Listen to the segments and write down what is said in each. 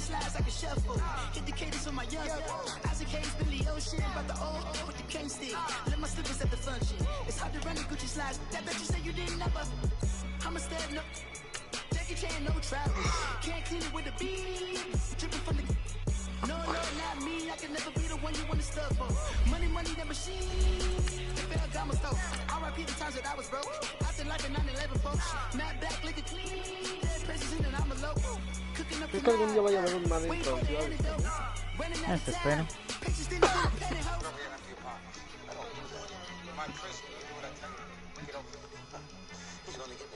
slides like a shuffle. Hit the cadence on my young. Isaac Hayes, Billy Ocean, about the old with the cane stick. Let my slippers at the function. It's hard to run the Gucci slides. That bet you say you didn't never. I'm a step no. Jackie Chan, no travel. Can't clean it with a beat. Dripping from the. No, not me. I can never be the one you want to stuff for. Money, that machine. The bell got my stuff. R.I.P. the times that I was broke. Acting like a 9/11 folks. Matt back, liquor clean. Dead president and I'm a local. Cooking up. Creo que algún día vaya a haber un Madden introducido. Te espero.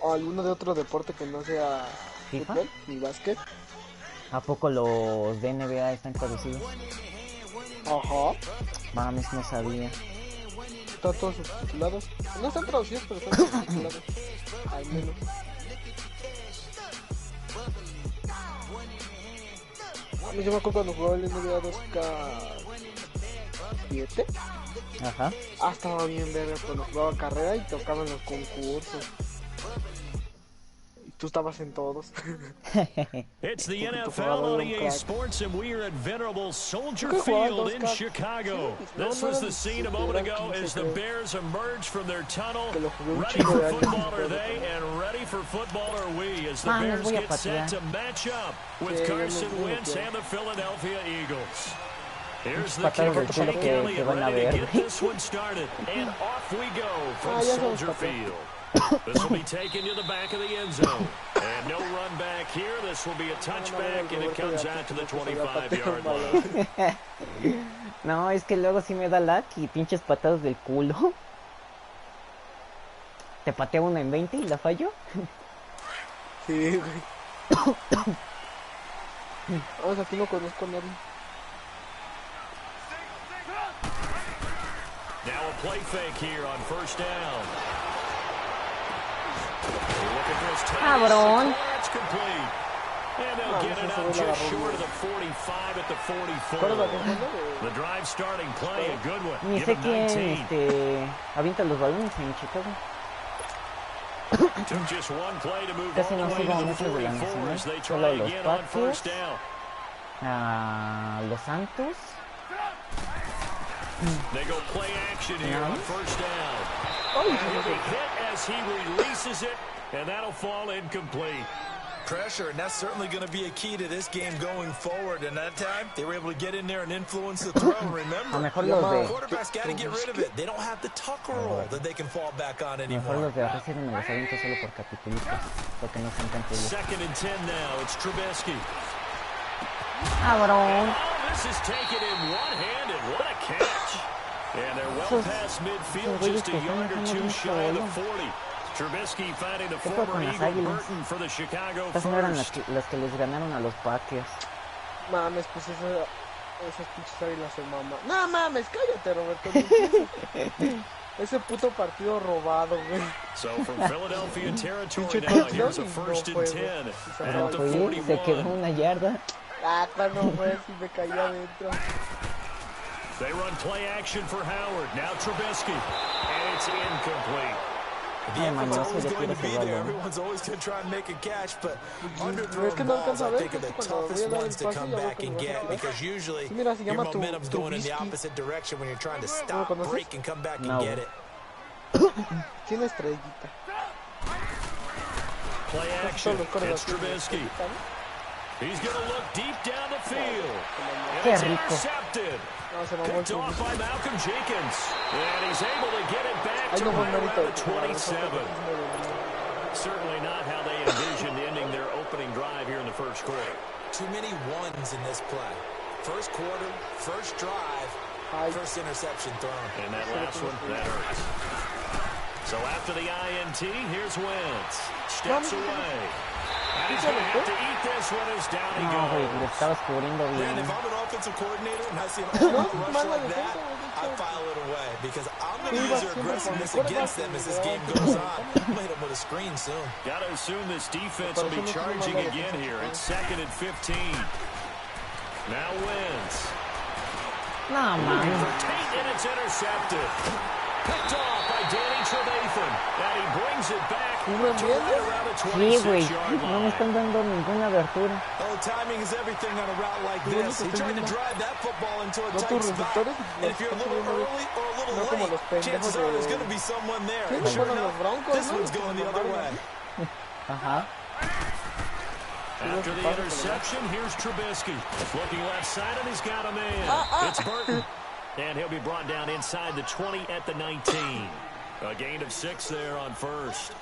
O alguno de otro deporte que no sea ¿FIFA? fútbol ni básquet. ¿A poco los de NBA están traducidos? Ajá. Mames, no sabía. Están todos subtitulados. No están traducidos, pero están subtitulados. Al menos. Yo me acuerdo cuando jugaba el NBA 2K7. Ajá. Estaba bien verga cuando jugaba carrera y tocaban los concursos. Tú estabas en todos. It's the NFL on EA Sports, and we are at venerable Soldier Field in Chicago. This was the scene a moment ago as the Bears emerged from their tunnel. Ready for football are they, and ready for football are we, as the Bears get set to match up with Carson Wentz and the Philadelphia Eagles. Here's the kicker, Jake Elliott, ready to get this one started. And off we go from Soldier Field. This will be taken to the back of the end zone. And no run back here. This will be a touchback, and it comes out to the 25-yard line. No, es que luego sí me da lag y pinches patadas del culo. Te pateo una en 20 y la fallo. Sí, güey. Vamos, aquí no conozco a nadie. Now a play fake here on first down. Cabrón. It's complete. And they'll get it out just short of the 45 at the 44. The drive starting play, a good one. Ni sé quién avienta los balones en Chicago. Took just one play to move Casi all no the way sigo to the muchos de la 44 as they nacional. try Solo los again on first Partidos, down. los Santos. They go play action here on first down. And he'll be hit as he releases it, and that'll fall incomplete. Pressure, and that's certainly going to be a key to this game going forward. And that time, they were able to get in there and influence the throw. Remember, the quarterback's got to get rid of it. They don't have the tuck roll that they can fall back on anymore. Mejor los de arriba me los aviento solo por capitulitos, porque no son tan felices. 2nd and 10 now. It's Trubisky. Cabrón. This is taken in one-handed. What a catch. And they're well past midfield, just a yard or two shy of the 40. Trubisky finding the former Eagle Burton for the Chicago Estas no eran first. las que les ganaron a los Patriots. Mames, pues esas pinches águilas se maman. No mames, cállate, Roberto. Ese puto partido robado, güey. So from Philadelphia territory now, here's a 1st and 10 at the 41. Se quedó una yarda. Cuando fue, si me caía adentro. They run play action for Howard. Now Trubisky. And it's incomplete. The effort's always going to be there. Everyone's always going to try and make a catch, but underthrown balls, I think, are the toughest ones to come back and get, because usually your momentum's going in the opposite direction when you're trying to stop, break, and come back and get it. Tiene estrellita. Play action. It's Trubisky. He's going to look deep down the field. And it's intercepted. Picked off by Malcolm Jenkins. And he's able to get it back to right around the 27. Certainly not how they envisioned ending their opening drive here in the first quarter. Too many ones in this play. First quarter, first drive, first interception thrown. And that last one, that hurts. So after the INT, here's Wentz. Steps away. And he's going to have to eat this one as down he goes. Estabas cubriendo bien. And if I'm an offensive coordinator and I see an all-out rush like that, I file it away, because I'm going to use their aggressiveness against them as this game goes on. I'm going to hit them with a screen soon. Got to assume this defense will be charging again here. It's 2nd and 15. Now Wentz. No, man. For Tate, and it's intercepted. Picked off by Danny Trevathan. nothing. And he brings it back to ¿Cubren bien? right around the Sí, güey. 26-yard No me line. están dando ninguna abertura. Oh, timing is everything on a route like this. He tried to drive that football into a No tight tus spot. receptores, And if you're a little early or a little no como los late, pendejos chances are there's going to be someone there. Sí, And no sure fueron los enough, Broncos, this ¿no? one's going the other way. Ajá. After the interception, here's Trubisky. Looking left side, and he's got a man. It's Burton. And he'll be brought down inside the 20 at the 19. A gain of 6 there on first.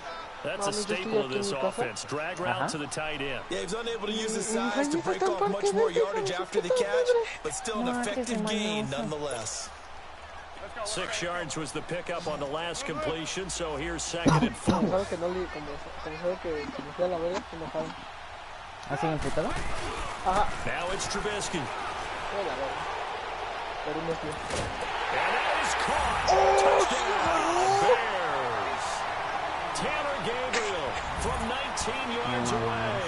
That's a staple of this offense. Drag route to the tight end. Yeah, he was unable to use his size to break off much more yardage after the catch, but still an effective gain nonetheless. 6 yards was the pickup on the last completion, so here's 2nd and 4. Sabe que no le, como sabe que como fue a la verga, enojado. ¿Ah, sigue emputado? Ajá, Now it's Trubisky. fue a la verga. Pero no es bien. And that is caught. Touchdown, Bears. Taylor Gabriel from 19 yards away.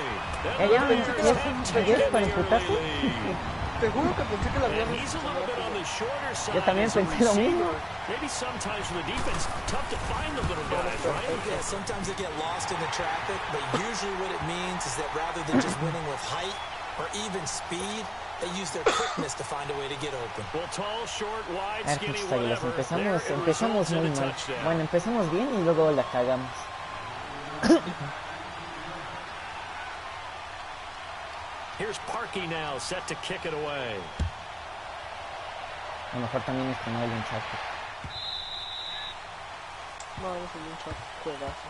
And Ya, the Bears have taken para the emputarse. early lead. Te juro que pensé que la había And he's a little bit on the shorter side. Yo también as a pensé lo mismo. receiver. Maybe sometimes for the defense, tough to find the little guys, right? Yeah, sometimes they get lost in the traffic, but usually what it means is that rather than just winning with height or even speed, they use their quickness to find a way to get open. Well, tall, short, wide, A ver, skinny, pinches águilas, whatever. empezamos muy mal. Bueno, empezamos bien y luego la cagamos. Here's Parkey now, set to kick it away. A lo mejor también estrenó el hinchazo. No, no soy un juegazo.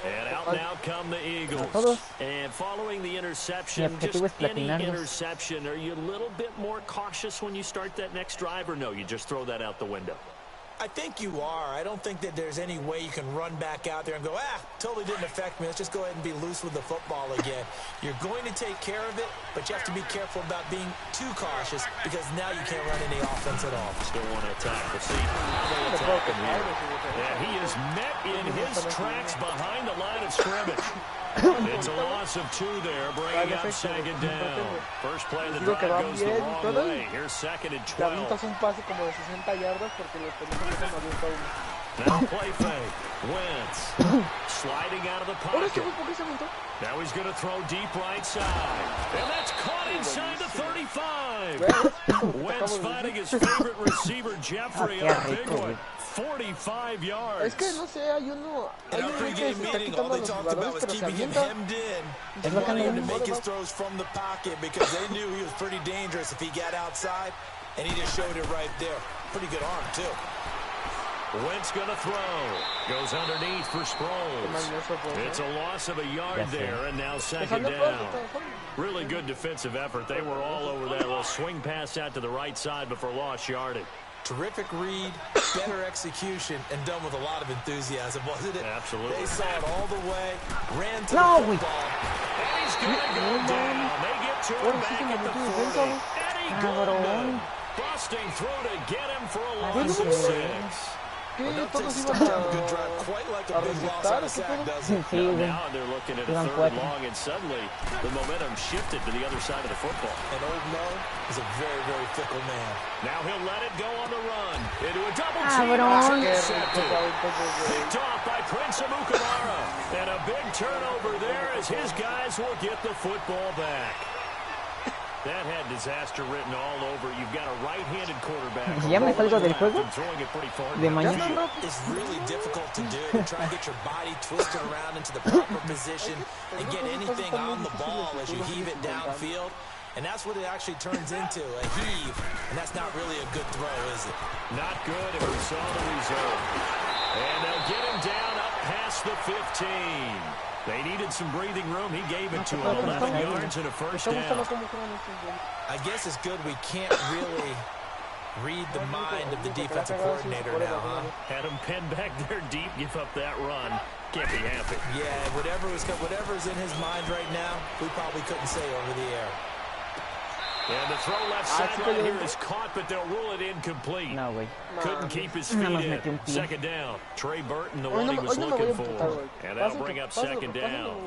And out now come the Eagles. Todos. And following the Mi interception, objetivo just es any platinarlos. interception, are you a little bit more cautious when you start that next drive, or no, you just throw that out the window? I think you are. I don't think that there's any way you can run back out there and go, totally didn't affect me. Let's just go ahead and be loose with the football again. You're going to take care of it, but you have to be careful about being too cautious because now you can't run any offense at all. Still want to attack. We'll see how they attack him here. And he is met in his tracks behind the line of scrimmage. It's a loss of 2 there, bringing up 2nd down. First play of the drive goes the wrong way. Here's 2nd and 12. Le avientas un pase como de 60 yardas porque los pendejos no se avienta uno. Now play fake. Wentz sliding out of the Ahora este pocket. güey, ¿por qué se aventó? Now he's going to throw deep right side. And that's caught inside the 35. Wentz finding his favorite receiver, Jeffrey, on a big one. 45 yards. Es que no sé, hay uno In our güey que pregame se está meeting, all quitando a they los talked about jugadores, was pero se keeping him avienta. hemmed in Es and lo que wanting him me- to make his throws from the pocket because they knew he was pretty dangerous if he got outside, and he just showed it right there. Pretty good arm, too. Wentz going to throw. Goes underneath for Sproles. It's a loss of a yard there, and now 2nd down. Really good defensive effort. They were all over that little swing pass out to the right side before lost yardage. Terrific read, better execution, and done with a lot of enthusiasm, wasn't it? Absolutely. They saw it all the way, ran to No, the we- football. And he's going to go down. They get to him back at the 40. Eddie Goldman busting through to get him for a loss of 6. ¿Qué? Well, Todos nothing iban stopped a good drive a quite like a big loss receptar, on a ¿qué sack, pedo? does it? Sí, güey. Now they're looking at a Iban 3rd cuatro. long, and suddenly the momentum shifted to the other side of the football. And Old Mo is a very, very fickle man. Now he'll let it go on the run. Into a double Ah, team. bro. Intercepted. Entonces, Picked off by Prince Amukamara. And a big turnover there as his guys will get the football back. That had disaster written all over. You've got a right-handed quarterback. ¿Ya me salgo del juego? And throwing it pretty far De mañana. downfield. It's really difficult to do, to try and get your body twisted around into the proper position and get anything on the ball as you heave it downfield. And that's what it actually turns into, a heave. And that's not really a good throw, is it? Not good, and we saw the result. And they'll get him down up past the 15. They needed some breathing room. He gave it to him. 11 yards and a first down. I guess it's good we can't really read the mind of the defensive coordinator now, huh? Had him pinned back there deep, give up that run. Can't be happy. Yeah, whatever's in his mind right now, we probably couldn't say over the air. And the throw left sideline here is caught, but they'll rule it incomplete. No, güey. Couldn't keep his feet Nada más in. metió un pie. 2nd down. Trey Burton, the one he was looking for. And that'll bring up 2nd down.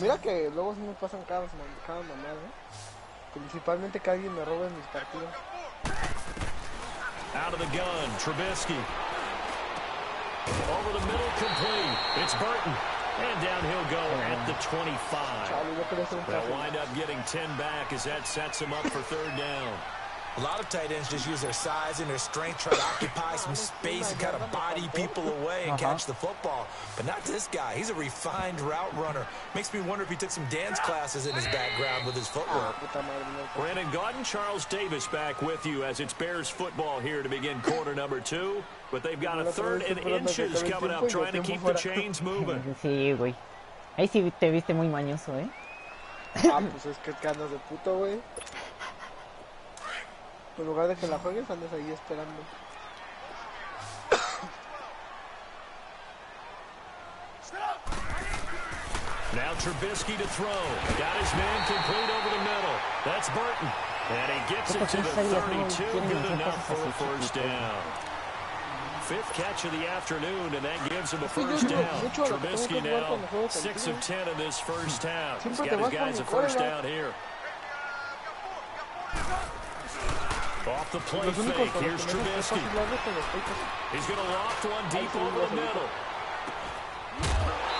Mira que luego sí me pasan cada mamada, ¿eh? Principalmente que alguien me robe mis partidos. out of the gun. Trubisky. Over the middle, complete. It's Burton. And down he'll go at the 25. They'll wind up getting 10 back as that sets him up for third down. A lot of tight ends just use their size and their strength, try to occupy some space and kind of body people away and catch the football. But not this guy. He's a refined route runner. Makes me wonder if he took some dance classes in his background with his footwork. Brandon Gaudin, Charles Davis back with you as it's Bears football here to begin quarter number 2. But they've got a third and inches coming up, trying to keep the chains moving. Sí, güey. Ahí sí te viste muy mañoso, ¿eh? Pues es que andas de puto, güey. En lugar de que la juegues, andas ahí esperando. Now Trubisky to throw. Got his man complete over the middle. That's Burton. And he gets it to the 32. Good enough for a first down. 5th catch of the afternoon, and that gives him a first down. Trubisky now 6 of 10 in this first half. He's got his guys a first down here. Off the play fake, here's Trubisky. He's going to loft one deep over the middle.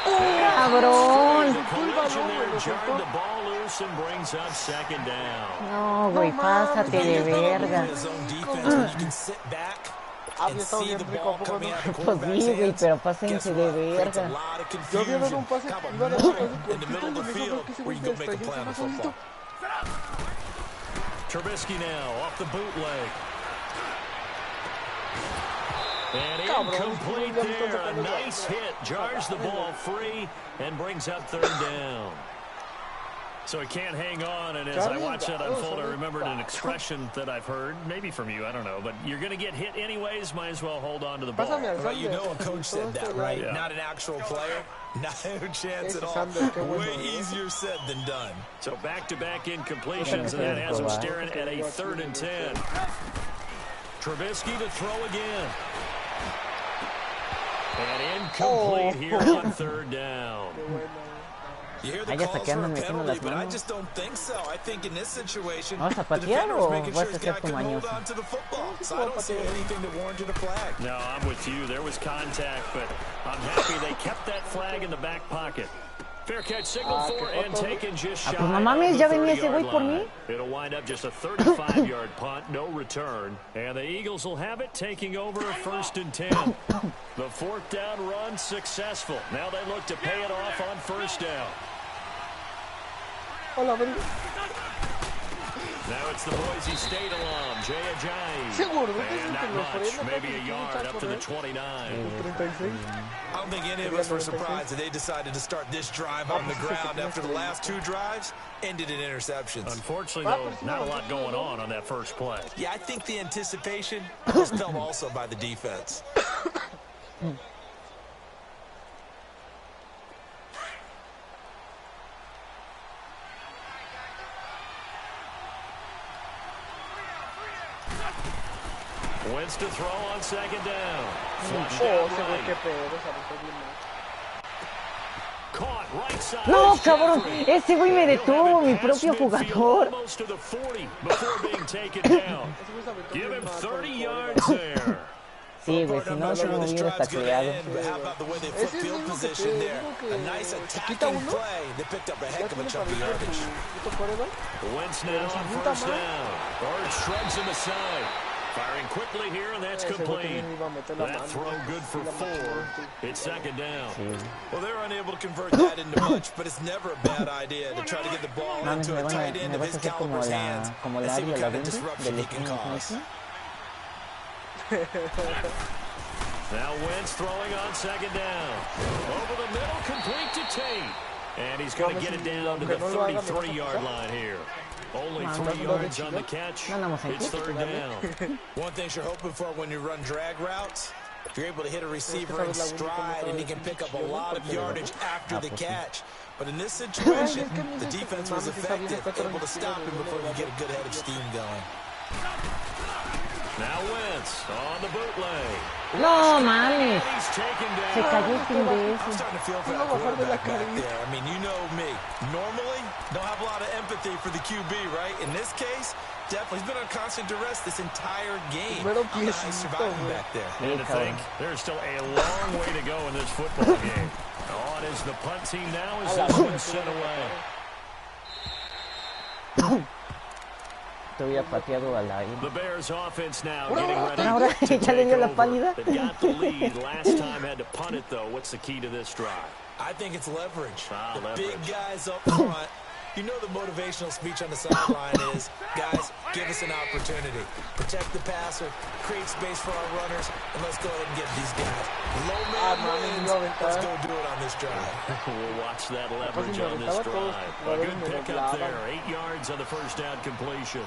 ¡Cabrón! The collision there jarred the ball loose and brings up second down. No, güey, pásate de verga. Había estado bien rico, ¿a poco no? Pues sí, güey, pero pásense de verga. Yo había dado un pase, iba a dar un pase cortito y me dijo que ese güey está ahí encima solito. Trubisky now off the bootleg. And incomplete there. A nice hit. Jars the ball free and brings up third down. So he can't hang on, and as I watch that unfold, I remembered an expression that I've heard, maybe from you, I don't know, but you're going to get hit anyways, might as well hold on to the ball. Well, you know a coach said that, right? Yeah. Not an actual player. No chance at all. Way easier said than done. So back-to-back incompletions, and that has him staring at a 3rd and 10. Trubisky to throw again. And incomplete here on 3rd down. You hear the calls for a penalty, but I just don't think so. I think in this situation, the defender was making sure his guy could hold on to the football. So I don't see anything that warranted a flag. No, I'm with you. There was contact, but I'm happy they kept that flag in the back pocket. Fair catch signal for and taken just shy of the 30-yard line. It'll wind up just a 35-yard punt, no return. And the Eagles will have it, taking over 1st and 10. The 4th down run successful. Now they look to pay it off on 1st down. Now it's the Boise State alum, Jay Ajayi. And not much, maybe a yard up to the 29. I don't think any of us were surprised that they decided to start this drive on the ground after the last 2 drives ended in interceptions. Unfortunately, though, not a lot going on that first play. Yeah, I think the anticipation was felt also by the defense. Wentz to throw on 2nd down. Flushed out right. Caught right side. No, cabrón, ese güey me detuvo, mi propio jugador. Almost to the 40 before being taken down. Give him 30 yards there. Sí, güey, si no, se me hubiera tacleado. How about the way they put field position there? A nice attacking play. They picked up a heck of a chunk of yardage. Wentz now on 1st down. Bird shrugs him aside. Firing quickly here, and that's complete. That throw good for 4. It's 2nd down. Well, they're unable to convert that into much, but it's never a bad idea to try to get the ball into a tight end of his caliber's hands and see what kind of disruption he can cause. Now Wentz throwing on 2nd down. Over the middle, complete to Tate. And he's going to get it down to the 33-yard line here. Only 3 yards on the catch. It's 3rd down. One thing you're hoping for when you run drag routes, if you're able to hit a receiver in stride and he can pick up a lot of yardage after the catch. But in this situation, the defense was effective, able to stop him before you get a good head of steam going. Now Wentz on the bootleg. No mames. Se cayó sin de I'm eso. starting to feel for that quarterback back there. I mean, you know me. Normally, don't have a lot of empathy for the QB, right? In this case, definitely, he's been on constant duress this entire game. I don't know how he's surviving back there. And to think, there's still a long way to go in this football game. On is the punt team now as this one's sent away. Te había pateado al aire. The Bears offense now getting ready Ahora to ya le dio la take pálida. over. They got the lead. Last time had to punt it, though. What's the key to this drive? I think it's leverage. The Leverage. big guys up front. You know the motivational speech on the sideline is, guys, give us an opportunity. Protect the passer, create space for our runners, and let's go ahead and get these guys. Low man wins. Let's go do it on this drive. We'll watch that leverage on this drive. A good pickup there. 8 yards on the first down completion.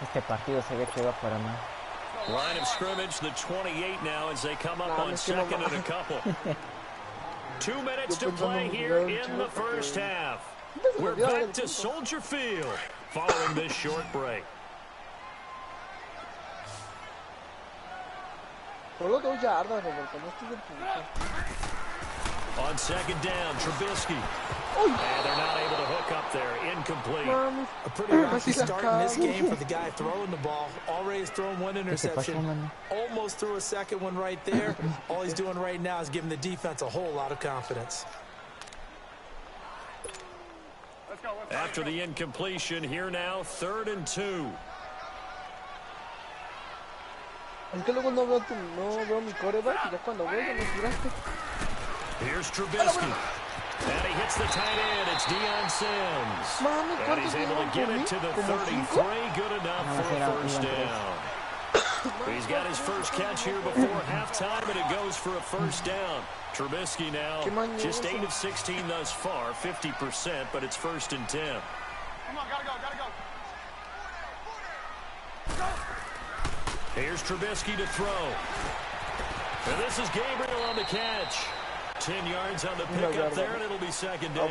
Este partido se ve que va para más. Line of scrimmage, the 28 now as they come up on second and a couple. 2 minutes to play here in the first half. We're back to Soldier Field following this short break. Solo 2 yardas, Roberto, no estoy de puta. On second down, Trubisky. And they're not able to hook up there. Incomplete. A pretty rocky start in this game for the guy throwing the ball. Already has thrown one interception. Almost threw a second one right there. All he's doing right now is giving the defense a whole lot of confidence. After the incompletion, here now, 3rd and 2. Es que luego no veo mi quarterback y ya cuando veo ya me tiraste. Here's Trubisky. And he hits the tight end. It's Deion Sims. And he's able to get it to the 33. Good enough for a first down. He's got his first catch here before halftime, and it goes for a first down. Trubisky now just 8 of 16 thus far, 50%, but it's 1st and 10. Come on, gotta go. Here's Trubisky to throw. And this is Gabriel on the catch. 10 yards on the pickup there, and it'll be 2nd down.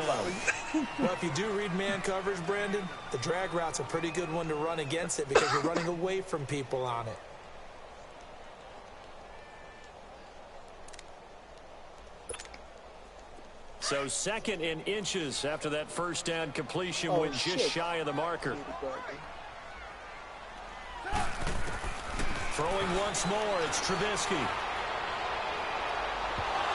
Well, if you do read man coverage, Brandon, the drag route's a pretty good one to run against it because you're running away from people on it. So 2nd in inches after that first down completion went just shy of the marker. Throwing once more, it's Trubisky.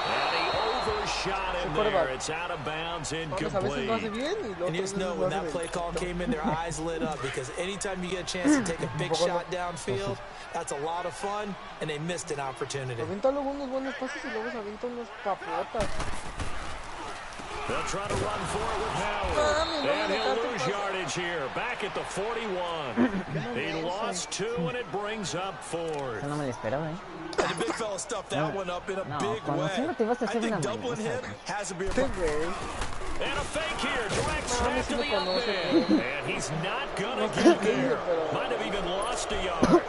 And he overshot him there. It's out of bounds, incomplete. And you just know when that play call came in, their eyes lit up because anytime you get a chance to take a big shot downfield, that's a lot of fun, and they missed an opportunity. They'll try to run for it with Howard. And he'll lose yardage here. Back at the 41. He lost 2, and it brings up 4th. No me lo esperaba, And the big fella stuffed that one up in a big way. I think doubling him has to be a problem. And a fake here. Direct snap to the up end. And he's not going to get there. Might have even lost a yard.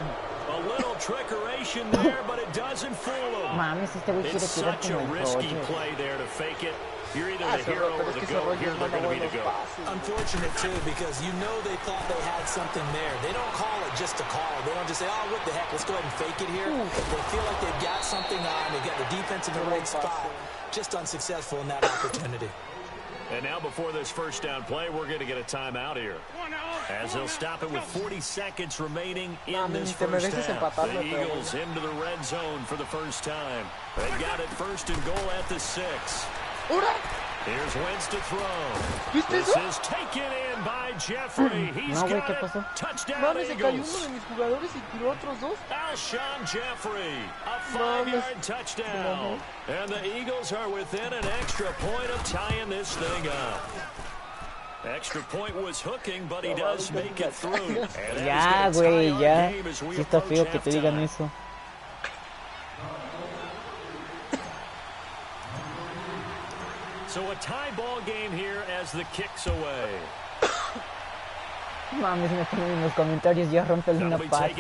A little trickeration there, but it doesn't fool him. It's such a risky play there to fake it. You're either the hero or the goat. Here they're going to be the goat. Unfortunate, too, because you know they thought they had something there. They don't call it just to call it. They don't just say, oh, what the heck, let's go ahead and fake it here. They feel like they've got something on. They've got the defense in the right spot. Just unsuccessful in that opportunity. And now before this first down play, we're going to get a timeout here. As they'll stop it with 40 seconds remaining in this first half. The Eagles into the red zone for the first time. They've got it 1st and goal at the 6. Here's Wentz to throw. This is taken in by Jeffrey. He's got it. Touchdown Eagles. Alshon Jeffrey, a 5-yard touchdown. And the Eagles are within an extra point of tying this thing up. Extra point was hooking, but he does make it through. Ya, güey, ya. Sí está feo que te digan eso. So a tie ball game here as the kick's away. Mames, me ponen en los comentarios, ya rompe una pata.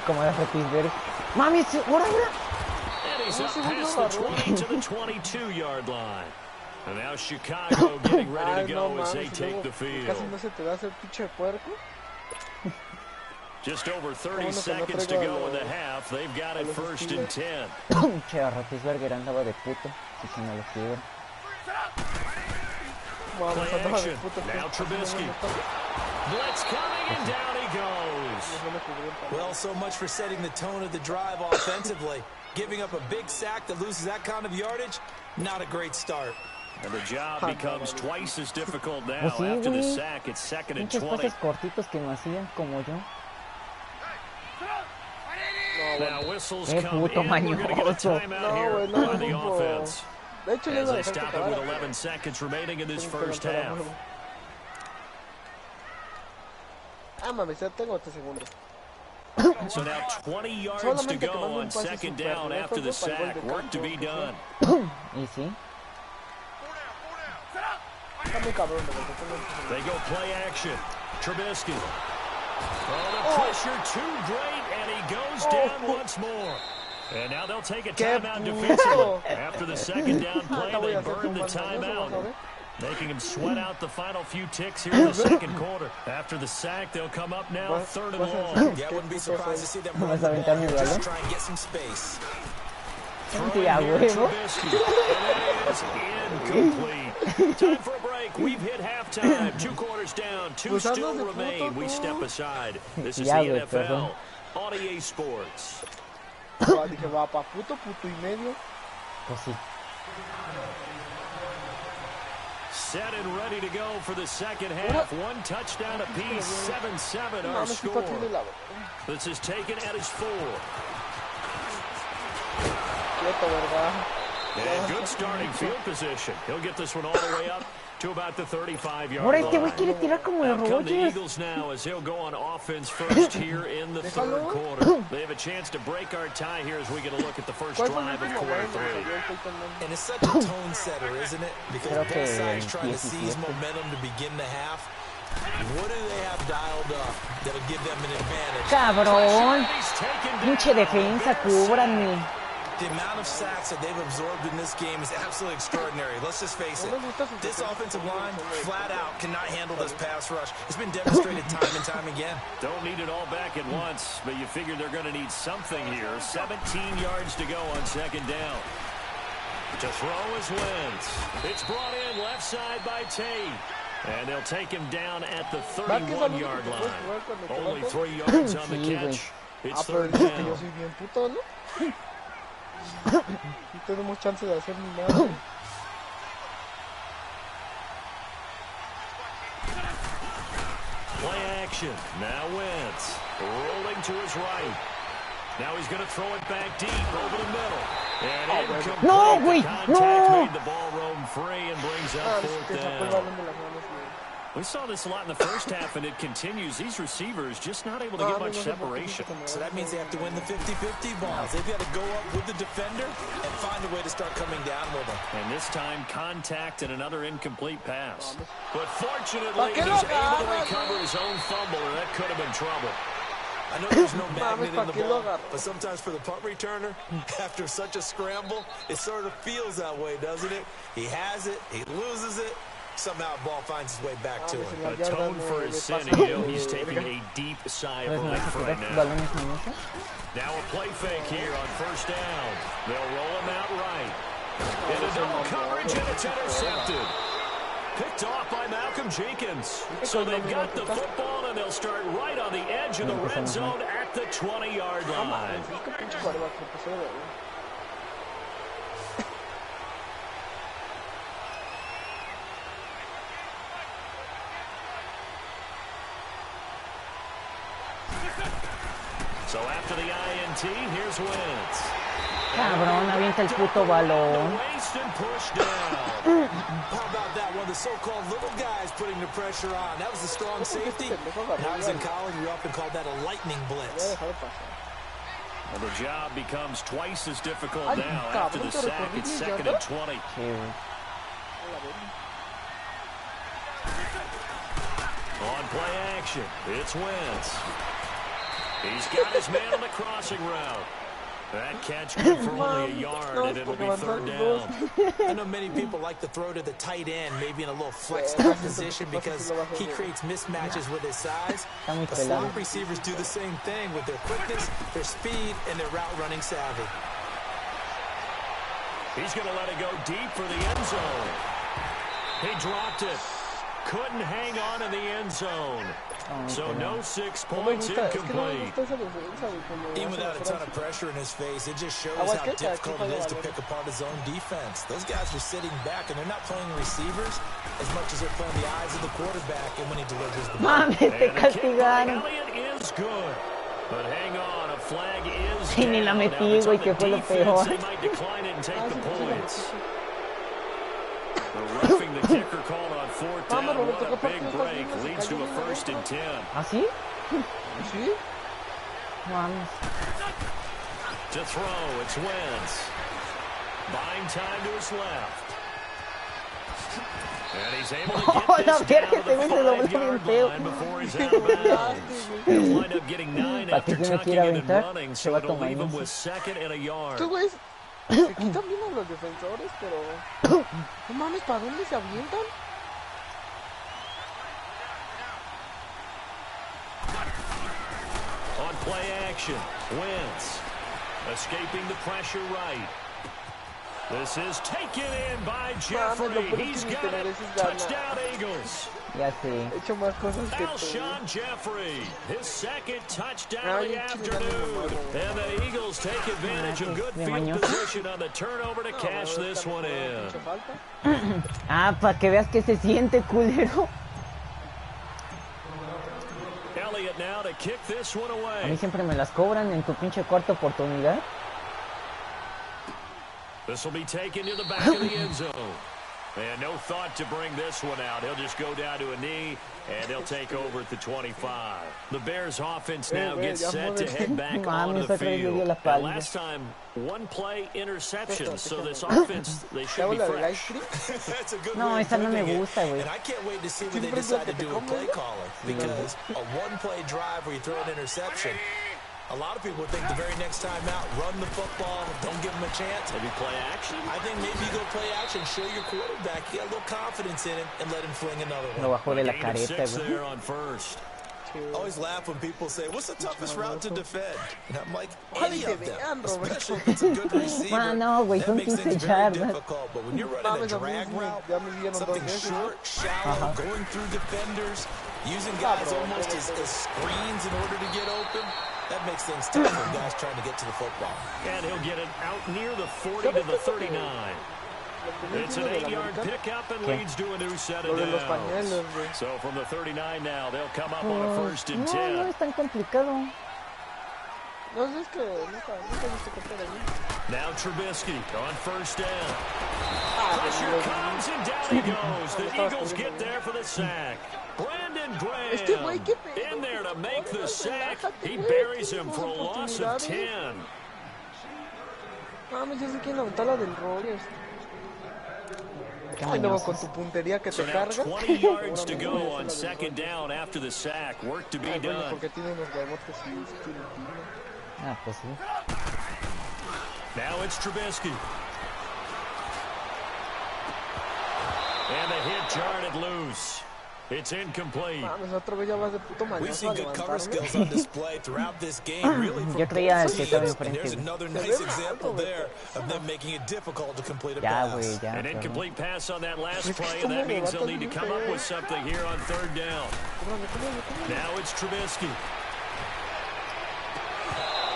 Como la Retisberg. Mames, ahora. And he's up past the 20 to the 22-yard line. And now Chicago getting ready to go as they take the field. Casi no se te da hacer pinche puerco. Just over 30 seconds to go in the half. They've got it 1st and 10. Che, a Roethlisberger andaba de puto. Y se me lo escribieron. Play action. Now Trubisky. Blitz coming and down he goes. Well, so much for setting the tone of the drive offensively. Giving up a big sack that loses that kind of yardage, not a great start. And the job becomes twice as difficult now after the sack. It's 2nd and 20. Muchos pases cortitos que no hacían como yo. Now whistles come in. We're going to get a timeout here by the offense. As they stop it with 11 seconds remaining in this first half. So now 20 yards to go on 2nd down after the sack. Work to be done. Easy. They go play action. Trubisky. Oh, the pressure too great, and he goes down once more. And now they'll take a timeout defensively. After the 2nd down play, they burn the timeout, making him sweat out the final few ticks here in the 2nd quarter. After the sack, they'll come up now 3rd and long. Yeah, I wouldn't be surprised to see them run the ball. Just try and get some space. Trubisky. It is incomplete. Time for a break. We've hit halftime. 2 quarters down. 2 still remain. We step aside. This is the NFL on EA Sports. Dije, va pa puto y medio. Pues sí. Set and ready to go for the 2nd half. 1 touchdown apiece. 7-7 our score. This is taken at his 4. And good starting field position. He'll get this one all the way up to about the 35-yard line. Este güey quiere tirar como de Come the Rodgers. Eagles now as he'll go on offense first here in the 3rd quarter. They have a chance to break our tie here as we get a look at the first drive of quarter 3. And it's such a tone setter, isn't it? Because both sides trying to seize momentum to begin the half. What do they have dialed up that'll give them an advantage? Cabrón. Pinche defensa, cúbranme. The amount of sacks that they've absorbed in this game is absolutely extraordinary. Let's just face it. This offensive line, flat out, cannot handle this pass rush. It's been demonstrated time and time again. Don't need it all back at once, but you figure they're going to need something here. 17 yards to go on 2nd down. To throw is Wentz. It's brought in left side by Tate. And they'll take him down at the 31-yard line. Only 3 yards on the catch. It's 3rd down. No tenemos chance de hacer ni nada. Play action. Now Wentz rolling to his right. Now he's going to throw it back deep over the middle. And incomplete. No, wait, no. Made the ball roam free and brings up 4th down. We saw this a lot in the first half, and it continues. These receivers just not able to get much separation. So that means they have to win the 50-50 balls. They've got to go up with the defender and find a way to start coming down with them. And this time, contact and another incomplete pass. But fortunately, he's able to recover his own fumble, and that could have been trouble. I know there's no magnet in the ball, but sometimes for the punt returner, after such a scramble, it sort of feels that way, doesn't it? He has it, he loses it. Somehow the ball finds its way back to him. Atone for his sin, and you know he's taking a deep sigh of relief right now. Now a play fake here on 1st down. They'll roll him out right. Into double coverage, and it's intercepted. Picked off by Malcolm Jenkins. So they've got the football, and they'll start right on the edge of the red zone at the 20-yard line. So after the INT, here's Wentz. Cabrón, avienta el puto balón. How about that? One of the so-called little guys putting the pressure on. That was a strong safety. When I was in college, we often called that a lightning blitz. Well, the job becomes twice as difficult now after the sack. It's 2nd and 20. On play action, it's Wentz. He's got his man on the crossing route. That catch good for only a yard, and it'll be 3rd down. I know many people like to throw to the tight end, maybe in a little flexed out position because he creates mismatches with his size. The slot receivers do the same thing with their quickness, their speed, and their route running savvy. He's going to let it go deep for the end zone. He dropped it. Couldn't hang on in the end zone. So no 6 points, incomplete. Even without a ton of pressure in his face, it just shows how difficult it is to pick apart his own defense. Those guys are sitting back, and they're not playing receivers as much as they're playing the eyes of the quarterback and when he delivers the ball. Mames, te castigaron. Elliott is good. But hang on, a flag is Sí, ni la metí, güey, que fue lo peor. They might decline it and take the points. The roughing the kicker called on 4th down. What a big break. Leads to a 1st and 10. ¿Ah, sí? ¿Sí? Mames. To throw, it's Wentz. Buying time to his left. And he's able to get this down to the 5-yard line before he's out of bounds. He'll wind up getting 9 after tucking it and running, so it'll leave him with 2nd and a yard. Se quitan bien a los defensores, pero... No mames, ¿para dónde se avientan? On play action, Wentz escaping the pressure right. This is taken in by Jeffrey. He's got it. Touchdown, Eagles. Ya sé. He hecho más cosas que tú. Alshon Jeffrey, his 2nd touchdown of the afternoon. And the Eagles take advantage of good field position on the turnover to cash this one in. Ah, para que veas que se siente, culero. Elliott now to kick this one away. A mí siempre me las cobran en tu pinche cuarta oportunidad. This will be taken to the back of the end zone. And no thought to bring this one out. He'll just go down to a knee, and they'll take over at the 25. The Bears offense now gets set to head back onto the field. And last time, 1-play interception. So this offense, they should be fresh. That's a good No, way esa of no me putting it. gusta, güey. And I can't wait to see what they decide to do with play caller. Because a 1-play drive where you throw an interception, a lot of people think the very next time out, run the football, don't give him a chance. Maybe play action? I think maybe you go play action, show your quarterback, you got a little confidence in him, and let him fling another one. Lo bajó de la Gain of careta, 6 güey. there on 1st. I always laugh when people say, what's the toughest route to defend? And I'm like, any of them, especially if it's a good receiver. No, güey, that son makes 15 things very yardas. difficult. But when you're running a drag route, something short, shallow, going through defenders, using guys almost as screens in order to get open, that makes things tough for guys trying to get to the football. And he'll get it out near the 40 to the 39. It's an 8-yard pickup and leads to a new set of downs. So from the 39 now, they'll come up on a 1st and 10. No es tan complicado. No, es que nunca viste que era ahí. Now Trubisky on 1st down. Pressure comes and down he goes. The Eagles get there for the sack. Brandon Graham in there to make the sack. He buries him for a loss of 10. Mames, ya sé quién aventó la del Rogers. Ay, no, con tu puntería que te cargas. 20 yards to go on 2nd down after the sack. Work to be done. Porque tiene unos huevotes y Ah, pues sí. Now it's Trubisky. And the hit jarred it loose. It's incomplete. Mames, otra vez ya vas de puto mañoso. We've seen good cover skills on display throughout this game, really from Yo creía both que estaba teams. And enfrente. there's another nice example there of them making it difficult to complete a Ya, pass. güey, ya. An incomplete pass on that last play, and that means they'll need to come up with something here on 3rd down. Now it's Trubisky.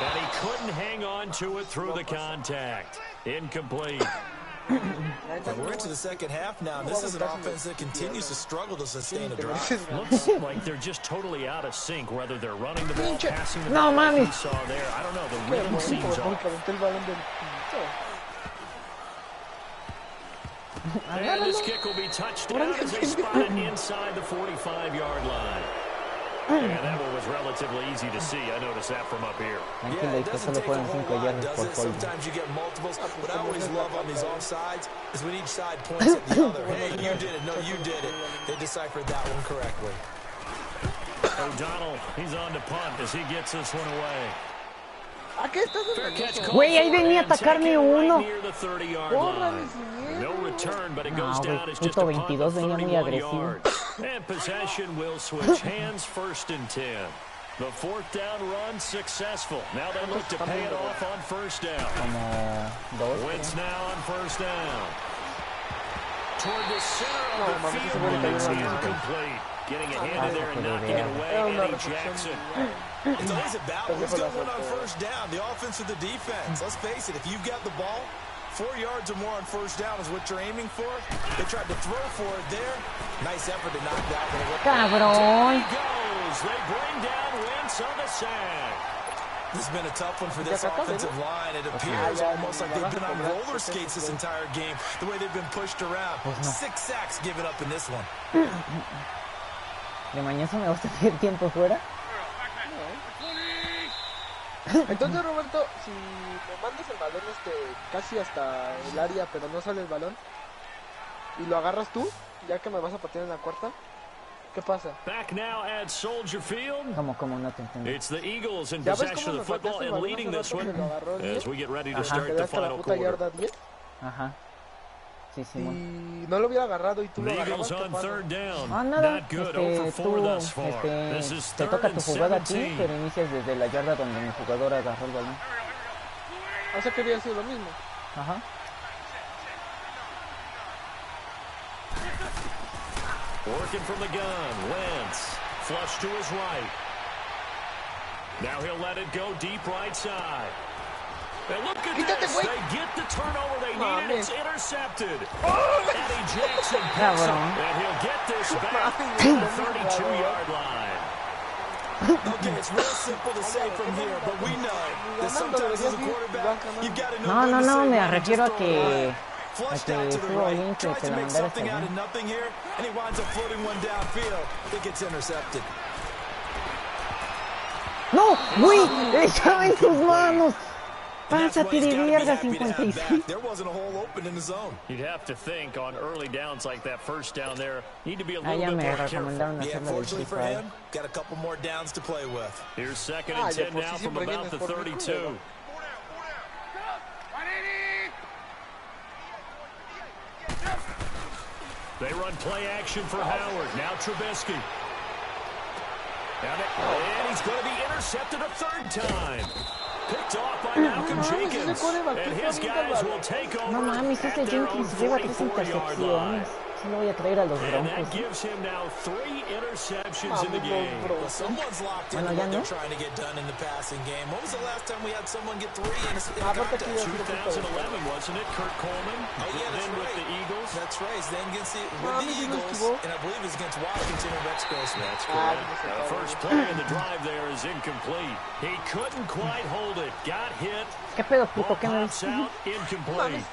And he couldn't hang on to it through the contact. Incomplete. We're into the 2nd half now, and this is an offense that continues to struggle to sustain a drive. Looks like they're just totally out of sync, whether they're running the ball, passing the No, ball, like mami. you saw there. I don't know, the rhythm seems off. And this kick will be touched down as they spot it inside the 45-yard line. And that one was relatively easy to see. I noticed that from up here. Yeah, it doesn't take a whole lot, does it? Sometimes you get multiples. What I always love on these offsides is when each side points at the other. Hey, you did it. No, you did it. They deciphered that one correctly. O'Donnell, he's on to punt as he gets this one away. ¿A qué estás nervioso? Güey, ahí venía a atacarme uno. Córrale sin miedo. No, güey, puto 22 venía muy agresivo. And possession will switch hands, 1st and 10. The 4th down run successful. Now they look to pay it off on 1st down. Wentz now on 1st down. Toward the center of the field, it's incomplete. Getting a hand in there and knocking it away, Eddie Jackson. It's always about who's going to win on 1st down, the offense or the defense. Let's face it, if you've got the ball, 4 yards or more on 1st down is what you're aiming for. They tried to throw for it there. Nice effort to knock that one. Cabrón. They bring down Wentz on the sack. This has been a tough one for this offensive line. It appears almost like they've been on roller skates this entire game, the way they've been pushed around. 6 sacks given up in this one. De mañana me gusta tener tiempo fuera. Entonces, Roberto, si me mandas el balón casi hasta el área, pero no sale el balón, y lo agarras tú, ya que me vas a patear en la cuarta, ¿qué pasa? Back now at Soldier Field. Como no te entiendo. It's the Eagles in possession of the football and leading this one as we get ready to start the final quarter. Ajá. Sí, sí. Y no lo hubiera agarrado y tú lo agarrabas. Nada, te toca tu jugada a ti, pero inicias desde la yarda donde mi jugador agarró el balón. O sea que había sido lo mismo. Ajá. Working from the gun, Wentz, flush to his right. Now he'll let it go deep right side. And look at this, they get the turnover they needed, it's intercepted. Eddie Jackson picks him, and he'll get this back to the 32-yard line. Okay, it's real simple to say from here, but we know that sometimes as a quarterback, you've got to know when to say me refiero a que flushed out to the right, tries to make something out of nothing here, and he winds up floating one downfield that gets intercepted. ¡No! ¡Güey! ¡Estaba en tus manos! Pásate de verga, 56. There wasn't a hole open in the zone. You'd have to think on early downs like that, 1st down there, need to be a little bit more careful. Yeah, fortunately for him, got a couple more downs to play with. Here's 2nd and 10 now from about the 32. They run play action for Howard. Now Trubisky. And he's going to be intercepted a 3rd time. Picked off by Malcolm Jenkins. And his guys will take over. No mames, ese Jenkins lleva 3 intercepciones. Sí lo voy a traer a los And Broncos. that gives him now 3 interceptions in the game. Well, someone's locked into what they're trying to get done in the passing game. When was the last time we had someone get 3 in a contest? 2011, wasn't it? Kurt Coleman. Oh, yeah, that's then right. with the Eagles. That's right. He's then against the Eagles, and I believe it's against Washington and Rex Grossman. That's correct. The first play in the drive there is incomplete. He couldn't quite hold it. Got hit. ¿Qué pedo, puto? ¿Qué me Pops out, incomplete.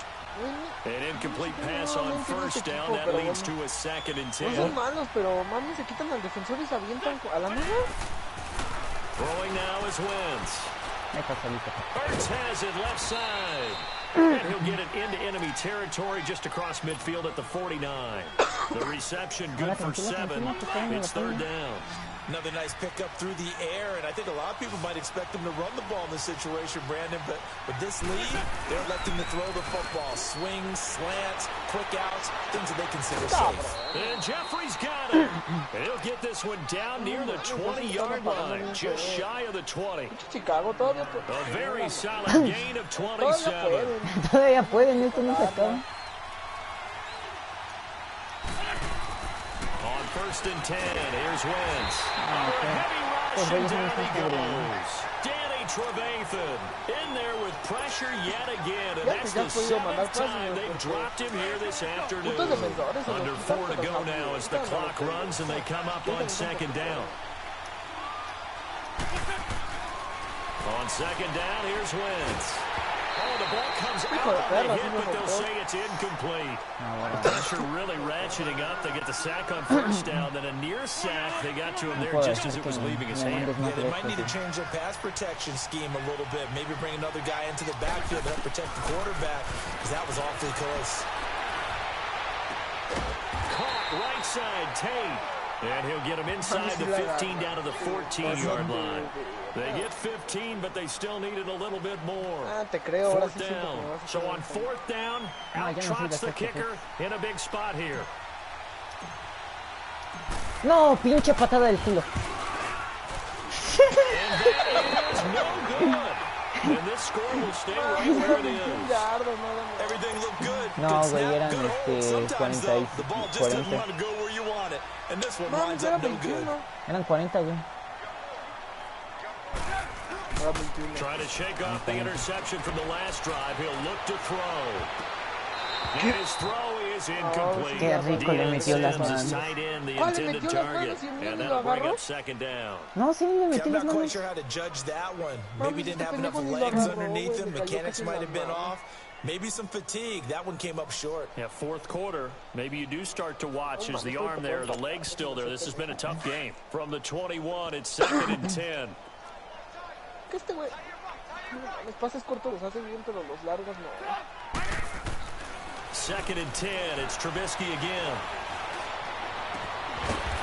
An incomplete pass on 1st down. That leads to a 2nd and 10. No son malos, pero mami, se quitan al defensor y se avientan a la nada. Throwing now is Wentz. Hurts has it left side. And he'll get it into enemy territory just across midfield at the 49. The reception good for 7. It's 3rd down. Another nice pickup through the air, and I think a lot of people might expect him to run the ball in this situation, Brandon, but with this lead, they're electing to throw the football. Swings, slants, quick outs, things that they consider safe. And Jeffrey's got it. And he'll get this one down near the 20-yard line, just shy of the 20. A very solid gain of 27. Todavía pueden, esto no se acaba. 1st and 10. Here's Wentz. Heavy rush, down he goes. Danny Trevathan in there with pressure yet again. And that's the 7th time they've dropped him here this afternoon. Under 4 to go now as the clock runs and they come up on 2nd down. On 2nd down, here's Wentz. Oh, the ball comes out on the hit, but they'll say it's incomplete. The pressure really ratcheting up. They get the sack on 1st down, then a near sack. They got to him there just as it was leaving his hand. Yeah, they might need to change their pass protection scheme a little bit. Maybe bring another guy into the backfield to help protect the quarterback, because that was awfully close. Caught right side, Tate. And he'll get him inside the 15 down to the 14-yard line. They get 15, but they still needed a little bit more. Fourth down. So on fourth down, out trots the kicker in a big spot here. No, pinche patada del culo. And that is no good. And this score will stay right where it is. Everything looked good. No, güey, eran 40. The ball just doesn't want to go where you want it. And this one winds up no good. Eran 40, güey. Trying to shake off the interception from the last drive. He'll look to throw. And his throw is incomplete. Qué rico le metió las manos. The intended target. And that'll bring up second down. No, sí, le metió I'm las not quite manos. sure how to judge that one. Maybe didn't have enough legs underneath him. Mechanics might have been off. Maybe some fatigue. That one came up short. Yeah, fourth quarter. Maybe you do start to watch as the arm there, the leg's still there. This has been a tough game. From the 21, it's 2nd and 10. Que este güey, los pases cortos los hace bien, pero los largos no. 2nd and 10, it's Trubisky again.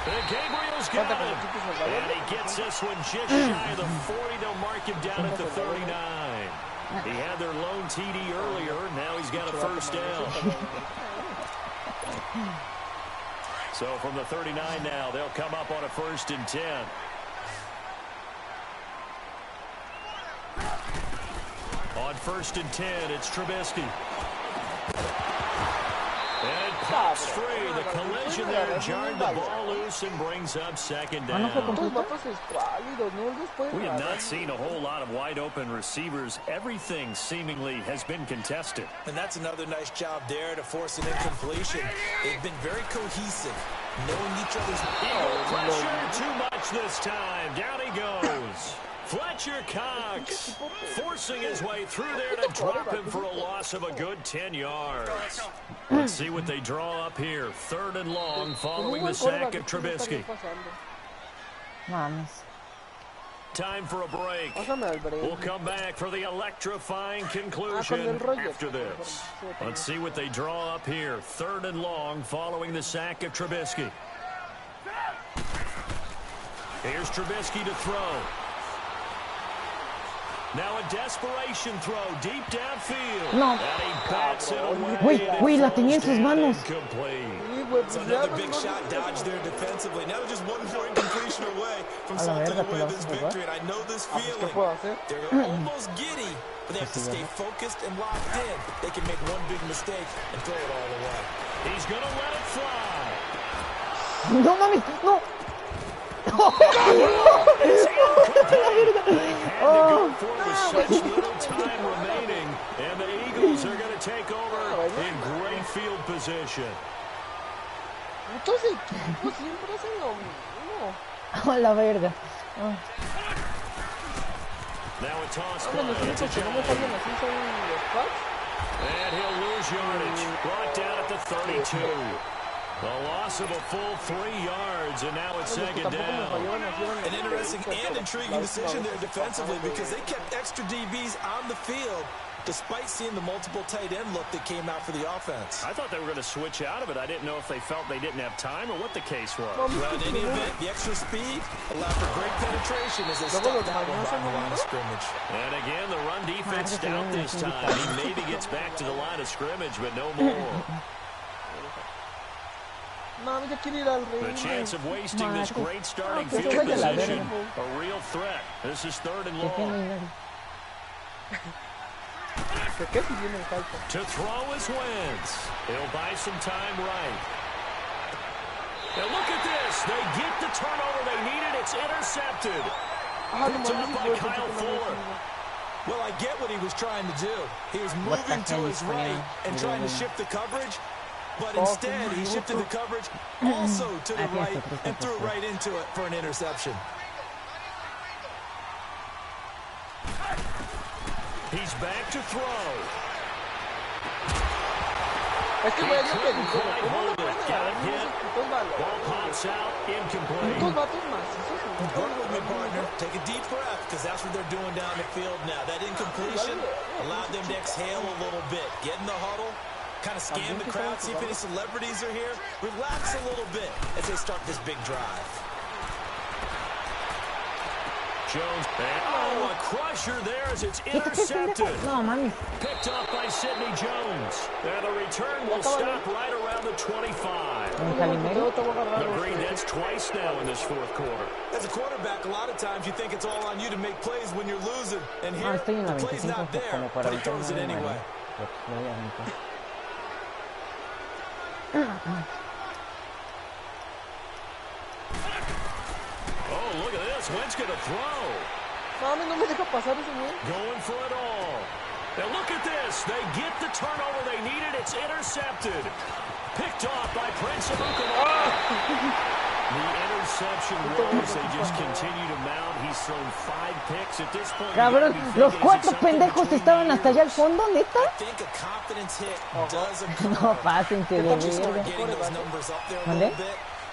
And Gabriel's got him. And he gets this one just shy of the 40. They'll mark him down at the 39. He had their lone TD earlier. Now he's got a first down. So from the 39 now, they'll come up on a 1st and 10. On 1st and 10, it's Trubisky. And pops free. The collision there jarred the ball loose and brings up second down. We have not seen a whole lot of wide-open receivers. Everything seemingly has been contested. And that's another nice job there to force an incompletion. They've been very cohesive, knowing each other's... Pressure too much this time. Down he goes. Fletcher Cox forcing his way through there to drop him for a loss of a good 10 yards. Let's see what they draw up here. 3rd and long following the sack of Trubisky. Time for a break. We'll come back for the electrifying conclusion after this. Let's see what they draw up here. 3rd and long following the sack of Trubisky. Here's Trubisky to throw. Now a desperation throw deep downfield. No. And he bats it away. Güey, la tenía en sus manos. It's another big shot dodge there defensively. Now they're just one more incompletion away from salting away this victory. And I know this feeling. They're almost giddy, but they have to stay focused and locked in. They can make one big mistake and throw it all away. He's going to let it fly. No, mami, no. Such little time remaining, and the Eagles are going to take over in great field position. Estos equipos siempre hacen lo mismo. A la verga. Now a toss Los únicos que no me fallan así son los Pats. And he'll lose yardage. Brought down at the 32. The loss of a full 3 yards, and now it's second down. An interesting and intriguing decision there defensively because they kept extra DBs on the field despite seeing the multiple tight end look that came out for the offense. I thought they were going to switch out of it. I didn't know if they felt they didn't have time or what the case was. Well, in any event, the extra speed allowed for great penetration as they stopped that one by the line of scrimmage. And again, the run defense stout this time. He maybe gets back to the line of scrimmage, but no more. The chance of wasting this great starting field position, a real threat. This is 3rd and long. To throw is Wentz. He'll buy some time right. And look at this. They get the turnover they needed. It's intercepted. Picked up by Kyle Fuller. Well, I get what he was trying to do. He was moving to his right and trying to shift the coverage. But instead, he shifted the coverage also to the right and threw right into it for an interception. He's back to throw. Es que güey, yo te digo, ¿cómo no Got hit. Ball pops out, incomplete. Work with me, partner. Take a deep breath, because that's what they're doing down the field now. That incompletion allowed them to exhale a little bit. Get in the huddle, Kind of scan the crowd, see if any celebrities are here. Relax a little bit as they start this big drive. Jones, a crusher there as it's intercepted. No, mami. Picked up by Sidney Jones. And the return will stop right around the 25. Agreed, that's twice now in this fourth quarter. As a quarterback, a lot of times you think it's all on you to make plays when you're losing. And here, the play's not there, but he throws it anyway. Oh, look at this. Wentz going to throw. Mami, no me deja pasar ese güey. Going for it all. Now look at this. They get the turnover they needed. It's intercepted. Picked off by Prince of The interception rolls. They just continue to mount. He's thrown 5 picks at this point. Cabrón, los 4 pendejos estaban hasta allá al fondo, ¿neta? No, pásense de verga. ¿Mande?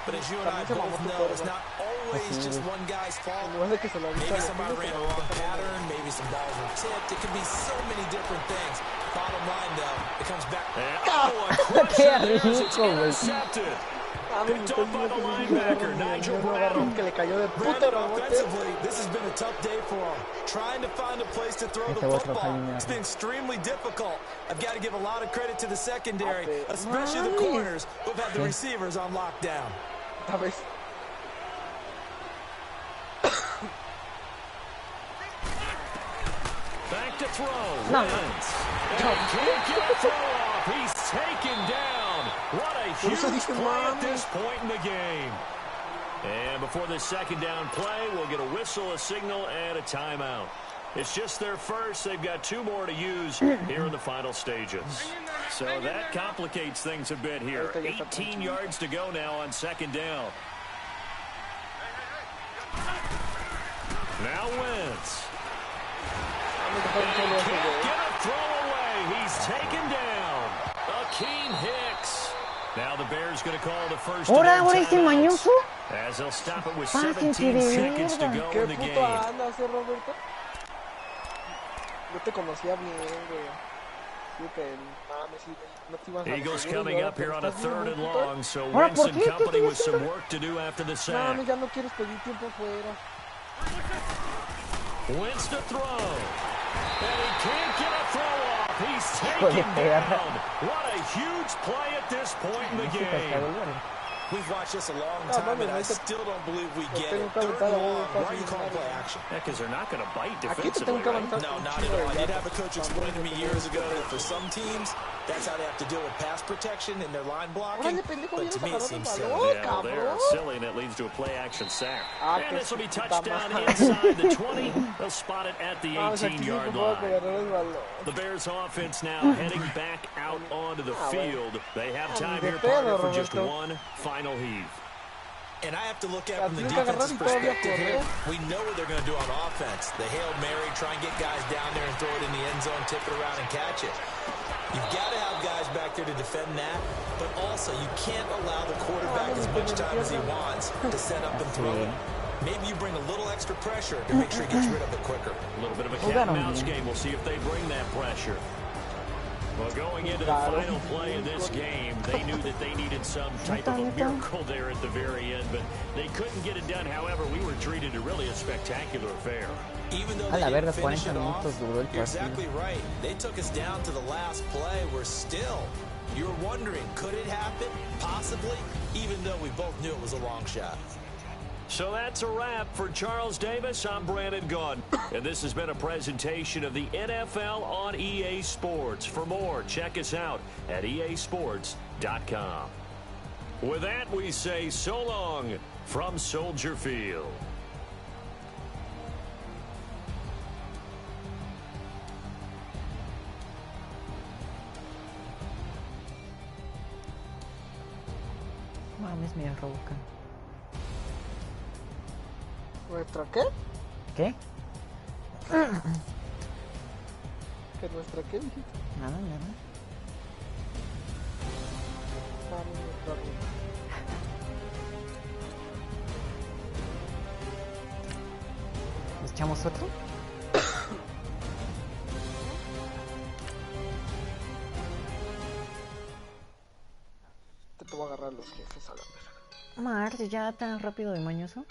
But as you and I both know, it's not always just one guy's fault. Maybe somebody ran a wrong pattern, maybe some balls were tipped. It could be so many different things. Bottom line, though, it comes back. Qué rico, güey. Picked up by the linebacker, Nigel Brown. Offensively, this has been a tough day for him. Trying to find a place to throw the football. It's been extremely difficult. I've got to give a lot of credit to the secondary, especially the corners who've had the receivers on lockdown. Back to throw. Wentz. Can't get a throw off. He's taken down. What a huge play at this point in the game. And before the second down play, we'll get a whistle, a signal, and a timeout. It's just their first. They've got 2 more to use here in the final stages. So that complicates things a bit here. 18 yards to go now on second down. Now Wentz. Can't get a throw away. He's taken down. Akeem Hicks. Now the Bears going to call the first down timeout. As they'll stop it with 17 seconds to go in the game. Eagles coming up here on a 3rd and long, so Wentz and company with some work to do after the sack. Wentz to throw. And he can't get a throw off. He's taken down. What a huge play at this point in the game. We've watched this a long time, and I still don't believe we get it. 3rd and long. Why are you calling play action? Yeah, because they're not going to bite defensively, right? No, not at all. I did have a coach explain to me years ago that for some teams, that's how they have to deal with pass protection and their line blocking. But to me, it seems silly. Yeah, well, they're silly, and it leads to a play-action sack. And this will be touchdown inside the 20. They'll spot it at the 18-yard line. The Bears offense now heading back out onto the field. They have time here, partner, for just one final heave. And I have to look at it from the defense's perspective here. We know what they're going to do on offense. The Hail Mary, try and get guys down there and throw it in the end zone, tip it around and catch it. You've got to have guys back there to defend that, but also you can't allow the quarterback as much time as he wants to set up and throw it. Maybe you bring a little extra pressure to make sure he gets rid of it quicker. A little bit of a cat and mouse game. We'll see if they bring that pressure. Well, going into the final play of this game, they knew that they needed some type of a miracle there at the very end, but they couldn't get it done. However, we were treated to really a spectacular affair. Even though they didn't finish it off, you're exactly right. They took us down to the last play. We're still, you're wondering, could it happen? Possibly, even though we both knew it was a long shot. So that's a wrap for Charles Davis. I'm Brandon Gaudin, and this has been a presentation of the NFL on EA Sports. For more, check us out at easports.com. With that, we say so long from Soldier Field. Mames, me arroca. ¿Nuestra qué? ¿Qué? ¿Que nuestra qué dijiste? Nada. ¿Les echamos otro? mames a la verga. Mars, ya tan rápido de mañoso.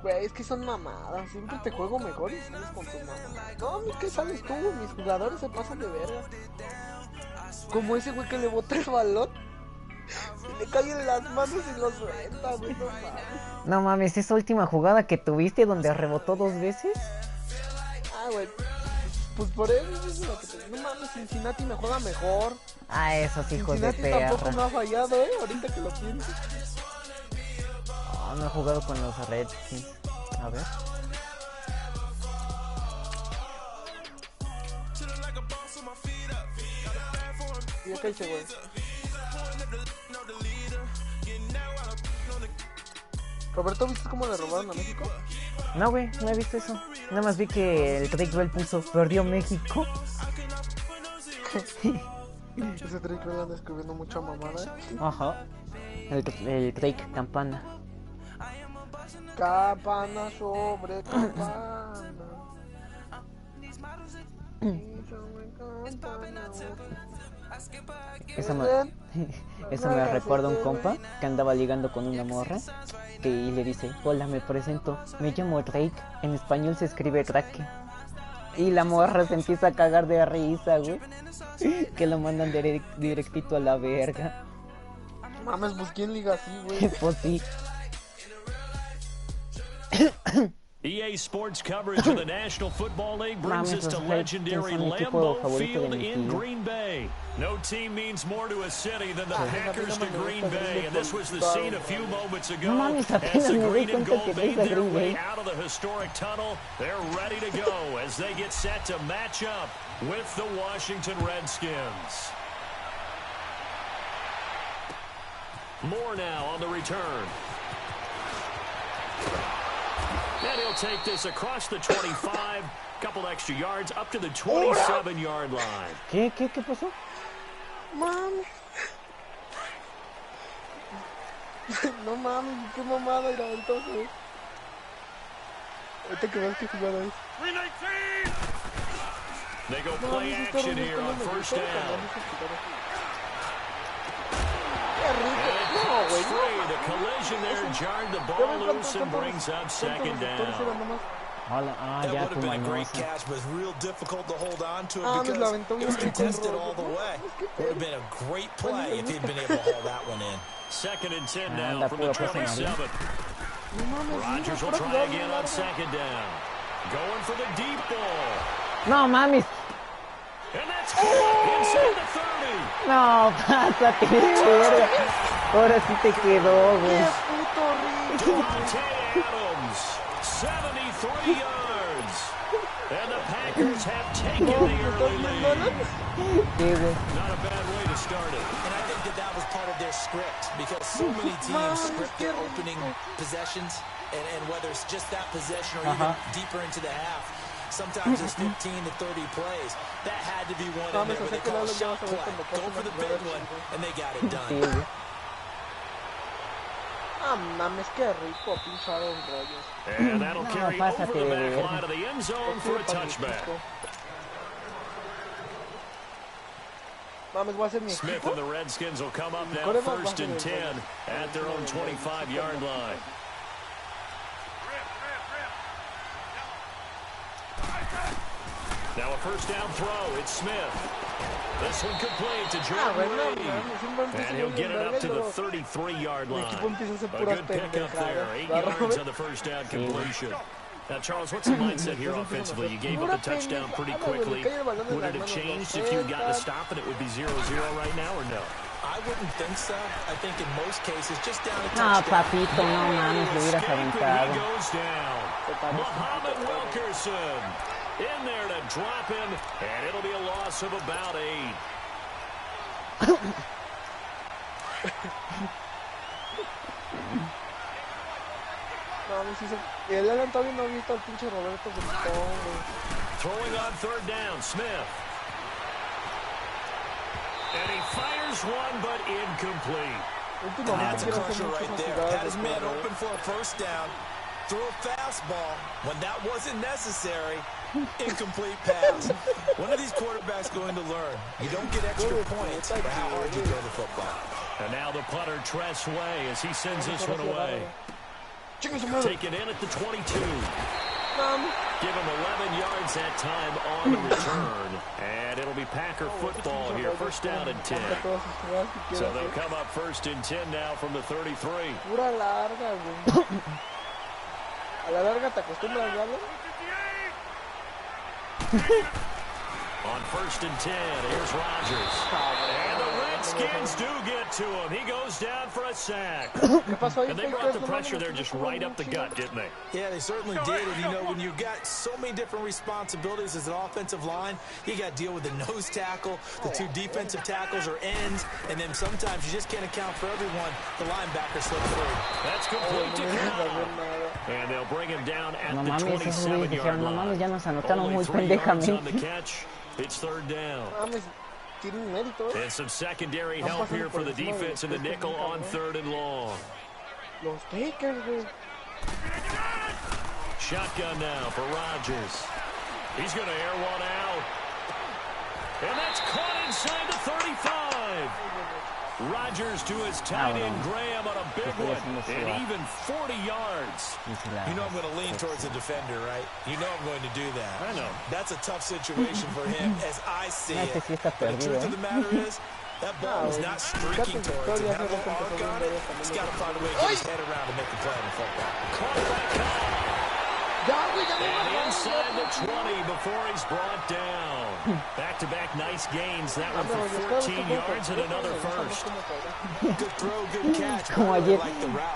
Güey, es que son mamadas. Siempre te juego mejor y sales con tus mamadas. No, a mí que sales tú. Mis jugadores se pasan de verga. Como ese güey que le bota el balón y le cae en las manos y lo suelta, güey. No mames. No mames, esa última jugada que tuviste donde rebotó 2 veces. Ah, güey. Pues por eso es lo que te... No mames, Cincinnati me juega mejor. Ah, esos hijos de Cincinnati tampoco me perra. ha fallado, ahorita que lo pienso. Oh, no he jugado con los Redskins. A ver. Y acá hice, güey. Roberto, ¿viste cómo le robaron a México? No, güey, no he visto eso. Nada más vi que el Drake Bell puso, perdió México. Ese Drake Bell anda escribiendo mucha mamada, Ajá. El Drake Campana. Campana sobre campana. Eso me recuerda a un compa que andaba ligando con una morra y le dice, hola, me presento, me llamo Drake, en español se escribe Drake. Y la morra se empieza a cagar de risa, güey. Que lo mandan directito a la verga. Mames, pues ¿quién liga así, güey? Pues sí. EA Sports coverage of the National Football League brings us to legendary Lambeau Field in Green Bay. No team means more to a city than the Packers to Green Bay, and this was the scene a few moments ago as the green and gold made their way out of the historic tunnel. They're ready to go as they get set to match up with the Washington Redskins. More now on the return. And he'll take this across the 25, couple extra yards up to the 27-yard line. ¿Qué pasó? Mames. No mames, qué mamada era entonces. Ahorita que veas que jugada es. They go play action here on first down. The collision there jarred the ball loose and brings up second down. That would have been a great catch, but real difficult to hold on to it because it was contested all the way. It would have been a great play if he'd been able to hold that one in. 2nd and 10 now from the 27. Rodgers will try again on second down. Going for the deep ball. No mames. And that's inside the 30. No, pásate de verga. Ahora sí te quedó, güey. Devontae Adams, 73 yards. And the Packers have taken the early lead. Not a bad way to start it. And I think that was part of their script because so many teams script their opening possessions, and whether it's just that possession or even deeper into the half, sometimes it's 15 to 30 plays. That had to be one in there where they call a shot play. Go for the big one, and they got it done. Ah, mames, qué rico, pincharon rollos. And that'll carry over the back line of the end zone for a touchback. Mames, voy a hacer mi Smith equipo. and the Redskins will come up now 1st and 10 at their own 25-yard line. Now a first down throw. It's Smith. This one complete to Jordan Reed. And he'll get it up to the 33-yard line. A good pickup there. 8 yards on the first down completion. Now, Charles, what's the mindset here offensively? You gave up the touchdown pretty quickly. Would it have changed if you had gotten a stop and it would be 0-0 right now, or no? I wouldn't think so. I think in most cases, just down a No, touchdown. papito, no mames, lo hubieras aventado. He goes down. Muhammad Wilkerson in there to drop him, and it'll be a loss of about 8. El Alan todavía no ha visto al pinche Roberto del Congo. Throwing on 3rd down, Smith. And he fires one, but incomplete. And that's a crusher right there. Had his man open for a first down. Threw a fastball when that wasn't necessary. Incomplete pass. When are these quarterbacks going to learn? You don't get extra points for how hard you throw the football. And now the punter Tress Way as he sends this one away. Taken in at the 22. Give him 11 yards that time on the return. And it'll be Packer football here. First down and 10. So they'll come up first and 10 now from the 33. A la larga te acostumbras, ¿vale? On first and 10, here's Rodgers. And the Redskins do get to him. He goes down for a sack. And they brought the pressure there just right up the gut, didn't they? Yeah, they certainly did. And, you know, when you've got so many different responsibilities as an offensive line, you got to deal with the nose tackle, the two defensive tackles or ends, and then sometimes you just can't account for everyone. The linebacker slips through. That's complete to Cobb. And they'll bring him down at the 27-yard line. Only 3 yards on the catch. It's third down. And some secondary help here for the defense in the nickel on 3rd and long. Shotgun now for Rodgers. He's going to air one out. And that's caught inside the 35. Rodgers to his tight end Graham on a big one. And even 40 yards. You know I'm going to lean towards the defender, right? You know I'm going to do that. I know. That's a tough situation for him as I see it. But the truth of the matter is, that ball was not streaking towards him. That little arc on it, he's got to find a way to get his head around to make a play on the football. Caught by Cobb. And inside the 20 before he's brought down. Back-to-back nice gains. That one for 14 yards and another first. Good throw, good catch. Como ayer,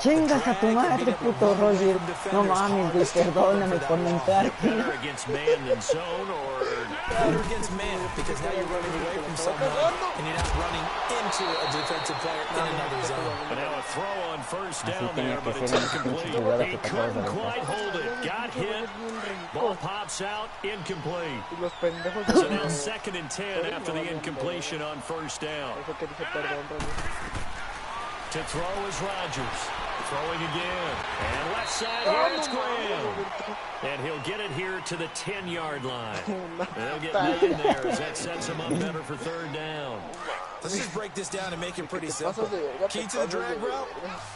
chingas a tu madre, puto Roger. No mames, güey, perdóname por mentarte. Better against man than zone, or better against man, because now you're running away from someone and you're not running into a defensive player in another zone. But now a throw on first down there, but it's incomplete. He couldn't quite hold it. Got hit. Ball pops out. Incomplete. So now 2nd and 10 after the incompletion on first down. To throw is Rodgers. Throwing again. And left side here, it's Graham. And he'll get it here to the 10-yard line. They'll get 9 there as that sets him up better for 3rd down. Let's just break this down and make it pretty simple. Key to the drag route,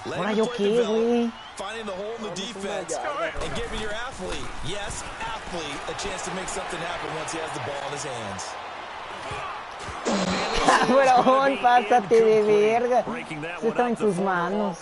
letting the play develop, finding the hole in the defense, and giving your athlete, yes, athlete, a chance to make something happen once he has the ball in his hands. Cabrón, pásate de verga. Se está en tus manos.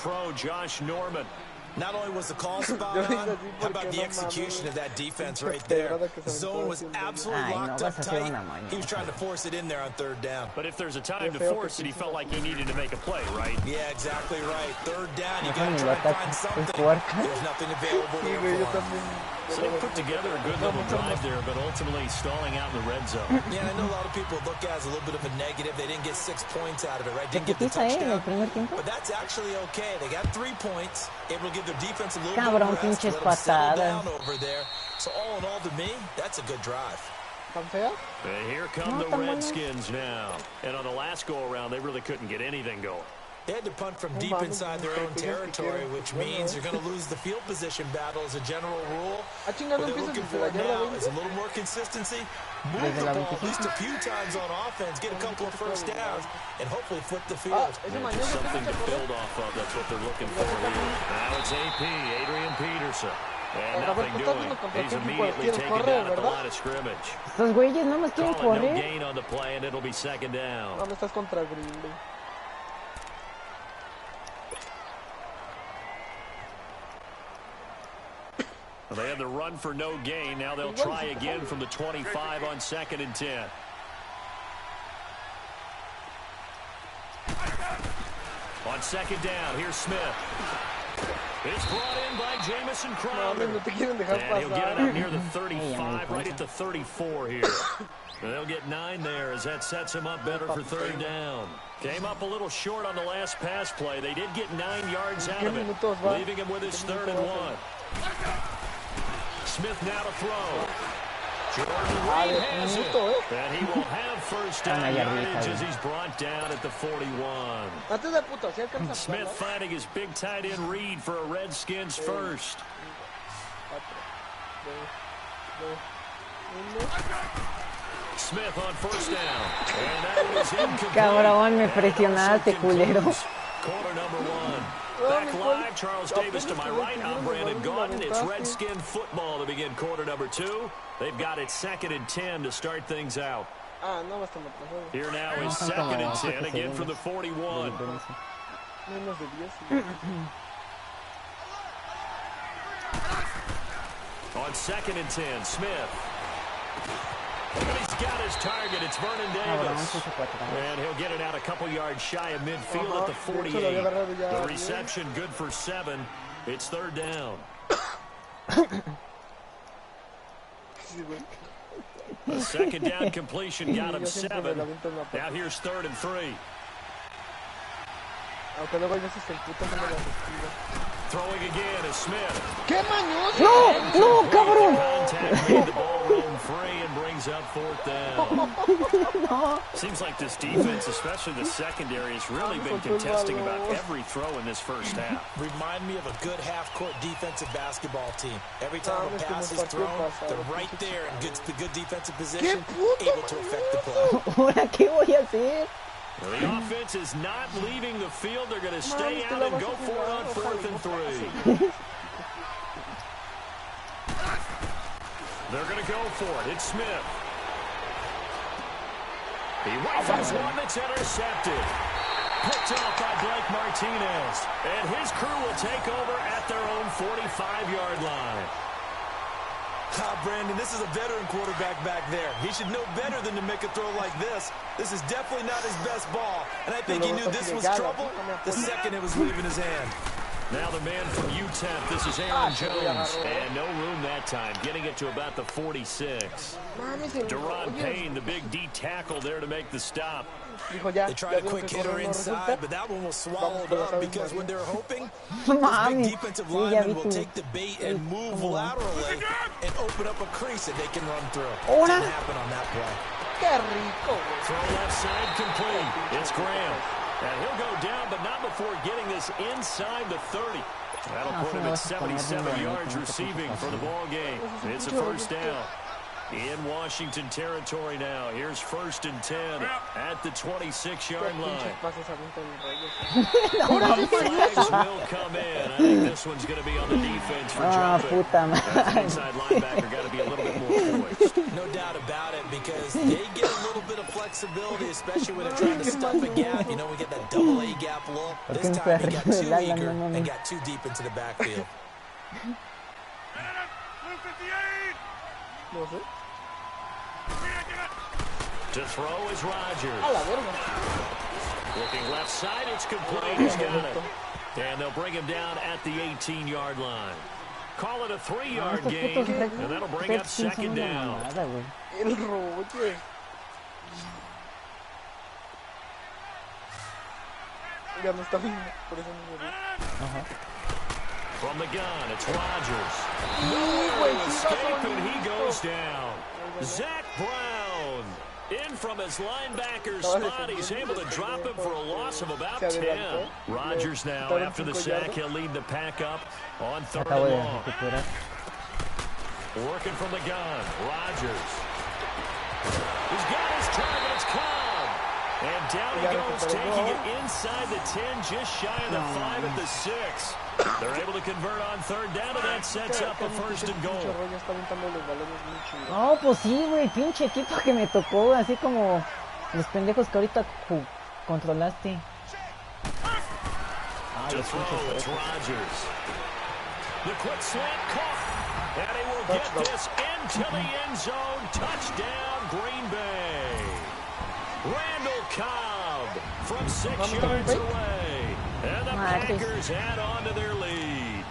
Not only was the call spot on, how about the execution of that defense right there? The zone was absolutely locked up tight. He was trying to force it in there on 3rd down. But if there's a time to force it, he felt like he needed to make a play, right? Yeah, exactly right. 3rd down, you got to try and find something. There's nothing available there for him. So they put together a good little drive there, but ultimately stalling out in the red zone. Yeah, I know a lot of people look at it as a little bit of a negative. They didn't get 6 points out of it, right? Didn't get the touchdown. But that's actually okay. They got 3 points. Able to give their defense a little bit of rest. Let them settle down over there. So all in all, to me, that's a good drive. And here come the Redskins now. And on the last go-around, they really couldn't get anything going. They had to punt from deep inside their own territory, which means you're going to lose the field position battle as a general rule. What they're looking for now is a little more consistency, move the ball at least a few times on offense, get a couple of first downs, and hopefully flip the field. Just something to build off of. That's what they're looking for here. Now it's AP, Adrian Peterson. And nothing doing. He's immediately taken down at the line of scrimmage. Estos güeyes no más quieren correr. No gain on the play, and it'll be 2nd down. No, estás contra Green Bay. Well, they had the run for no gain. Now they'll try again from the 25 on 2nd and 10. On 2nd down, here's Smith. It's brought in by Jamison Crowder. And he'll get it up near the 35, right at the 34 here. And they'll get 9 there as that sets him up better for 3rd down. Came up a little short on the last pass play. They did get 9 yards out of it, leaving him with his 3rd and 1. Smith now to throw. Jordan Reed has it. And he will have first down yardage as he's brought down at the 41. Smith finding his big tight end Reed for a Redskins first. Smith on first down. And that was incomplete. Cabrón, me presionaste, culero. Quarter number one. Back live, Charles Davis to my right. I'm Brandon Gaudin. It's Redskin football to begin quarter number two. They've got it 2nd and 10 to start things out. Here now is 2nd and 10 again from the 41. On 2nd and 10, Smith. And he's got his target. It's Vernon Davis. And he'll get it out a couple yards shy of midfield at the 48. The reception good for 7. It's 3rd down. A 2nd down completion got him 7. Now here's 3rd and 3. Throwing again is Smith. No, cabrón. Contact made the ball roam free and brings up 4th down. Seems like this defense, especially the secondary, has really been contesting about every throw in this first half. Remind me of a good half-court defensive basketball team. Every time a pass is thrown, they're right there in the good defensive position, able to affect the play. ¿Ahora qué voy a hacer? Well, the offense is not leaving the field. They're going to stay out and go for it on 4th and 3. They're going to go for it. It's Smith. He rifles one that's intercepted. Picked off by Blake Martinez. And his crew will take over at their own 45-yard line. Brandon, this is a veteran quarterback back there. He should know better than to make a throw like this. This is definitely not his best ball. And I think he knew this was trouble the second it was leaving his hand. Now the man from UTEP, this is Aaron Jones. And no room that time, getting it to about the 46. Deron Payne, the big D tackle there to make the stop. They tried a quick hitter inside, but that one was swallowed up because when they're hoping, this big defensive lineman will take the bait and move laterally and open up a crease that they can run through. Didn't happen on that play. Throw left side complete. It's Graham. And he'll go down, but not before getting this inside the 30. That'll put him at 77 yards receiving for the ball game. It's a first down. In Washington territory now. Here's 1st and 10 at the 26-yard line. Flags will come in. I think this one's going to be on the defense for jumping. That inside linebacker got to be a little bit more poised. No doubt about it, because they get a little bit of flexibility, especially when they're trying to stuff a gap. You know, we get that double A gap look. This time he got too eager and got too deep into the backfield. To throw is Rodgers. Looking left side, it's complete. He's got it. And they'll bring him down at the 18-yard line. Call it a 3-yard gain, and that'll bring up 2nd down. From the gun, it's Rodgers. No escape, and he goes down. Zach Brown. In from his linebacker spot, he's able to drop him for a loss of about 10. Rodgers now, after the sack, he'll lead the pack up on 3rd and long. Working from the gun, Rodgers. He's got his target, it's Cobb. And down he goes, taking it inside the 10, just shy of the 5 at the 6. They're able to convert on 3rd down, and that sets up a 1st and goal. No, pues sí, güey, pinche equipo que me tocó, así como los pendejos que ahorita controlaste. To throw, it's Rodgers. The quick slant caught, and he will get this into the end zone. Touchdown, Green Bay. Randall Cobb from 6 yards away. And the Packers add on to their lead.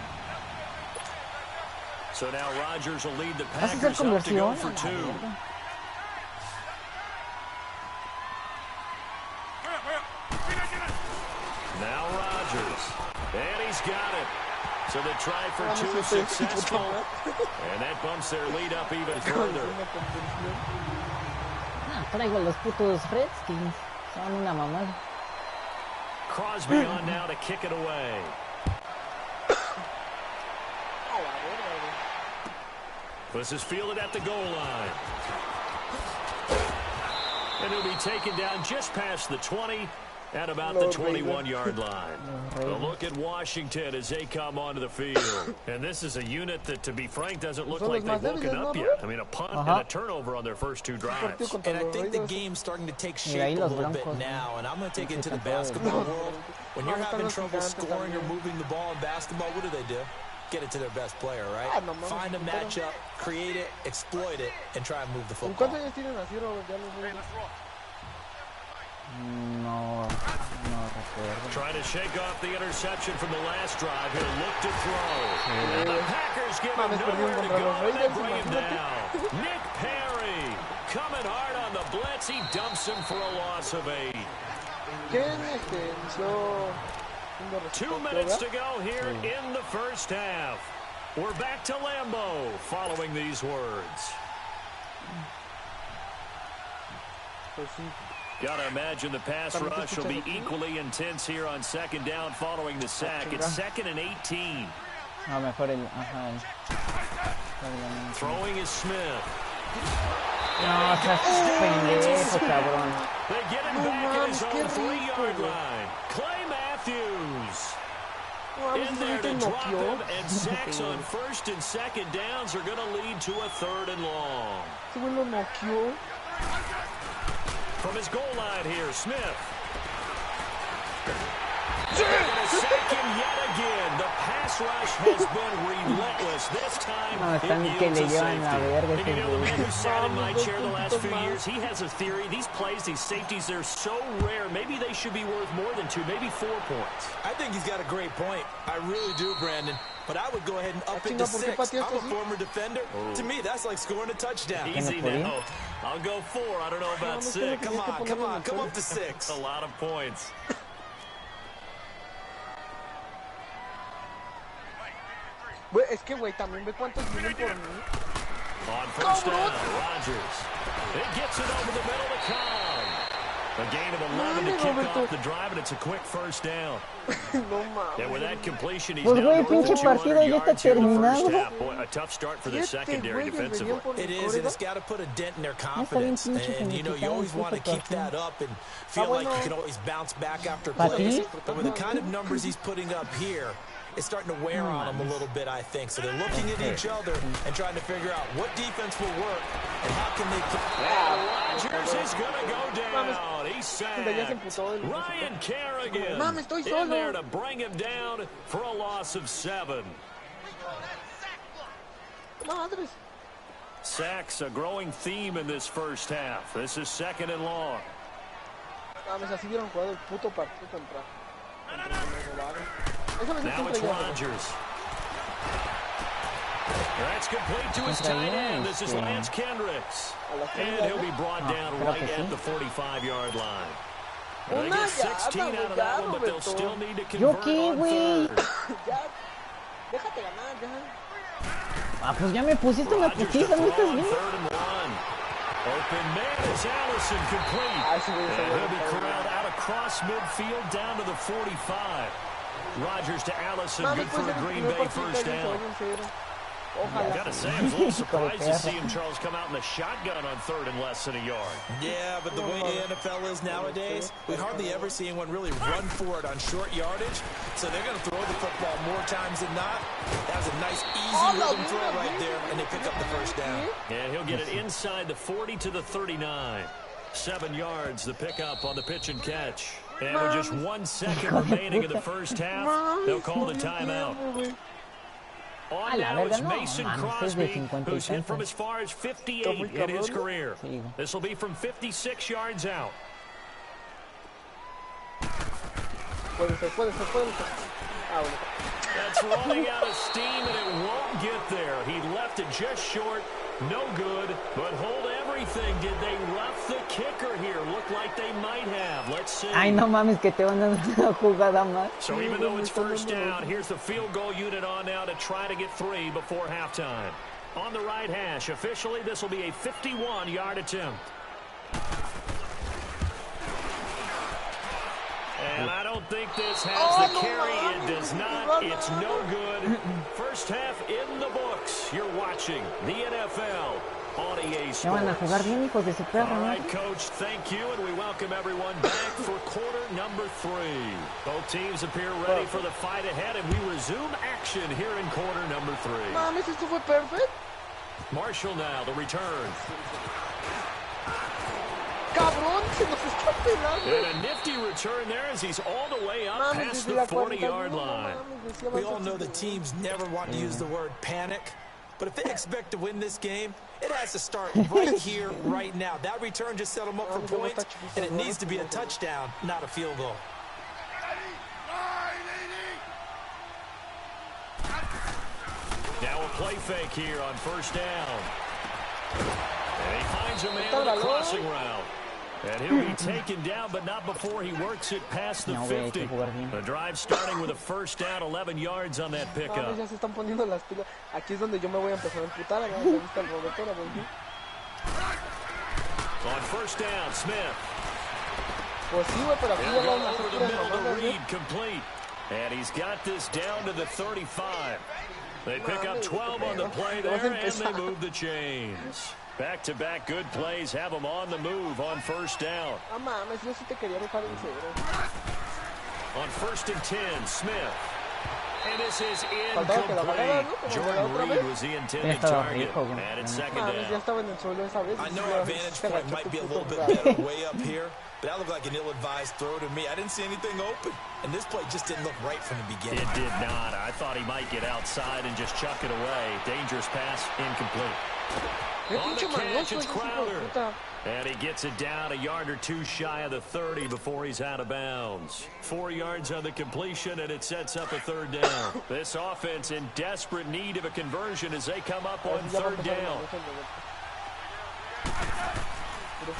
So now Rodgers will lead the Packers up to go for 2. Now Rodgers. And he's got it. So the try for two is successful, and that bumps their lead up even further. Traigo los putos Redskins. Son una mamada. Crosby on now to kick it away. This is fielded at the goal line. And he'll be taken down just past the 20 at about the 21-yard line. A look at Washington as they come onto the field. And this is a unit that, to be frank, doesn't look like they've woken up yet. I mean, a punt and a turnover on their first two drives. And I think the game's starting to take shape a little bit now. And I'm going to take it into the basketball world. When you're having trouble scoring or moving the ball in basketball, what do? Get it to their best player, right? Find a matchup, create it, exploit it, and try and move the football. No recuerdo. Trying to shake off the interception from the last drive. He'll look to throw. And the Packers give him nowhere to go, and they bring him down. Nick Perry coming hard on the blitz. He dumps him for a loss of 8. 2 minutes to go here in the first half. We're back to Lambeau following these words. Gotta imagine the pass rush will be equally intense here on second down following the sack. It's 2nd and 18. Throwing is Smith. No, seas pendejo, cabrón. They get him back at his own 3-yard line. Clay Matthews in there to drop him, and sacks on first and second downs are going to lead to a 3rd and long. From his goal line here, Smith. They're going to sack him yet again. The pass rush has been relentless. This time, it yields a safety. And you know, the man who sat in my chair the last few years, he has a theory. These plays, these safeties, they're so rare. Maybe they should be worth more than 2, maybe 4 points. I think he's got a great point. I really do, Brandon. But I would go ahead and up it to 6. I'm a former defender. To me, that's like scoring a touchdown. Easy now. I'll go 4. I don't know about 6. Come on. Come up to 6. A lot of points. Es que, güey, también ve cuántos vienen por mí. On first down, Rodgers. It gets it over the middle to Cobb. A gain of 11 to kick off the drive, and it's a quick first down. No mames. And with that completion, he's Pues, now güey, north of pinche partido 200 ya está yards here in the first terminado. half. Boy, a tough start for the secondary defensively. It is, and it's got to put a dent in their confidence. And, you know, you always want to keep that up and feel like you can always bounce back after plays. But with the kind of numbers he's putting up here, it's starting to wear on them a little bit, I think. So they're looking at each other and trying to figure out what defense will work and how can they... Rodgers is going to go down. He's sacked. Ryan Kerrigan in there to bring him down for a loss of 7. Sacks, a growing theme in this first half. This is 2nd and long. Now it's Rodgers. That's complete to his tight end. This is Lance Kendricks. And he'll be brought down right at the 45-yard line. They get 16 out of that one, but they'll still need to convert on 3rd. Ah, pues ya me pusiste una putiza, ¿no estás bien? Open man is Allison complete. And he'll be corralled out across midfield down to the 45. Rodgers to Allison, good for a Green Bay first down. I've got to say, I was a little surprised to see him, Charles, come out in the shotgun on 3rd and less than a yard. Yeah, but the way the NFL is nowadays, we hardly ever see anyone really run for it on short yardage. So they're going to throw the football more times than not. That was a nice, easy rhythm throw right there, and they pick up the first down. And he'll get it inside the 40 to the 39. 7 yards, the pickup on the pitch and catch. And with just 1 second remaining in the first half, they'll call the timeout. On now is Mason Crosby, who's hit from as far as 58 in his career. This will be from 56 yards out. Ah, bueno. That's running out of steam, and it won't get there. He left it just short. No good, but hold everything. Did they rough the kicker here? Looked like they might have. Let's see. Ay, no mames, que te van a dar una jugada más. So even though it's first down, here's the field goal unit on now to try to get 3 before halftime. On the right hash, officially, this will be a 51-yard attempt. And I don't think this has the carry. It does not. It's no good. First half in the books. You're watching the NFL on EA Sports. Ya van a jugar bien, hijos de su perra, All ¿no? right, Coach, thank you, and we welcome everyone back for quarter number 3. Both teams appear ready for the fight ahead, and we resume action here in quarter number 3. Mames, esto fue perfect. Marshall now, the return. Cabrón, se nos está pelando. And a nifty return there as he's all the way up past the 40-yard line. We all know the teams never want to use the word panic, but if they expect to win this game, it has to start right here, right now. That return just set them up for points, and it needs to be a touchdown, not a field goal. Now a play fake here on first down. And he finds a man with a crossing route. And he'll be taken down, but not before he works it past the 50. The drive starting with a first down, 11 yards on that pickup. Ya se están poniendo las pilas. Aquí es donde yo me voy a empezar a emputar. Ahí está el Roberto. On first down, Smith. Pues sí, güey, pero aquí ya van a hacer puras mamadas, read complete. And he's got this down to the 35. They pick up 12 on the play there, and they move the chains. Back-to-back good plays have them on the move on first down. Ah, mames, yo sí te quería dejar en cero. On first and 10, Smith. And this is incomplete. Jordan Reed was the intended target. And it's second down. I know our vantage point might be a little bit better way up here, but that looked like an ill-advised throw to me. I didn't see anything open, and this play just didn't look right from the beginning. It did not. I thought he might get outside and just chuck it away. Dangerous pass, incomplete. On the catch, it's Crowder. And he gets it down a yard or two shy of the 30 before he's out of bounds. 4 yards on the completion, and it sets up a third down. This offense in desperate need of a conversion as they come up on third down.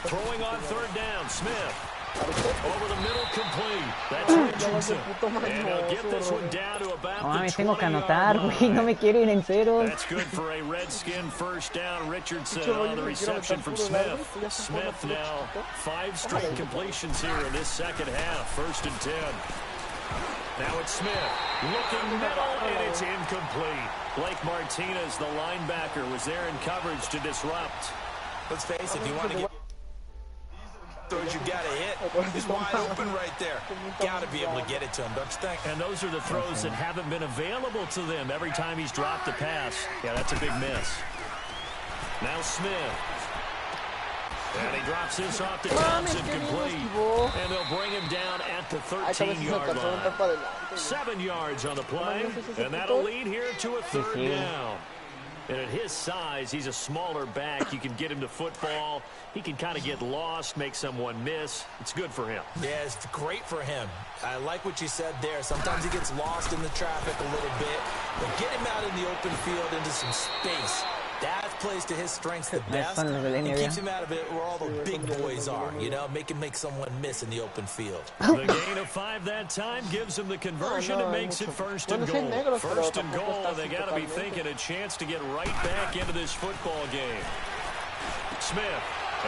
Throwing on third down, Smith. Over the middle, complete. That's Richardson. And he'll get this one down to about the 20 tengo que anotar, güey. No me quiero ir en cero. That's good for a Redskin first down. Richardson on the reception from Smith. Smith now 5 straight completions here in this second half. First and 10. Now it's Smith. Looking middle, and it's incomplete. Blake Martinez, the linebacker, was there in coverage to disrupt. Let's face it, if you want to get throws you gotta hit. He's wide open right there. Gotta be able to get it to him, don't you think? And those are the throws that haven't been available to them every time he's dropped a pass. Yeah, that's a big miss. Now Smith. And he drops this off to Thompson, complete. And they'll bring him down at the 13-yard line. 7 yards on the play. And that'll lead here to a third down. And at his size, he's a smaller back. You can get him to football. He can kind of get lost, make someone miss. It's good for him. Yeah, it's great for him. I like what you said there. Sometimes he gets lost in the traffic a little bit. But get him out in the open field into some space. That plays to his strengths the best. And keeps him out of it where all the big boys are, you know, make someone miss in the open field. The gain of 5 that time gives him the conversion and makes it first and goal. First and goal, and they got to be thinking a chance to get right back into this football game. Smith,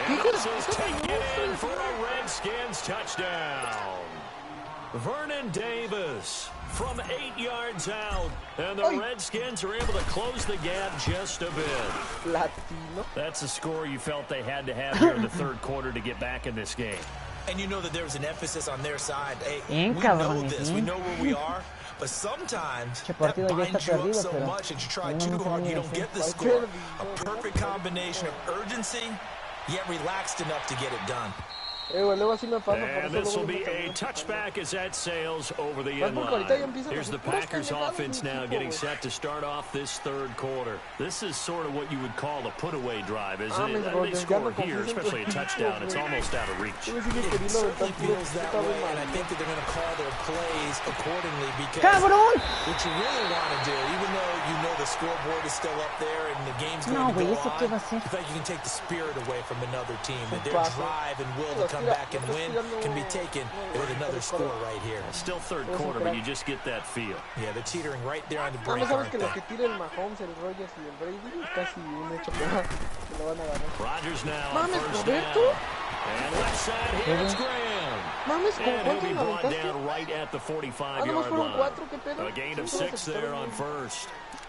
and this is taken in for a Redskins touchdown. Vernon Davis from 8 yards out, and the Redskins are able to close the gap just a bit. Latino. That's the score you felt they had to have here in the third quarter to get back in this game. And you know that there was an emphasis on their side. Hey, we know this. We know where we are. But sometimes that binds you up so much that you try too hard, you don't get the score. A perfect combination of urgency, yet relaxed enough to get it done. Luego así me pasa, por And eso this will luego be me a touchback as that sails over the Vas end porque ahorita ya line. empiezan a Here's the hacer puras Packers pendejadas offense mi now equipo, getting güey. set to start off this third quarter. This is sort of what you would call a put-away drive, isn't Mames, it? They Roger, ya score me here, confías en tu especially a equipo, touchdown. It's güey. almost out of reach. Tú me sigues It queriendo aventar certainly puros feels that puta way, madre. and I think that they're going to call their plays accordingly because ¡Cabrón! what you really want to do, even though you know the scoreboard is still up there and the game's going No, to güey, go ¿eso qué va a on, ser? in fact, you can take the spirit away from another team, and their paso. drive and will to come back and win can be taken with another score right here. Still third quarter, but you just get that feel. Yeah, they're teetering right there on the No, brink, sabes aren't que they? lo que tira el Mahomes, el Rogers y el Brady es casi un hecho que lo van a ganar. Rodgers now on Mames, first Roberto. down. And left side here, it's Graham. Mames, ¿con And he'll cuántos be me brought aventaste? down right at the Nomás 45-yard fueron line. cuatro, ¿qué pedo? A gain of Siempre 6 se there quitaron on first.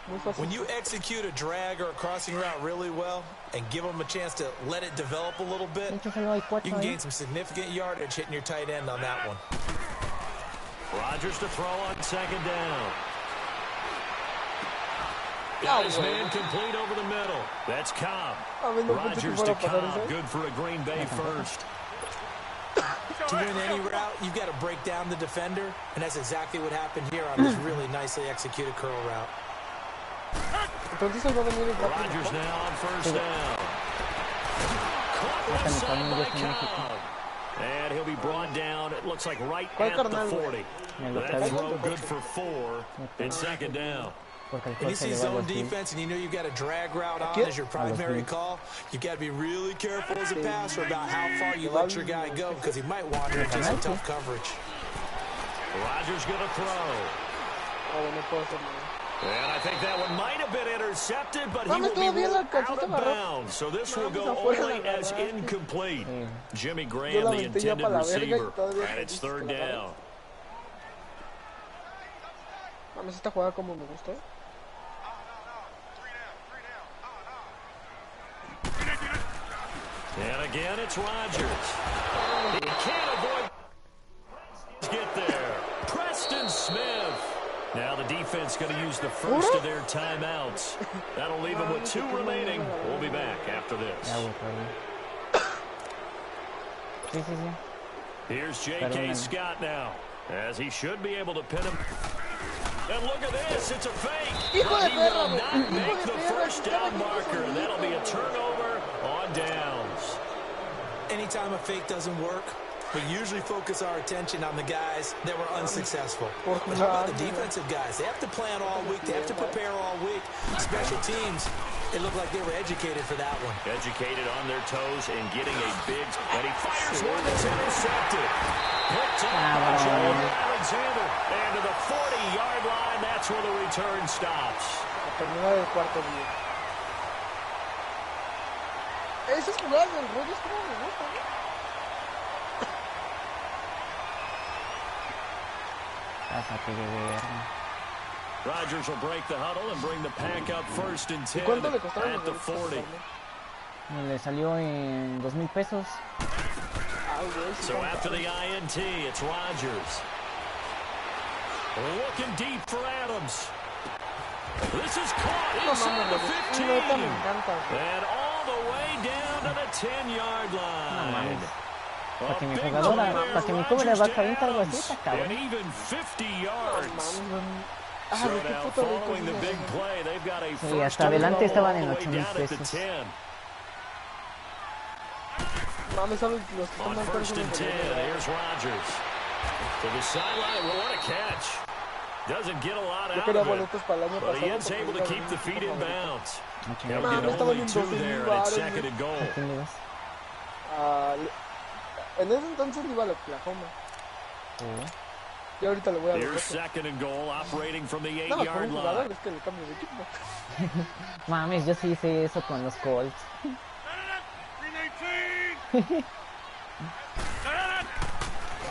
Muy fácil. When you execute a drag or a crossing route really well and give them a chance to let it develop a little bit, De hecho, solo hay you 4 can ahí. gain some significant yardage hitting your tight end on that one. Rodgers to throw on second down. Got his man complete over the middle. That's Cobb. Rodgers to Cobb. Good for a Green Bay first. To win any route, you've got to break down the defender, and that's exactly what happened here on this really nicely executed curl route. Entonces ahí va a venir el Rodgers now on first down. Caught left side by Cobb. And he'll be brought down, it looks like right at the 40. That throw good for 4 and second down. When you see zone defense and you know you've got a drag route on as your primary call, you've got to be really careful as a passer about how far you let your guy go because he might wander into some tough coverage. Rodgers going to throw. And I think that one might have been intercepted, but he will be ruled out of bounds. So this will go only as incomplete. Jimmy Graham, the intended receiver, and it's third down. Mames, esta jugada como me gustó. And again, it's Rodgers. He can't avoid. Get there. Preston Smith. Now the defense going to use the first of their timeouts. That'll leave them with 2 remaining. We'll be back after this. Here's J.K. Scott now, as he should be able to pin him. And look at this, it's a fake. He will not make the first down marker. That'll be a turnover on downs. Anytime a fake doesn't work, we usually focus our attention on the guys that were unsuccessful. But how about the defensive guys? They have to plan all week. They have to prepare all week. Special teams, it looked like they were educated for that one. Educated on their toes and getting a big, and he fires one that's intercepted. Picked up by Jared Alexander. And to the 40-yard line, that's where the return stops. Esas jugadas del Rodgers como me gustan, ¿no? Rodgers will break the huddle and bring the pack up first and 10 at the 40. Le salió en 2,000 pesos. So after the INT, it's Rodgers. Looking deep for Adams. This is caught inside the 15. And all the way down to the 10-yard line. Para que mi jugadora, para que mi cobre va a calentar algo así, está cabrón. And even 50 yards. So now following the big play, they've got a Sí, hasta adelante estaban en 8,000 pesos. Mames, ¿sabes? Los que On están first and 10, here's Rodgers. To the sideline, well, what a catch. Doesn't get a lot out of it, but he is able to keep the feet in bounds. He'll get only 2 there, and it's second and goal. En ese entonces iba a Oklahoma. Y ahorita le voy a Here's second and goal, operating from the No, con 8-yard un jugador line. es que le cambio de equipo. Mames, yo sí hice eso con los Colts.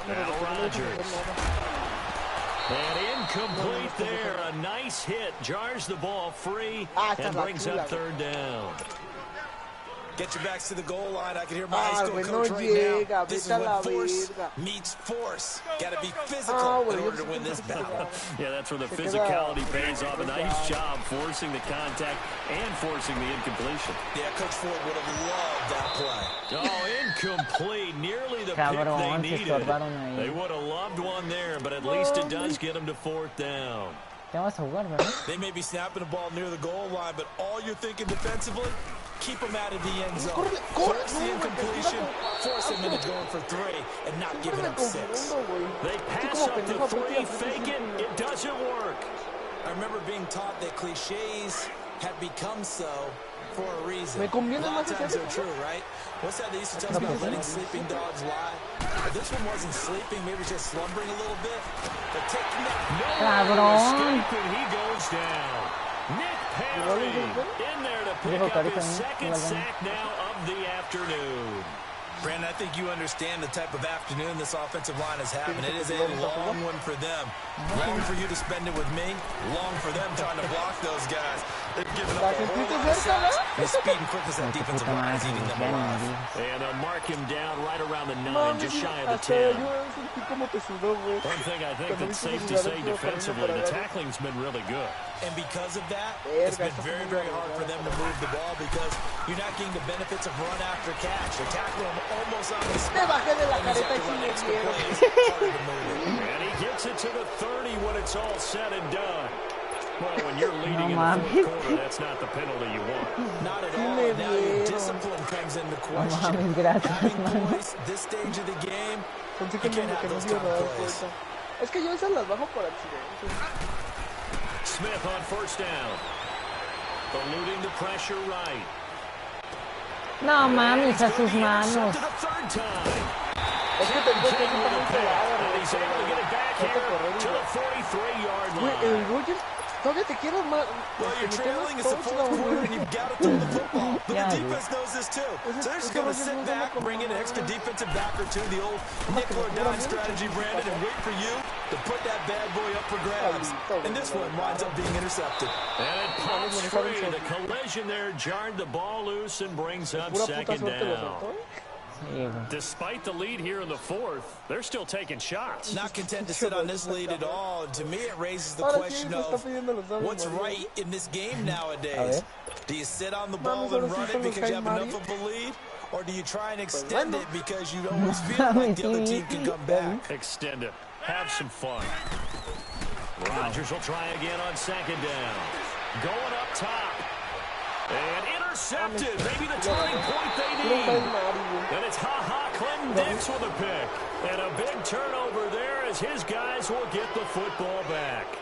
Now Rodgers. And incomplete there. A nice hit. Jars the ball free and brings up third down. Get your backs to the goal line. I can hear my high school coach right now. This is when force meets force. Got to be physical in order to win this battle. Yeah, that's where the physicality pays off. A nice job forcing the contact and forcing the incompletion. Yeah, Coach Ford would have loved that play. Oh, Incomplete. Nearly the Cabrón, pick they needed. They ahí. would have loved one there, but at least it does get them to fourth down. Te vas a jugar, ¿verdad? They may be snapping the ball near the goal line, but all you're thinking defensively, keep them out of the end zone. Force the incompletion, force them into going for 3, and not giving up 6. They pass up the 3, fake it, it doesn't work. I remember being taught that cliches have become so for a reason. A lot of times they're true, right? What's that they used to tell us about letting sleeping dogs lie? If this one wasn't sleeping, maybe just slumbering a little bit. But taking that escape and he goes down. Nick Perry in there to pick up his second sack now of the afternoon. Brandon, I think you understand the type of afternoon this offensive line is having. It is a long one for them. Long for you to spend it with me. Long for them trying to block those guys. They've given up a whole lot of sacks. The speed and quickness of that defensive line is eating them alive. And they'll mark him down right around the 9, just shy of the 10. One thing I think that's safe to say defensively, the tackling's been really good. And because of that, it's been very, very hard for them to move the ball because you're not getting the benefits of run after catch. You're tackling them almost on the spot. And he gets it to the 30 when it's all said and done. Well, when you're leading in the fourth quarter, that's not the penalty you want. Not at all. Now your discipline comes into question. Having points this stage of the game, you can't have those kind of plays. Es que yo esas las bajo por accidente. Smith on first down. Eluding the pressure right. No mames, a sus manos. Es que te puedes And he's able to get it back here to the 43-yard line. El Rogers todavía te quieres más. Well, you're trailing, it's the fourth quarter, and you've got to throw the football. But the defense knows this, too. So they're just going to sit back, bring in an extra defensive back or two, the old nickel or dime strategy, Brandon, and wait for you to put that bad boy up for grabs. And this one winds up being intercepted. And it pops free. The collision there jarred the ball loose and brings up second down. Despite the lead here in the fourth, they're still taking shots. Not content to sit on this lead at all. And to me, it raises the question of what's right in this game nowadays. Do you sit on the ball and run it because you have enough of a lead? Or do you try and extend it because you always feel like the other team can come back? Extend it. Have some fun. Rodgers will try again on second down. Going up top. And intercepted. Maybe the turning point they need. And it's Clinton Dix with a pick. And a big turnover there as his guys will get the football back.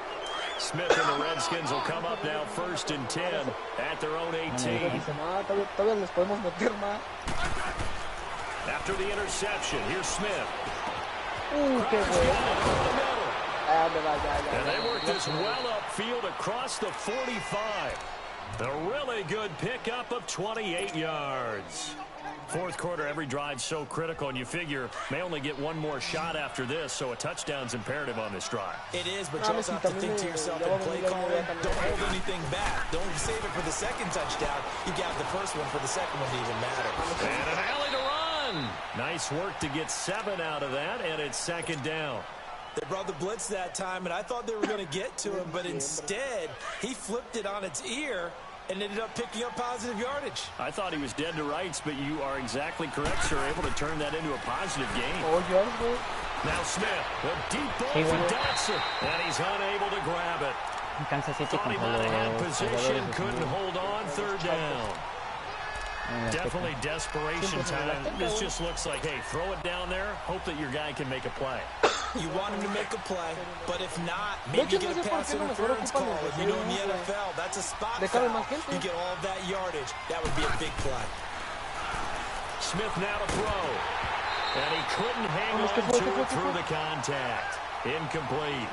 Smith and the Redskins will come up now first and 10 at their own 18. After the interception, here's Smith. And they work this well upfield across the 45. A really good pickup of 28 yards. Fourth quarter, every drive so critical, and you figure may only get one more shot after this, so a touchdown's imperative on this drive. It is, but you also have to think to yourself in play calling, don't hold anything back. Don't save it for the second touchdown. You got the first one for the second one to even matter. And an alley to run. Nice work to get 7 out of that, and it's second down. They brought the blitz that time, and I thought they were going to get to him, but instead, he flipped it on its ear and ended up picking up positive yardage. I thought he was dead to rights, but you are exactly correct, sir. Able to turn that into a positive gain. Now Smith, a deep ball for Dotson, and he's unable to grab it. Thought he might have had position, couldn't hold on, third down. Definitely desperation time. This just looks like, hey, throw it down there, hope that your guy can make a play. You want him to make a play, but if not, maybe you get a pass interference call. You know, in the NFL, that's a spot foul. You get all of that yardage. That would be a big play. Smith now to throw. And he couldn't hang on to it through the contact. Incomplete.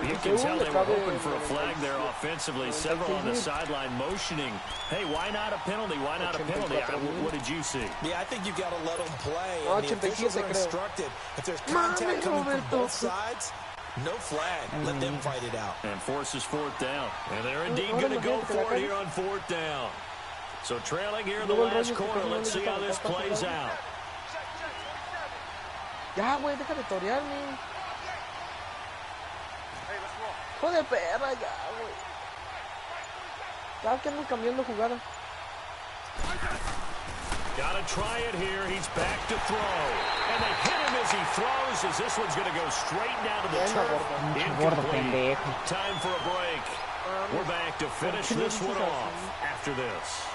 You can tell they were hoping for a flag there offensively. Several on the sideline motioning. Hey, why not a penalty? Why not a penalty? What did you see? Yeah, I think you've got to let them play. And the officials are instructed. If there's contact coming from both sides, no flag. Let them fight it out. And forces fourth down. And they're indeed going to go for it here on fourth down. So trailing here in the last quarter. Let's see how this plays out. Ya, güey, deja de torearme. Hijo de perra, ya, güey. Ya que ando cambiando jugada. Gotta try it here. He's back to throw. And they hit him as he throws, as this one's going to go straight down to the turf. Incomplete. Time for a break. We're back to finish this one off after this.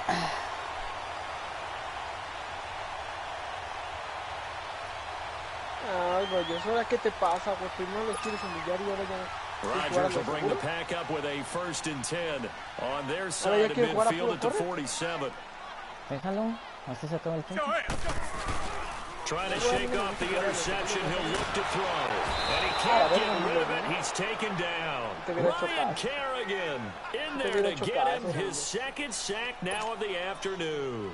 Ay, Rogers, ¿ahora qué te pasa, güey? Primero los quieres humillar y ahora ya... Rodgers will bring the pack up with a 1st and 10 on their side of midfield at the 47. Déjalo, así se acaba el tiempo. Trying to shake off the interception, he'll look to throw. And he can't get rid of it, he's taken down. Ryan Kerrigan in there to get him his 2nd sack now of the afternoon.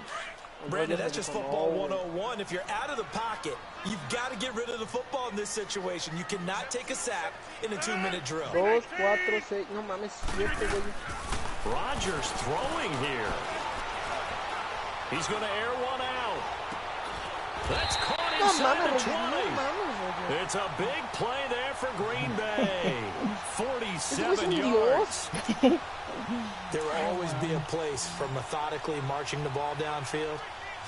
Brandon, that's just football 101. If you're out of the pocket, you've got to get rid of the football in this situation. You cannot take a sack in a 2-minute drill. 2, 4, 6, no mames, 7, güey. Rodgers throwing here. He's going to air one out. That's caught inside the 20. It's a big play there for Green Bay. 47 yards. There will always be a place for methodically marching the ball downfield.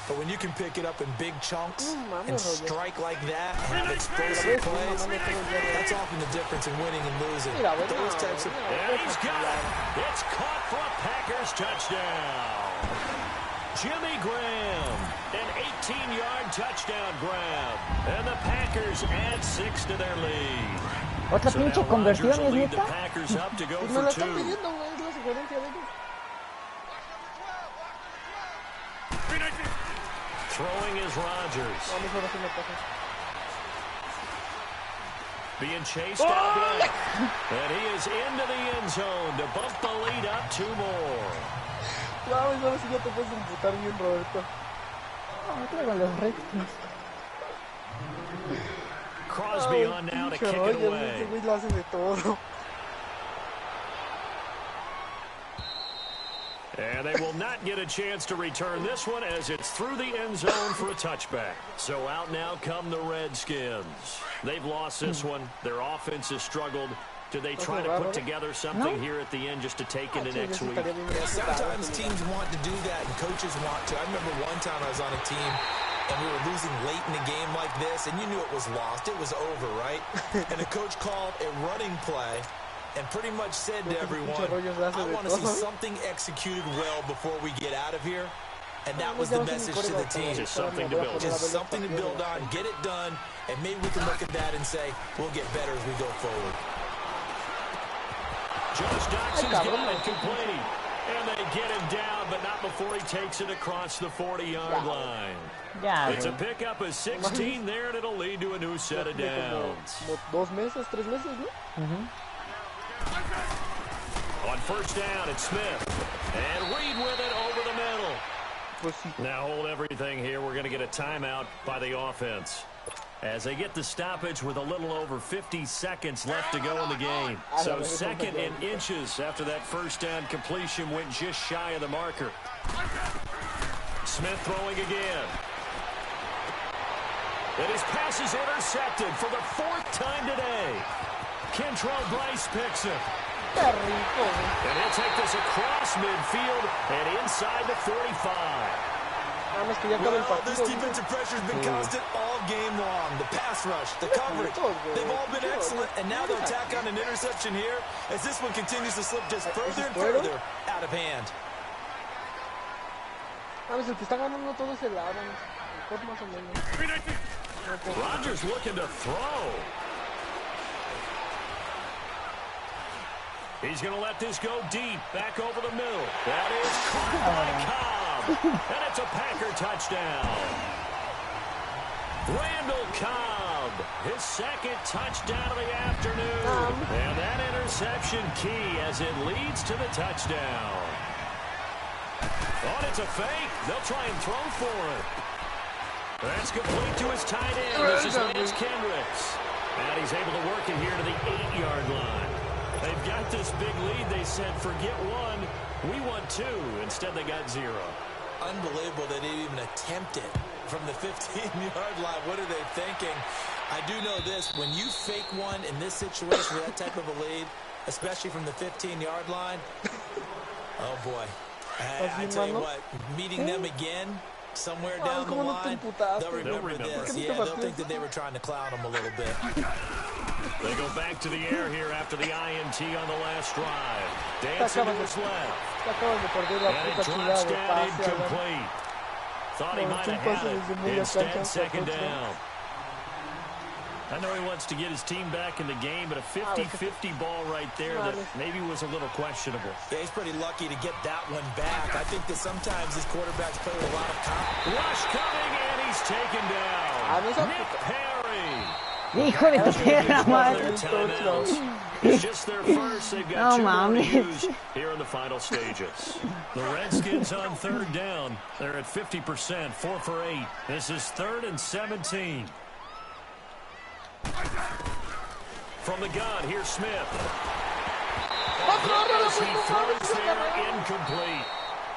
But when you can pick it up in big chunks and strike like that and have explosive plays, that's often the difference in winning and losing. Those types of... And he's got it. It's caught for a Packers touchdown. Jimmy Graham, an 18-yard touchdown grab. And the Packers add 6 to their lead. Otra pinche conversión, ¿es neta? Me la están pidiendo, güey, es la sugerencia de ellos. Throwing is Rodgers. Being chased out left. And he is into the end zone to bump the lead up 2 more. Vamos, ahora sí ya te puedes imputar bien, Roberto. No, traigo los Redskins. Crosby on now to kick it away. Este güey lo hace de todo. And they will not get a chance to return this one as it's through the end zone for a touchback. So out now come the Redskins. They've lost this one. Their offense has struggled. Do they try to put together something here at the end just to take into next week? Yeah, sometimes teams want to do that and coaches want to. I remember one time I was on a team and we were losing late in a game like this and you knew it was lost. It was over, right? And the coach called a running play and pretty much said to everyone, I want to see something executed well before we get out of here. And that was the message to the team. Just something to build. Just something to build on, get it done, and maybe we can look at that and say, we'll get better as we go forward. Josh Doxson's got it complete. And they get him down, but not before he takes it across the 40-yard line. It's a pickup of 16 there, and it'll lead to a new set of downs. 2 meses, 3 meses, ¿no? On first down, it's Smith. And Reed with it over the middle. Now hold everything here. We're going to get a timeout by the offense as they get the stoppage with a little over 50 seconds left to go in the game. So 2nd and inches after that first down completion went just shy of the marker. Smith throwing again. And his pass is intercepted for the 4th time today. Kentrell Bryce picks it. And he'll take this across midfield and inside the 45. Well, this defensive pressure has been constant all game long. The pass rush, the coverage, they've all been excellent. And now they'll tack on an interception here as this one continues to slip just further and further out of hand. Rodgers looking to throw. He's going to let this go deep, back over the middle. That is caught by Cobb. And it's a Packer touchdown. Randall Cobb, his 2nd touchdown of the afternoon. And that interception key as it leads to the touchdown. Oh, it's a fake. They'll try and throw for it. That's complete to his tight end. This is Lance Kendricks. And he's able to work it here to the 8-yard line. They've got this big lead. They said, forget 1, we want 2. Instead, they got 0. Unbelievable they didn't even attempt it from the 15-yard line. What are they thinking? I do know this. When you fake one in this situation with that type of a lead, especially from the 15-yard line, oh, boy. I tell you what, meeting them again somewhere down the line, they'll remember this. Yeah, they'll think that they were trying to clown him a little bit. They go back to the air here after the INT on the last drive. Dancing to his left. And it drops down incomplete. Thought he might have had it. Instead, second down. I know he wants to get his team back in the game, but a 50-50 ball right there that maybe was a little questionable. Yeah, he's pretty lucky to get that one back. I think that sometimes his quarterbacks play with a lot of confidence. Rush coming, and he's taken down. Nick Perry. Hijo de tu tierra, madre. It's just their first. They've got two more to use here in the final stages. The Redskins on third down. They're at 50%, 4 for 8. This is 3rd and 17. From the gun, here's Smith. As he throws there, incomplete.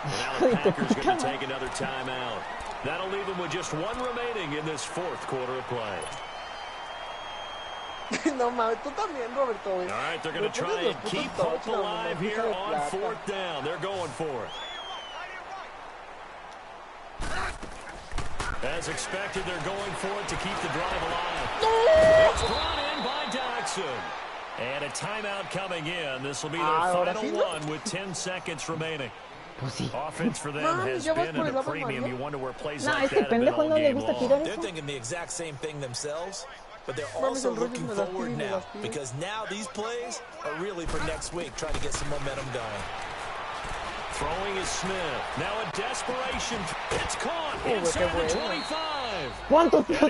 Now the Packers going to take another timeout. That'll leave them with just 1 remaining in this 4th quarter of play. No mames, tú también, Roberto. All right, they're going to try and keep hope alive here on 4th down. They're going for it. As expected, they're going for it to keep the drive alive. It's brought in by Doxson. And a timeout coming in. This will be their final one with 10 seconds remaining. Offense for them has been at a premium. You wonder where plays like that have been all game long. They're thinking the exact same thing themselves, but they're also looking forward now because now these plays are really for next week, trying to get some momentum going. Throwing is Smith. Now a desperation. It's caught inside the 25. ¿Cuánto tiempo?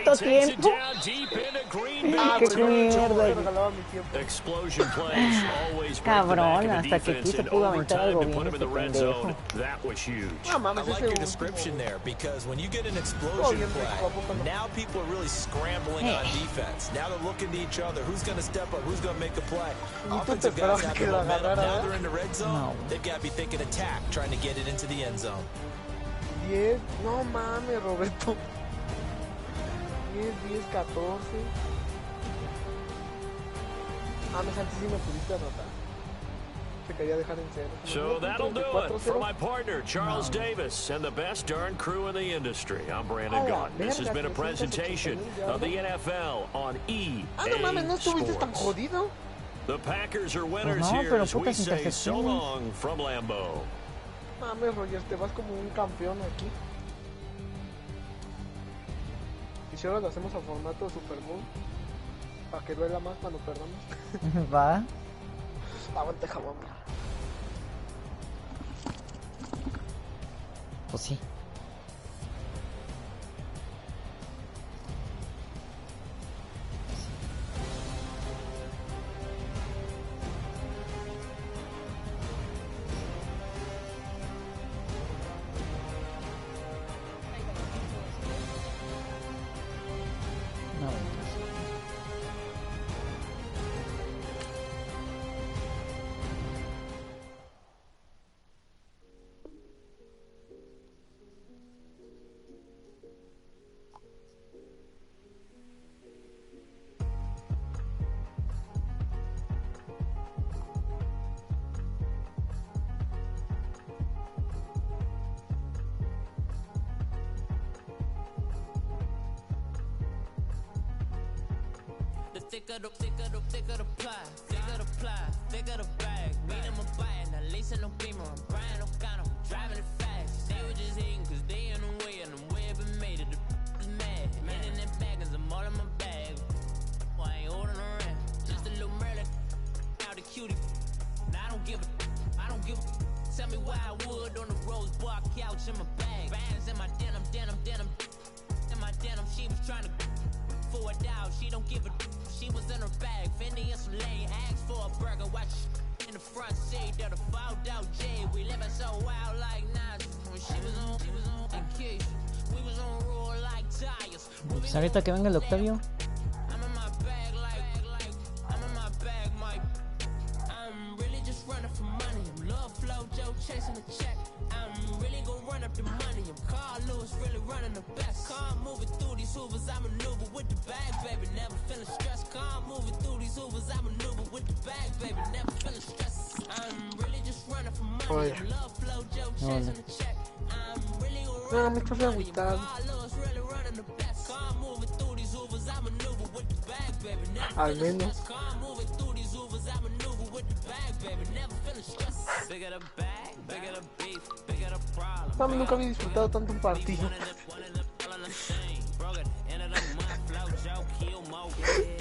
Explosion plays always cabrón, hasta que aquí se pudo aventar algo bien este pendejo. That was huge. I like your description there because when you get an explosion play, now people are really scrambling on defense. Now they're looking to each other. Who's going to step up? Who's going to make a play? Offensive guys have the momentum. Now they're in the red zone. They've got to be thinking attack, trying to get it into the end zone. 10, no mames, Roberto. 10, 14. Mames, antes sí me pudiste anotar. Te quería dejar en cero. So that'll do it for my partner, Charles Davis, and the best darn crew in the industry. I'm Brandon Gaunt. This has been a presentation of the NFL on EA no mames, no estuviste tan Sports. jodido. The Packers are winners here as we say so long from Lambeau. Mames, Roger, te vas como un campeón aquí. Y si ahora lo hacemos a formato Super Bowl, para que duela más cuando perdamos. Va. Aguante jabón. Pues sí. Thicker the pie, thicker the bag. Meet them a bite, now lacing no beamer. I'm Brian O'Connor, driving it fast. They were just hating cause they in the way, and the way I've been made it, the is mad. Man in that bag, cause I'm all in my bag. Well, I ain't holding around, just a little Merlin, out the cutie. Now I don't give a. Tell me why I would on the rose bar couch in my bag. Bands in my denim. In my denim, she was trying to for it out, she don't give a. She was in her bag, Fendi and some lane, asked for a burger, watch in the front seat, there the fouled out J. We living so wild like Nas. When she was on in case we was on roll like tires. Pues ahorita que venga el Octavio. I'm in my bag like I'm in my bag, Mike. I'm really just running for money. I'm love flow, Joe chasing the check. I'm really gonna run up the money. I'm Carl Lewis, really running the best. Car moving through these hoovers, I maneuver with the bag, baby. Never feeling stressed. Car moving through these hoovers, I maneuver with the bag, baby. Never feeling stressed. I'm really just running for money. I'm love flow, Joe chasing the check. I'm really gonna No, me estás agüitado. Al menos. Mami, nunca había disfrutado tanto un partido.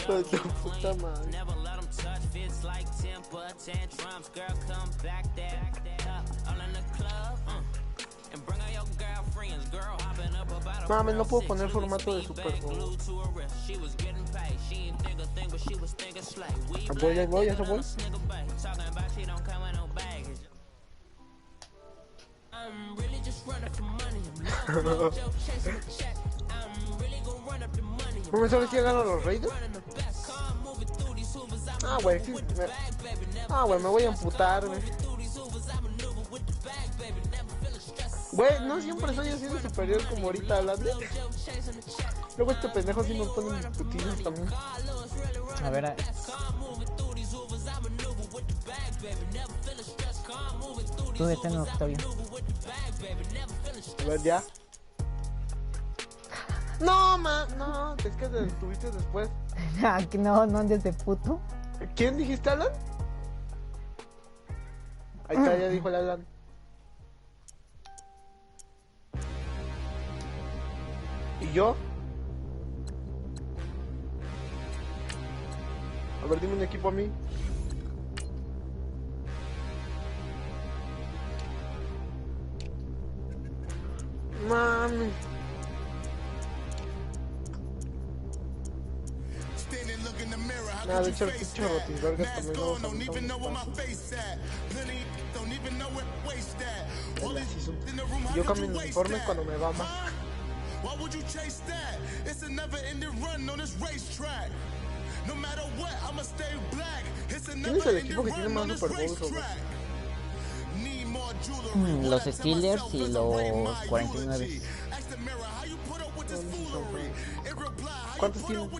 Tu puta madre. Mami, no puedo poner formato de Super Bowl. Ahí voy, eso voy. ¿No me sabes si llegaron los Raiders? Güey, sí, güey, me voy a amputar, güey. Güey, no siempre soy así de superior como ahorita hablando. Luego este pendejo sí nos pone mis putillos también. A ver, tú detén, Octavio. A ver, ya. No, no, es que te detuviste después. No andes de puto. ¿Quién dijiste, Alan? Ahí está, ya dijo el Alan. ¿Y yo? A ver, dime un equipo a mí. Mami. Nada, de hecho el pinche Rotisberger también no yo cambio mi uniforme cuando me va mal. ¿Quién es el equipo que tiene más Super Bowls, Robert? Los Steelers y los 49. ¿Cuántos tienen?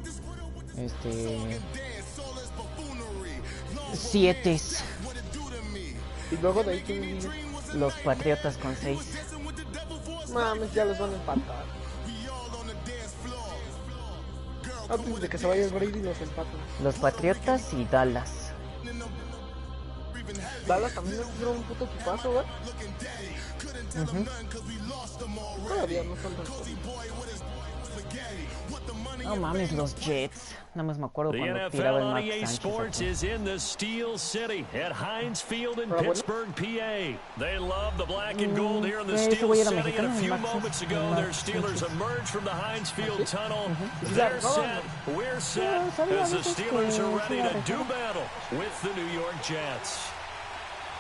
7. Y luego de ahí tienen los Patriotas con 6. Mames, ya los van a empatar. Antes de que se vaya el Brady los empatan. Los Patriotas y Dallas. Dallas también es un puto equipazo, ¿verdad? Todavía no son tan. No mames, los Jets. Nada más me acuerdo cuando tiraba el Max Sánchez. Sports is in the Steel City at Heinz Field in Pittsburgh, PA. They love the black and gold here in the Steel City. And a few moments ago, their Steelers emerged from the Heinz Field tunnel. They're set. We're set as the Steelers are ready to do battle with the New York Jets.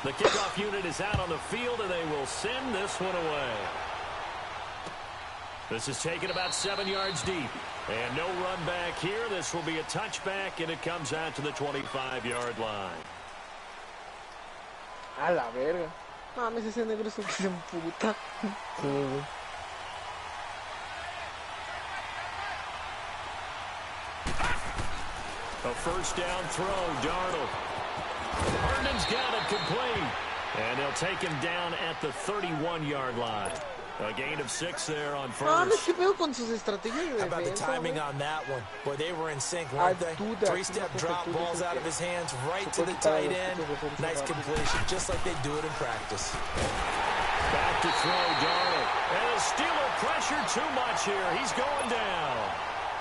The kickoff unit is out on the field, and they will send this one away. This is taken about 7 yards deep. And no run back here. This will be a touchback, and it comes out to the 25-yard line. A la verga. Mames, ese negro es un que se emputa. Sí, güey. A first down throw, Darnold. Herndon's got it complete. And they'll take him down at the 31-yard line. A gain of 6 there on first. ¿Qué pedo con sus estrategias de defensa? How about the timing on that one? Boy, they were in sync, weren't they? 3-step drop balls out of his hands right to the tight end. Nice completion, just like they do it in practice. Back to throw, Darnold. And the Steeler pressure too much here. He's going down.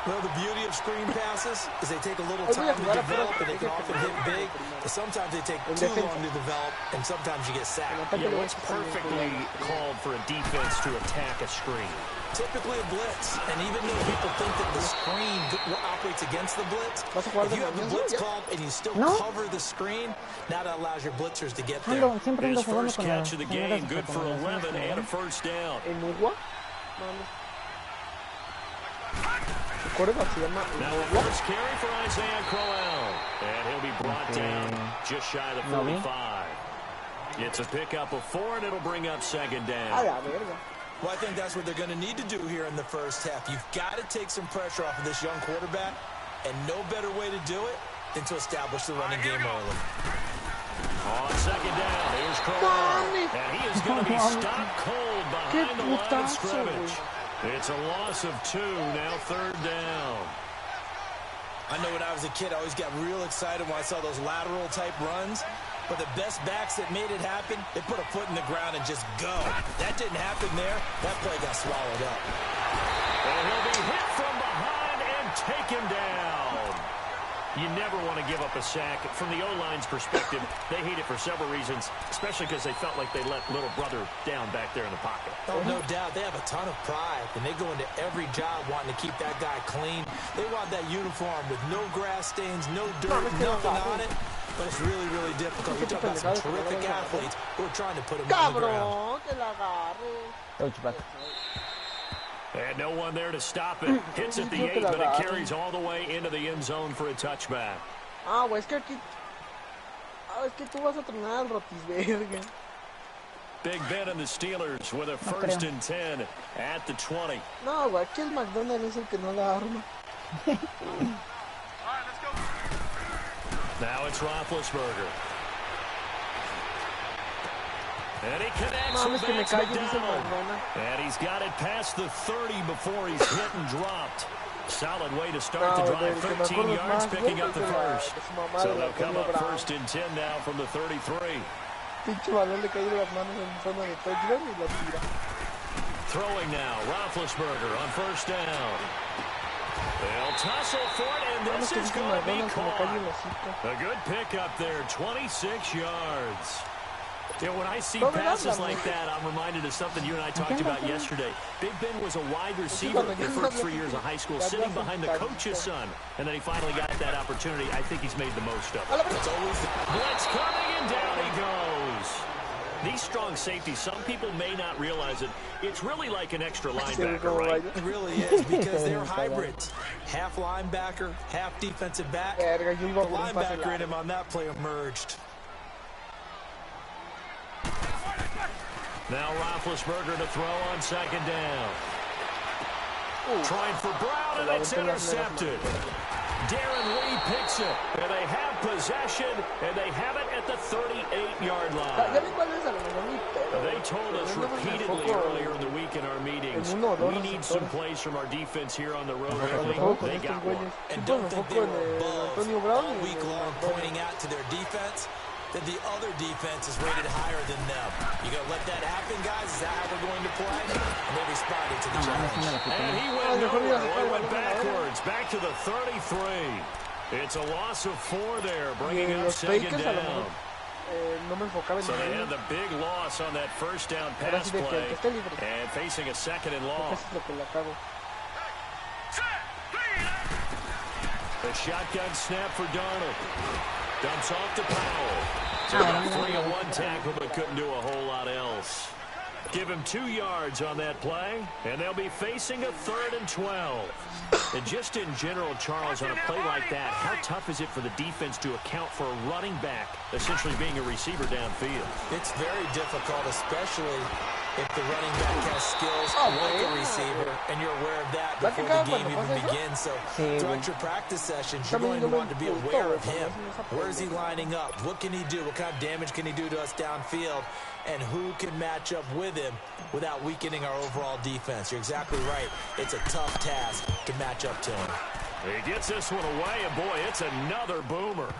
Well, the beauty of screen passes is they take a little time to develop, and they can often hit big. But sometimes they take too long to develop, and sometimes you get sacked. Yeah, it's perfectly called for a defense to attack a screen. Typically a blitz, and even though people think that the screen operates against the blitz, if you have the blitz called and you still cover the screen, now that allows your blitzers to get there. His first catch of the game, good for 11 and a first down. Now the first carry for Isaiah Crowell, and he'll be brought down just shy of the 45. It's a pickup of 4, and it'll bring up second down. Well, I think that's what they're going to need to do here in the first half. You've got to take some pressure off of this young quarterback, and no better way to do it than to establish the running game early. On second down, here's Crowell, and he is going to be stopped cold behind the line of scrimmage. It's a loss of 2, now 3rd down. I know when I was a kid, I always got real excited when I saw those lateral-type runs. But the best backs that made it happen, they put a foot in the ground and just go. That didn't happen there. That play got swallowed up. And he'll be hit from behind and taken down. You never want to give up a sack. From the O-line's perspective, they hate it for several reasons, especially because they felt like they let little brother down back there in the pocket. Oh, no doubt. They have a ton of pride, and they go into every job wanting to keep that guy clean. They want that uniform with no grass stains, no dirt, nothing on it. But it's really, really difficult. You're talking about some terrific athletes who are trying to put him on the ground. And no one there to stop it. Hits at the 8, but it carries all the way into the end zone for a touchback. Ah, güey, es que aquí... Ah, es que tú vas a tronar al Rotisberger. Big Ben and the Steelers with a 1st and 10 at the 20. No, güey, aquí el McDonald es el que no la arma. Now it's Roethlisberger. And he connects with Vance McDonald. And he's got it past the 30 before he's hit and dropped. Solid way to start the drive. 13 yards, picking up the first. So they'll come up 1st and 10 now from the 33. Throwing now, Roethlisberger on 1st down. They'll tussle for it, and this is going to be caught. A good pickup there, 26 yards. Yeah, when I see passes like that, I'm reminded of something you and I talked about yesterday. Big Ben was a wide receiver the first 3 years of high school, sitting behind the coach's son. And then he finally got that opportunity. I think he's made the most of it. It's always the blitz coming, and down he goes. These strong safeties, some people may not realize it. It's really like an extra linebacker, right? It really is, because they're hybrids. Half linebacker, half defensive back. The linebacker in him on that play emerged. Now Roethlisberger to throw on 2nd down. Trying for Brown, and it's intercepted. Darren Lee picks it, and they have possession, and they have it at the 38-yard line. They told us repeatedly earlier in the week in our meetings, we need some plays from our defense here on the road. They got one. And don't think they were above all week long pointing out to their defense that the other defense is rated higher than them. You gonna let that happen, guys? Is that how we're going to play? And they responded to the challenge. And he went nowhere. He went backwards, back to the 33. It's a loss of 4 there, bringing up 2nd down. So they had the big loss on that 1st down pass play, and facing a 2nd and long. The shotgun snap for Darnold. Dumps off to Powell. So 3-on-1 tackle, but couldn't do a whole lot else. Give him 2 yards on that play, and they'll be facing a 3rd and 12. And just in general, Charles, on a play like that, how tough is it for the defense to account for a running back essentially being a receiver downfield? It's very difficult, especially if the running back has skills like a receiver, and you're aware of that before the game even begins. So throughout your practice sessions, you're going to want to be aware of him. Where is he lining up? What can he do? What kind of damage can he do to us downfield? And who can match up with him without weakening our overall defense? You're exactly right. It's a tough task to match up to him. He gets this one away, and boy, it's another boomer.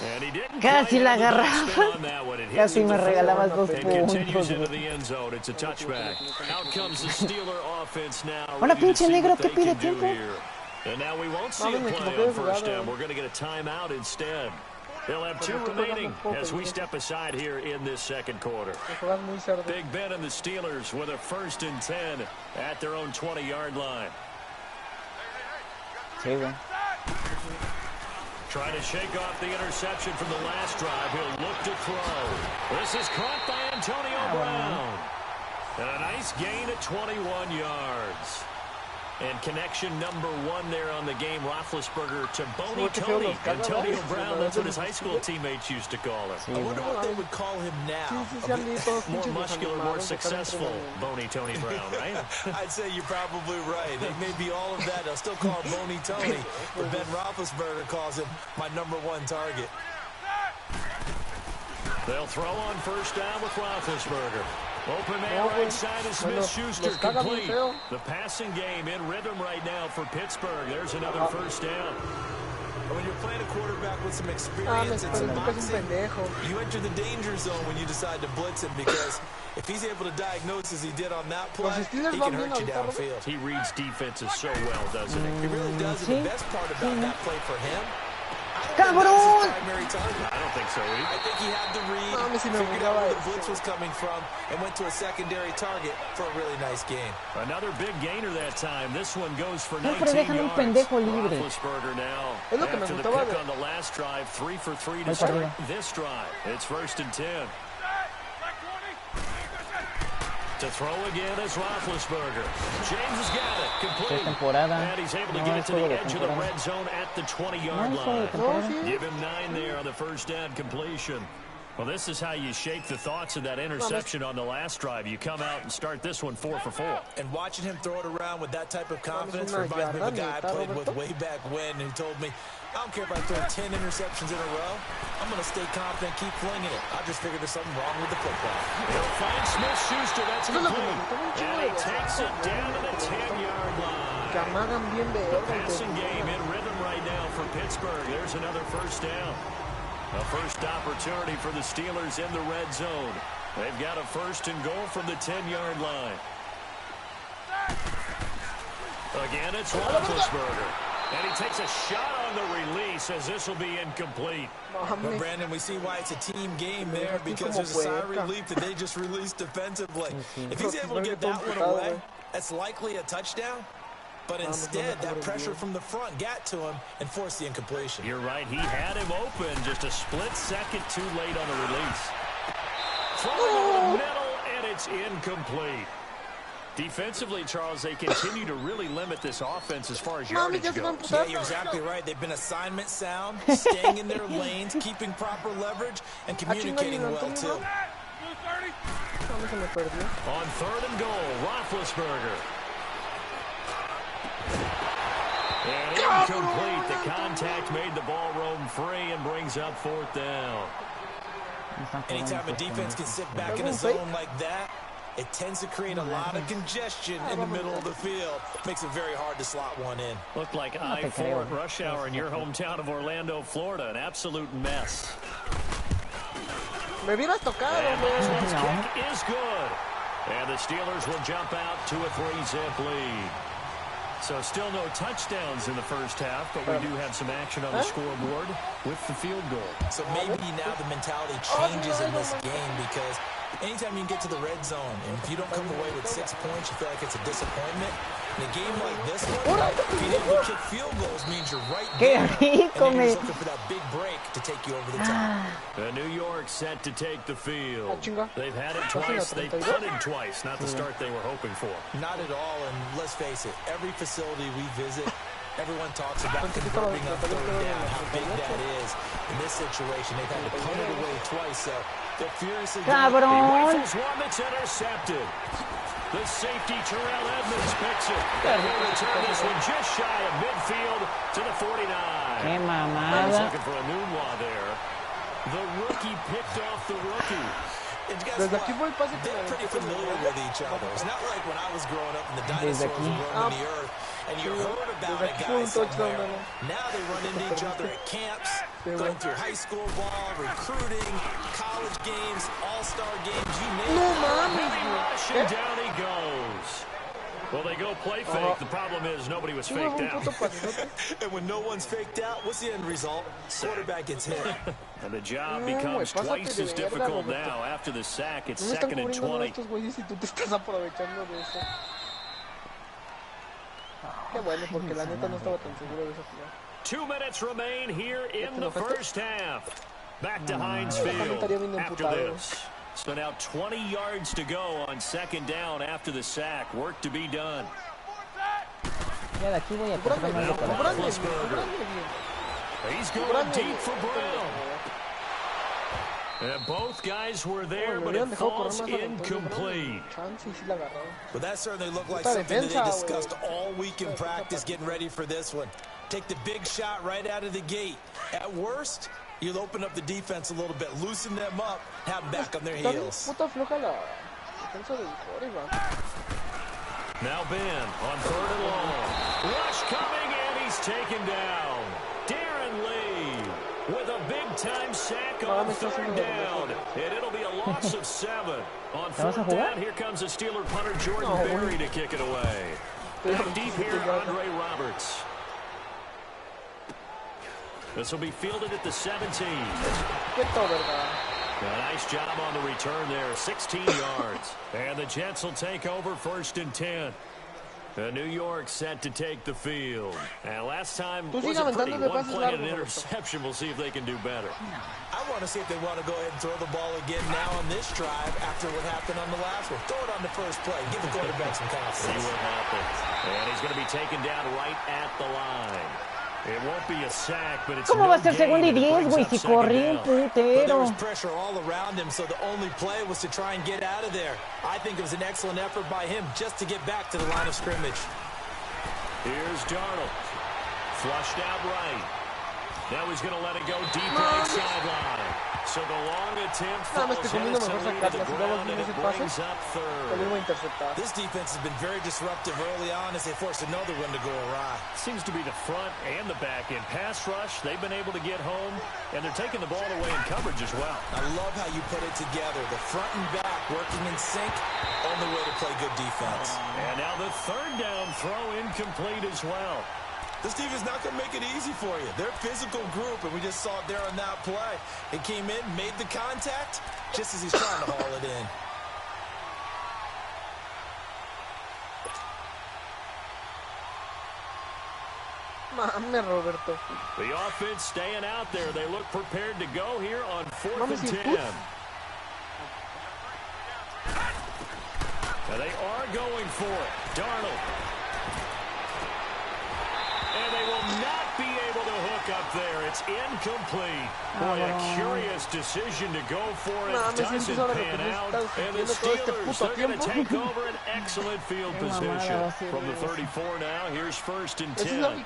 And he didn't casi la agarrabas. Casi me regalabas 2 puntos. Into the end zone. It's a touchback. Out comes the Steeler offense now. Hola, pinche negro, que pide tiempo. And now we won't see a play on 1st down. We're going to get a timeout instead. They'll have 2 remaining as we step aside here in this 2nd quarter. Big Ben and the Steelers with a 1st and 10 at their own 20-yard line. Trying to shake off the interception from the last drive. He'll look to throw. This is caught by Antonio Brown. And a nice gain at 21 yards. And connection number 1 there on the game, Roethlisberger to Boney Tony. Antonio Brown, that's what his high school teammates used to call him. I wonder what they would call him now. More muscular, more successful Boney Tony Brown, right? I'd say you're probably right. It may be all of that. They'll still call him Boney Tony. But Ben Roethlisberger calls him my number 1 target. They'll throw on first down with Roethlisberger. Open man right side is Smith-Schuster complete. The passing game in rhythm right now for Pittsburgh. There's another first down. When you're playing a quarterback with some experience and some boxing, you enter the danger zone when you decide to blitz him, because if he's able to diagnose as he did on that play, he can hurt you downfield. He reads defenses so well, doesn't he? He really does, and the best part about that play for him, ¡Cabrón! I don't think so either. I think he had the read, figured out where the blitz was coming from, and went to a secondary target for a really nice gain. Another big gainer that time. This one goes for No, 19 pero dejan un yards. pendejo libre. Roethlisberger now, Es lo que me after the gustaba pick de- on the last drive, 3 for 3 to start this drive. It's 1st and 10. To throw again is Roethlisberger. James has got it. Complete. And he's able to get it to the edge of the red zone at the 20-yard line. Give him 9 there on the first down completion. Well, this is how you shake the thoughts of that interception on the last drive. You come out and start this one 4 for 4. And watching him throw it around with that type of confidence reminds me of a guy I played with way back when, who told me, I don't care if I throw 10 interceptions in a row, I'm going to stay confident, keep flinging it. I just figured there's something wrong with the football. He'll find Smith-Schuster. That's complete. And he takes it down to the 10-yard line. The passing game in rhythm right now for Pittsburgh. There's another first down. A first opportunity for the Steelers in the red zone. They've got a 1st and goal from the 10-yard line. Again, it's Roethlisberger. And he takes a shot on the release, as this will be incomplete. But Brandon, we see why it's a team game there, because there's a sigh of relief that they just released defensively. If he's able to get that one away, that's likely a touchdown. But instead, that pressure from the front got to him and forced the incompletion. You're right. He had him open, just a split second too late on the release. Throwing over the middle, and it's incomplete. Defensively, Charles, they continue to really limit this offense as far as yardage goes. Yeah, you're exactly right. They've been assignment sound, staying in their lanes, keeping proper leverage, and communicating well, too. On 3rd and goal, Roethlisberger. And incomplete. The contact made the ball roam free and brings up 4th down. Anytime a defense can sit back in a zone like that, it tends to create a lot of congestion in the middle of the field. Makes it very hard to slot one in. Looked like I-4 at rush hour in your hometown of Orlando, Florida. An absolute mess. Me hubieras tocado, And this kick is good. And the Steelers will jump out to a 3-zip lead. So still no touchdowns in the first half, but we do have some action on the scoreboard with the field goal. So maybe now the mentality changes in this game, because anytime you can get to the red zone, and if you don't come away with 6 points, you feel like it's a disappointment. In a game like this one, being able to kick field goals means you're right there. And you're just looking for that big break to take you over the top. New York set to take the field. They've had it twice. They've punted twice. Not the start they were hoping for. Not at all, and let's face it, every facility we visit, everyone talks about converting on 3rd down, how big that is. In this situation, they've had to punt it away twice, so they're furiously He rifles one that's intercepted. The safety, Terrell Edmonds, picks it. And he'll return this one just shy of midfield to the 49. ¡Qué He's mamada! looking for a Nunwa there. The rookie picked off the rookie. And guess what? They're pretty familiar with each other. It's not like when I was growing up and the dinosaurs were roaming the earth and you heard about a guy somewhere. Now they run into each other at camps, going through high school ball, recruiting, college games, all-star games, you name it. Heavy rush, and down he goes. Well, they go play fake. The problem is nobody was faked out. And when no one's faked out, what's the end result? Quarterback gets hit. And the job becomes twice as difficult now. After the sack, it's 2nd and 20. Qué bueno, porque la neta no estaba tan seguro de esa jugada. 2 minutes remain here in the first half. Back to Heinz Field after this. So now 20 yards to go on 2nd down after the sack. Work to be done. Ya de aquí voy a comprar algo para He's going deep for Brown. And both guys were there, but it falls incomplete. But that certainly looked like something that they discussed all week in practice, getting ready for this one. Take the big shot right out of the gate. At worst, you'll open up the defense a little bit, loosen them up, have them back on their heels. Now Ben on 3rd and long. Rush coming, and he's taken down. Darren Lee with a big-time sack on 3rd down. And it'll be a loss of 7. On 4th down, here comes the Steeler punter Jordan Berry to kick it away. Back deep here, Andre Roberts. This will be fielded at the 17. A nice job on the return there, 16 yards. And the Jets will take over 1st and 10. New York set to take the field. And last time was a pretty one play and an interception. We'll see if they can do better. I want to see if they want to go ahead and throw the ball again now on this drive after what happened on the last one. Throw it on the first play. Give the quarterback some confidence. See what happens. And he's going to be taken down right at the line. It won't be a sack, but it's ¿Cómo va a ser 2nd y 10, güey? Si corrí un putero. There was pressure all around him, so the only play was to try and get out of there. I think it was an excellent effort by him just to get back to the line of scrimmage. Here's Darnold. Flushed out right. Now he's going to let it go deep right sideline. So the long attempt falls in its way to the ground, and it brings up 3rd. This defense has been very disruptive early on as they forced another one to go awry. Seems to be the front and the back end. Pass rush, they've been able to get home, and they're taking the ball away in coverage as well. I love how you put it together. The front and back working in sync, only way to play good defense. And now the 3rd down throw incomplete as well. This team is not going to make it easy for you. They're a physical group, and we just saw it there on that play. It came in, made the contact, just as he's trying to haul it in. Mame, Roberto. The offense staying out there. They look prepared to go here on 4th and 10. Now they are going for it. Darnold. And they will not be able to hook up there. It's incomplete. Boy, a curious decision to go for it. Doesn't pan out. And the Steelers, they're going to take over an excellent field position. From the 34 now, here's 1st and 10. On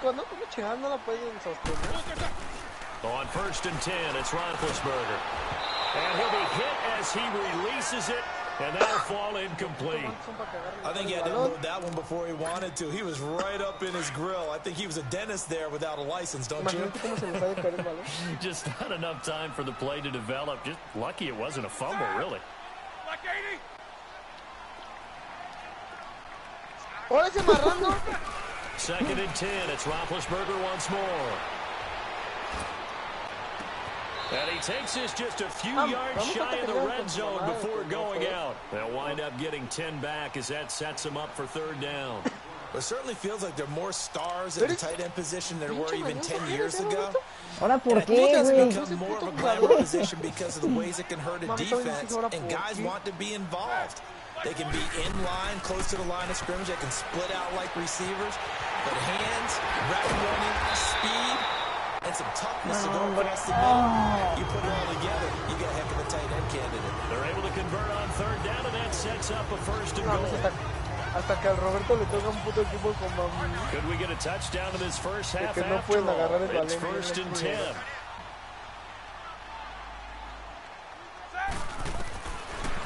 1st and 10, it's Roethlisberger. And he'll be hit as he releases it. And that'll fall incomplete. I think he had to load that one before he wanted to. He was right up in his grill. I think he was a dentist there without a license, don't you? Just not enough time for the play to develop. Just lucky it wasn't a fumble, really. 2nd and 10. It's Roethlisberger once more. And he takes this just a few yards shy of the red zone before going out. They'll wind up getting 10 back as that sets him up for 3rd down. It certainly feels like there are more stars at the tight end position than there were even 10 years ago. Ahora, ¿por I think qué, it's güey? become more of a glamour position because of the ways it can hurt a defense, and guys want to be involved. They can be in line, close to the line of scrimmage. They can split out like receivers. But hands, rapid running, speed, and some toughness to go across the middle. You put it all together, you get a heck of a tight end candidate. They're able to convert on 3rd down, and that sets up a 1st and goal. Hasta que al Roberto le toca un puto equipo como a mí. Could we get a touchdown in this first half Que no after pueden agarrar el all? It's balón. 1st and 10.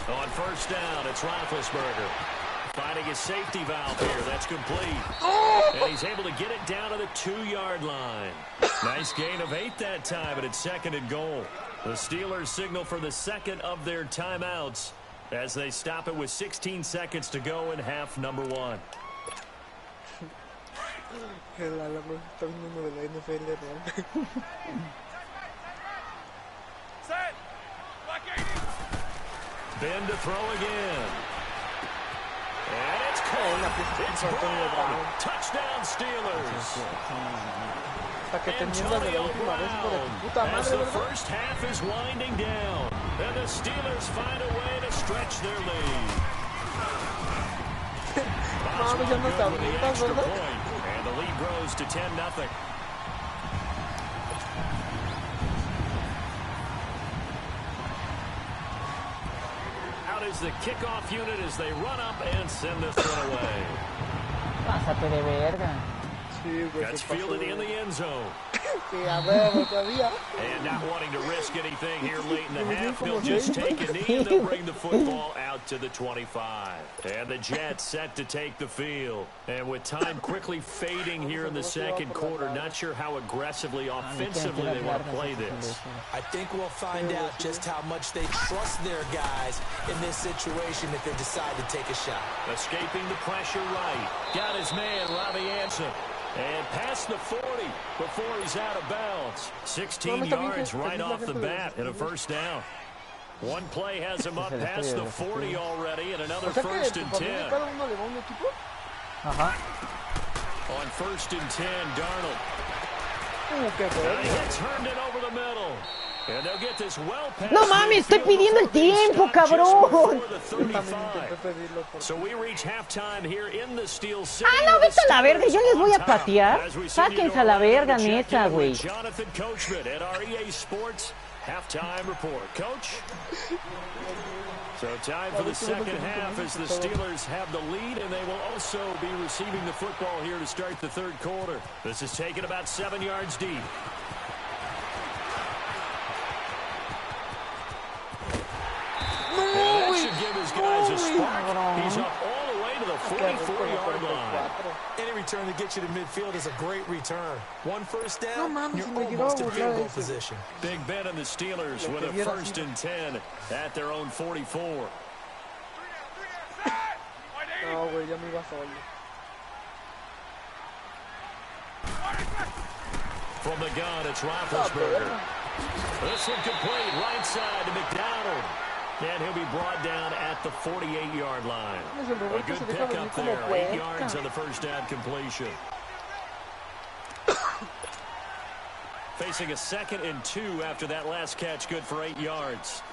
On 1st down, it's Roethlisberger. Finding his safety valve here. That's complete. And he's able to get it down to the 2-yard line. Nice gain of 8 that time, but it's 2nd and goal. The Steelers signal for the 2nd of their timeouts as they stop it with 16 seconds to go in half number 1. Ben to throw again. And it's caught. It's Brown. Touchdown Steelers. Antonio Brown as the first half is winding down. And the Steelers find a way to stretch their lead. Boswell good with the extra point. And the lead grows to 10-0. Out is the kickoff unit as they run up and send this one away. Pásate de verga. That's fielded in the end zone. And not wanting to risk anything here late in the half, they'll just take a knee and they'll bring the football out to the 25. And the Jets set to take the field. And with time quickly fading here in the second quarter, not sure how aggressively, offensively they want to play this. I think we'll find out just how much they trust their guys in this situation if they decide to take a shot. Escaping the pressure right. Got his man, Robbie Anderson. And past the 40 before he's out of bounds. 16 yards right off the bat and a first down. One play has him up past the 40 already and another first and 10. On first and 10, Darnold. And he turned it over the middle. And they'll get this well past. No mames, estoy pidiendo el tiempo, cabrón. So we reach halftime here in the Steel City. Ah, no, vete a la verga, yo les voy a patear. Sáquense a la verga, neta, güey. Jonathan Coachman at our EA Sports halftime report. Coach? So time for the second half as the Steelers have the lead, and they will also be receiving the football here to start the third quarter. This is taken about 7 yards deep. That should give his guys a spark. He's up all the way to the 44-yard line. Any return that gets you to midfield is a great return. One first down, you're almost in field goal position. Big Ben and the Steelers with a first and 10 at their own 44. No, güey, ya me iba solo. From the gun, it's Roethlisberger. This one complete, right side to McDonald. And he'll be brought down at the 48-yard line. A good pickup there, 8 yards on the first down completion. Facing a 2nd and 2 after that last catch, good for 8 yards.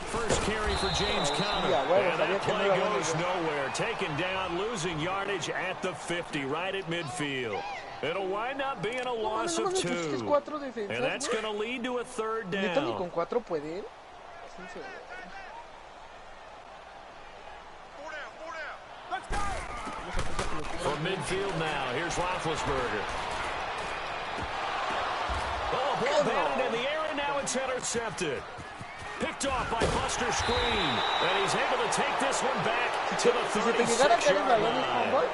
First carry for James Conner. And that play goes nowhere. Taken down, losing yardage at the 50, right at midfield. It'll wind up being a loss of 2. And that's going to lead to a third down. From midfield now, here's Roethlisberger. Oh, ball batted in the air, and now it's intercepted. Picked off by Buster Screen. And he's able to take this one back to the 36-yard line.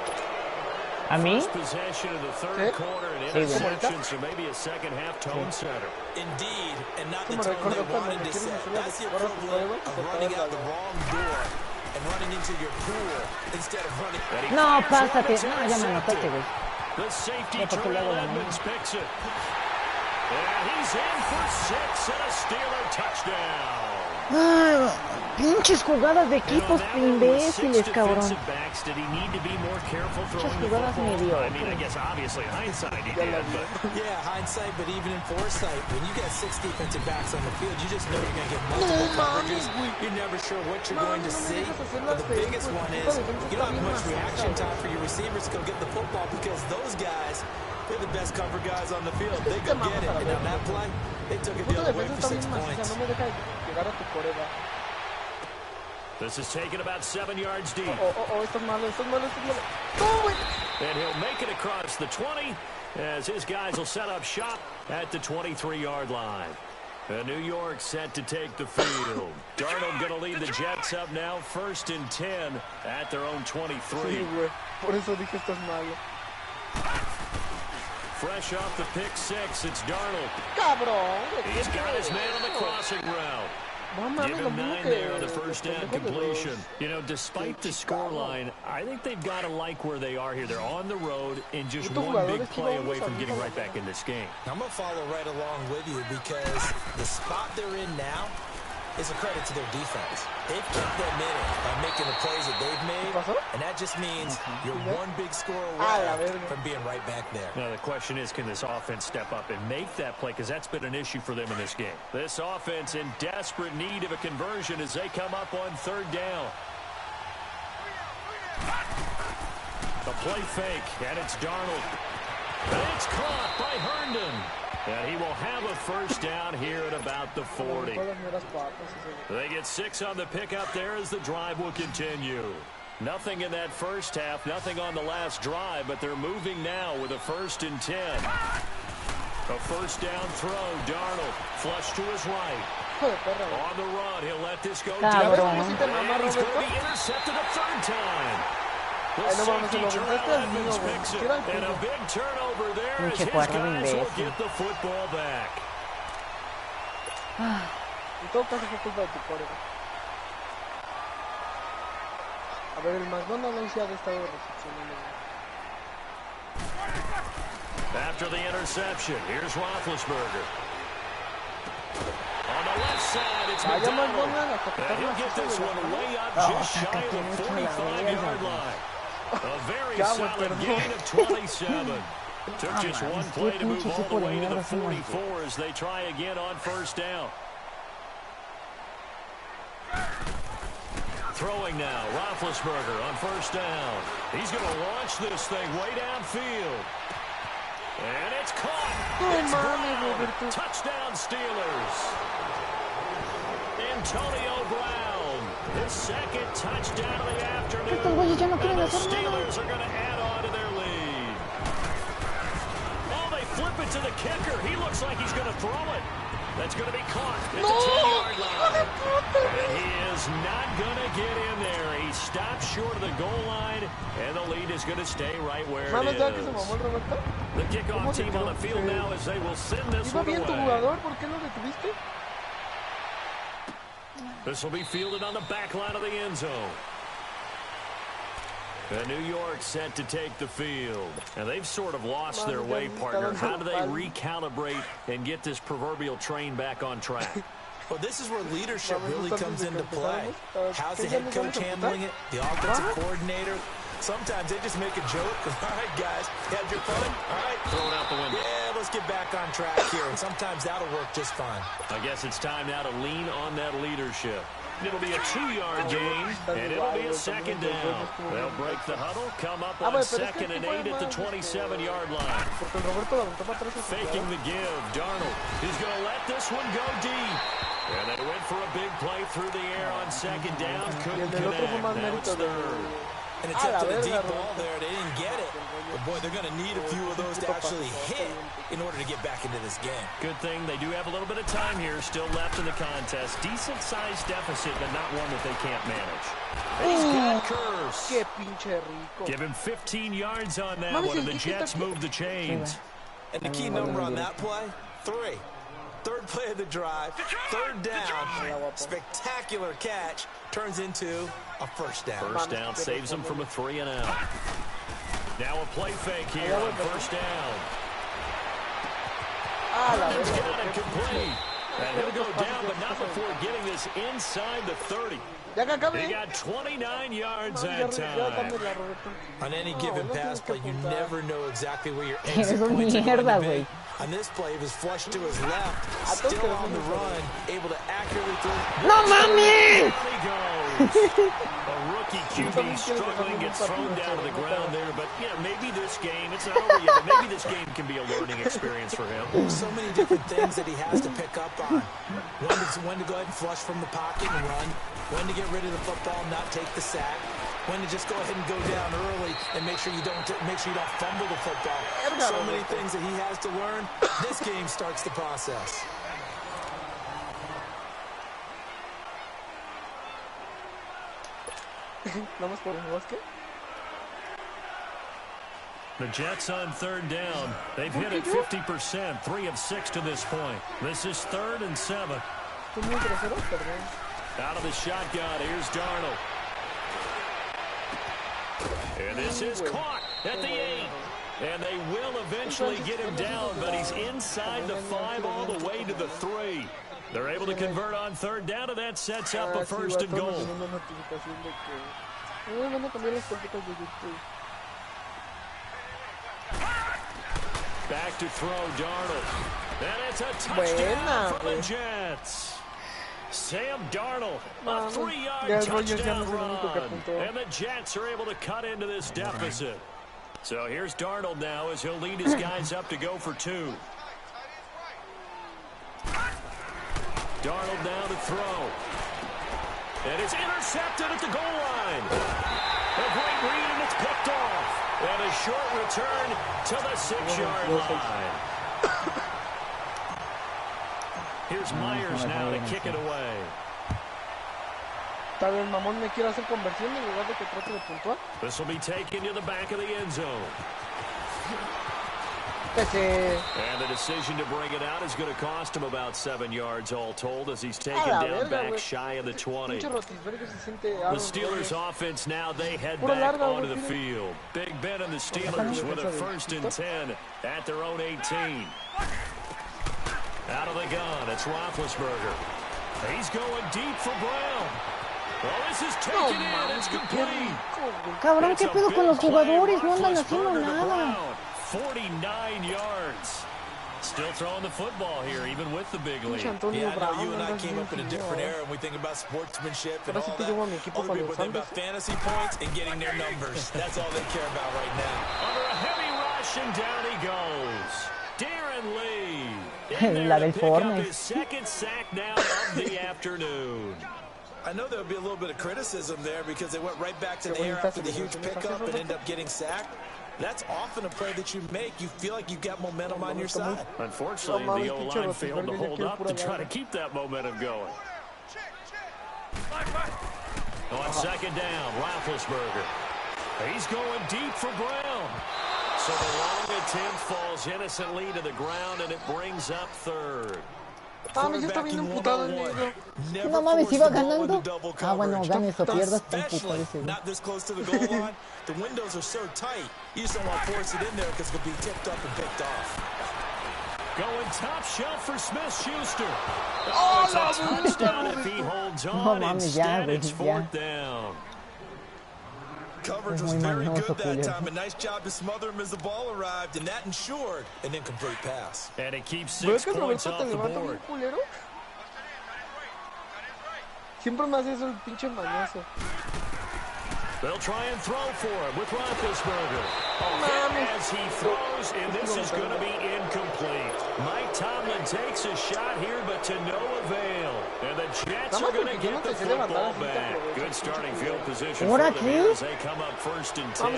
¿A mí? First possession of the third quarter and interception, so maybe a second half tone setter. Indeed, and not the tone they wanted to set. That's the equivalent of running out the wrong door and running into your pool instead of running. No, pásate. No, ya me anotaste, güey. The safety Terrell Edmonds picks it. And he's in for 6 and a Steeler touchdown. Ay, pinches jugadas de equipos imbéciles, cabrón. Muchas jugadas mediocres. Yeah, hindsight, but even in foresight, when you got 6 defensive backs on the field, you just know you're going to get multiple coverages. You're never sure what you're going to see. But the biggest one is you don't have much reaction time for your receivers to go get the football because those guys, they're the best cover guys on the field. They go get it. And on that play, they took it the other way for 6 points. This is taken about 7 yards deep. Esto es malo. And he'll make it across the 20 as his guys will set up shop at the 23-yard line. New York set to take the field. Darnold going to lead the Jets up now, 1st and 10 at their own 23. Sí, güey. Por eso dije esto es malo. Fresh off the pick 6, it's Darnold. Cabrón. He's got his man on the crossing route. Give him 9 there on the first down completion. You know, despite the scoreline, I think they've got to like where they are here. They're on the road and just one big play away from getting right back in this game. I'm going to follow right along with you because the spot they're in now is a credit to their defense. They've kept them in it by making the plays that they've made, and that just means you're one big score away from being right back there. Now, the question is, can this offense step up and make that play? Because that's been an issue for them in this game. This offense in desperate need of a conversion as they come up on 3rd down. The play fake, and it's Darnold. It's caught by Herndon. And he will have a first down here at about the 40. They get 6 on the pickup there as the drive will continue. Nothing in that first half, nothing on the last drive, but they're moving now with a 1st and 10. A first down throw, Darnold, flush to his right. On the run, he'll let this go deep. And he's going to be intercepted a 3rd time. The safety Terrell Edmonds picks it. And a big turnover there as his guys will get the football back. En todo caso fue culpa de tu coreback. A ver, el McDonald's ya ha estado recepcionando. After the interception, here's Roethlisberger. On the left side, it's McDonald. And he'll get this one way up just shy of the 45-yard line. A very solid gain of 27. Took just one play to move all the way to the 44 as they try again on first down. Throwing now, Roethlisberger on first down. He's going to launch this thing way downfield. And it's caught. It's Brown. Touchdown Steelers. Antonio Brown. His 2nd touchdown of the afternoon. And the Steelers are going to add on to their lead. Oh, they flip it to the kicker. He looks like he's going to throw it. That's going to be caught. It's a 10-yard line. And he is not going to get in there. He stops short of the goal line, and the lead is going to stay right where it is. The kickoff team on the field now as they will send this one away. This will be fielded on the back line of the end zone. And New York set to take the field. And they've sort of lost their way, partner. How do they recalibrate and get this proverbial train back on track? Well, this is where leadership really comes into play. How's the head coach handling it? The offensive coordinator? Sometimes they just make a joke. All right, guys, had your fun? All right. Throw it out the window. Yeah, let's get back on track here. And sometimes that'll work just fine. I guess it's time now to lean on that leadership. It'll be a 2-yard gain, and it'll be a 2nd down. They'll break the huddle, come up on 2nd and 8 at the 27-yard line. Faking the give, Darnold. He's going to let this one go deep. And they went for a big play through the air on 2nd down. Couldn't connect. Now it's 3rd. And attempted a deep ball there. They didn't get it. But, boy, they're going to need a few of those to actually hit in order to get back into this game. Good thing they do have a little bit of time here still left in the contest. Decent-sized deficit, but not one that they can't manage. And he's got Curse. Give him 15 yards on that one, and the Jets move the chains. And the key number on that play, 3. 3rd play of the drive, 3rd down, spectacular catch, turns into a first down. First down saves them from a 3-and-out. Now a play fake here on first down. He's got it complete. And he'll go down, but not before getting this inside the 30. He got 29 yards that time. On any given pass play, you never know exactly where your exit points are going to be. On this play, he was flushed to his left, still on the run, able to accurately throw. No, mommy! A rookie QB struggling, gets thrown down to the ground there. But, yeah, maybe this game, it's not over yet, but maybe this game can be a learning experience for him. There's so many different things that he has to pick up on. When to go ahead and flush from the pocket and run. When to get rid of the football and not take the sack. When to just go ahead and go down early and make sure you don't fumble the football. So many things that he has to learn. This game starts the process. The Jets on 3rd down. They've hit it 50%, 3 of 6 to this point. This is 3rd and 7. Out of the shotgun, here's Darnold. And this is caught at the 8. And they will eventually get him down, but he's inside the 5 all the way to the 3. They're able to convert on 3rd down, and that sets up a 1st and goal. Back to throw, Darnold. And it's a touchdown for the Jets. Sam Darnold, a 3-yard touchdown run. And the Jets are able to cut into this deficit. So here's Darnold now as he'll lead his guys up to go for 2. Darnold now to throw. And it's intercepted at the goal line. A great read, and it's picked off. And a short return to the 6-yard line. Here's Myers now to kick it away. Tal vez mamón me quiere hacer conversión en lugar de que trate de puntuar. This will be taken to the back of the end zone. And the decision to bring it out is going to cost him about 7 yards all told as he's taken down back shy of the 20. The Steelers offense now, they head back onto the field. Big Ben and the Steelers with a 1st and 10 at their own 18. Out of the gun, it's Roethlisberger. He's going deep for Brown. Oh, this is taken in, it's complete. Cabrón, ¿qué pedo con los jugadores? No andan haciendo nada. 49 yards. Still throwing the football here, even with the big lead. Yeah, I know you and I came up in a different era, and we think about sportsmanship and all that. Other people think about fantasy points and getting their numbers. That's all they care about right now. Under a heavy rush, and down he goes. Darren Lee. La del Fortnite. His 2nd sack now of the afternoon. I know there'll be a little bit of criticism there because they went right back to the air after the huge pickup and ended up getting sacked. That's often a play that you make. You feel like you've got momentum on your side. Unfortunately, the O-line failed to hold up to try to keep that momentum going. On 2nd down, Roethlisberger. He's going deep for Brown. So the long attempt falls innocently to the ground, and it brings up 3rd. No mames, iba ganando. Ah, bueno, ganes o pierdas, tan puto ese. Not this close to the goal line. The windows are so tight. You just don't want to force it in there because it'll be tipped up and picked off. Going top shelf for Smith-Schuster. Oh, it's a touchdown if he holds on. Instead, it's 4th down. Coverage was very good that time. A nice job to smother him as the ball arrived, and that ensured an incomplete pass. And it keeps 6 points off the board. Siempre me hace eso el pinche mañoso. They'll try and throw for him with Roethlisberger. As he throws, and this is going to be incomplete. Mike Tomlin takes a shot here, but to no avail. And the Jets are going to get the football back. Good starting field position for them as they come up 1st and 10.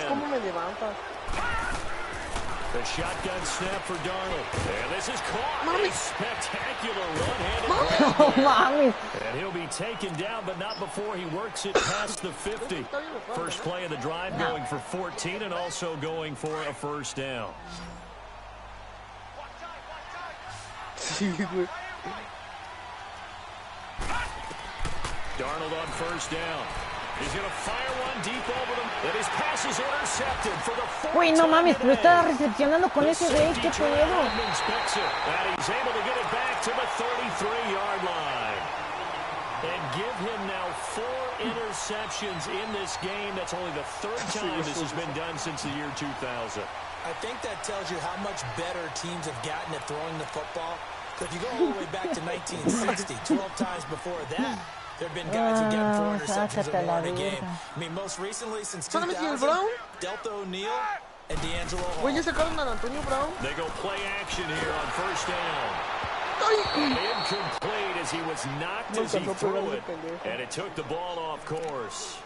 The shotgun snap for Darnold. And this is caught. A spectacular one-handed grab. And he'll be taken down, but not before he works it past the 50. First play of the drive going for 14 and also going for a 1st down. Darnold on 1st down. He's going to fire one deep over them. And his pass is intercepted for the 4th Uy, no mames, lo estaba recepcionando con ese güey, qué pedo. And he's able to get it back to the 33-yard line. And give him now 4 interceptions in this game. That's only the 3rd time this has been done since the year 2000. I think that tells you how much better teams have gotten at throwing the football. So if you go all the way back to 1960, 12 times before that, there have been guys who get 4 interceptions or more in a game. I mean, most recently, since 2000, Delta O'Neal and D'Angelo Hall. They go play action here on 1st down. Incomplete as he was knocked as he threw it, and it took the ball off course.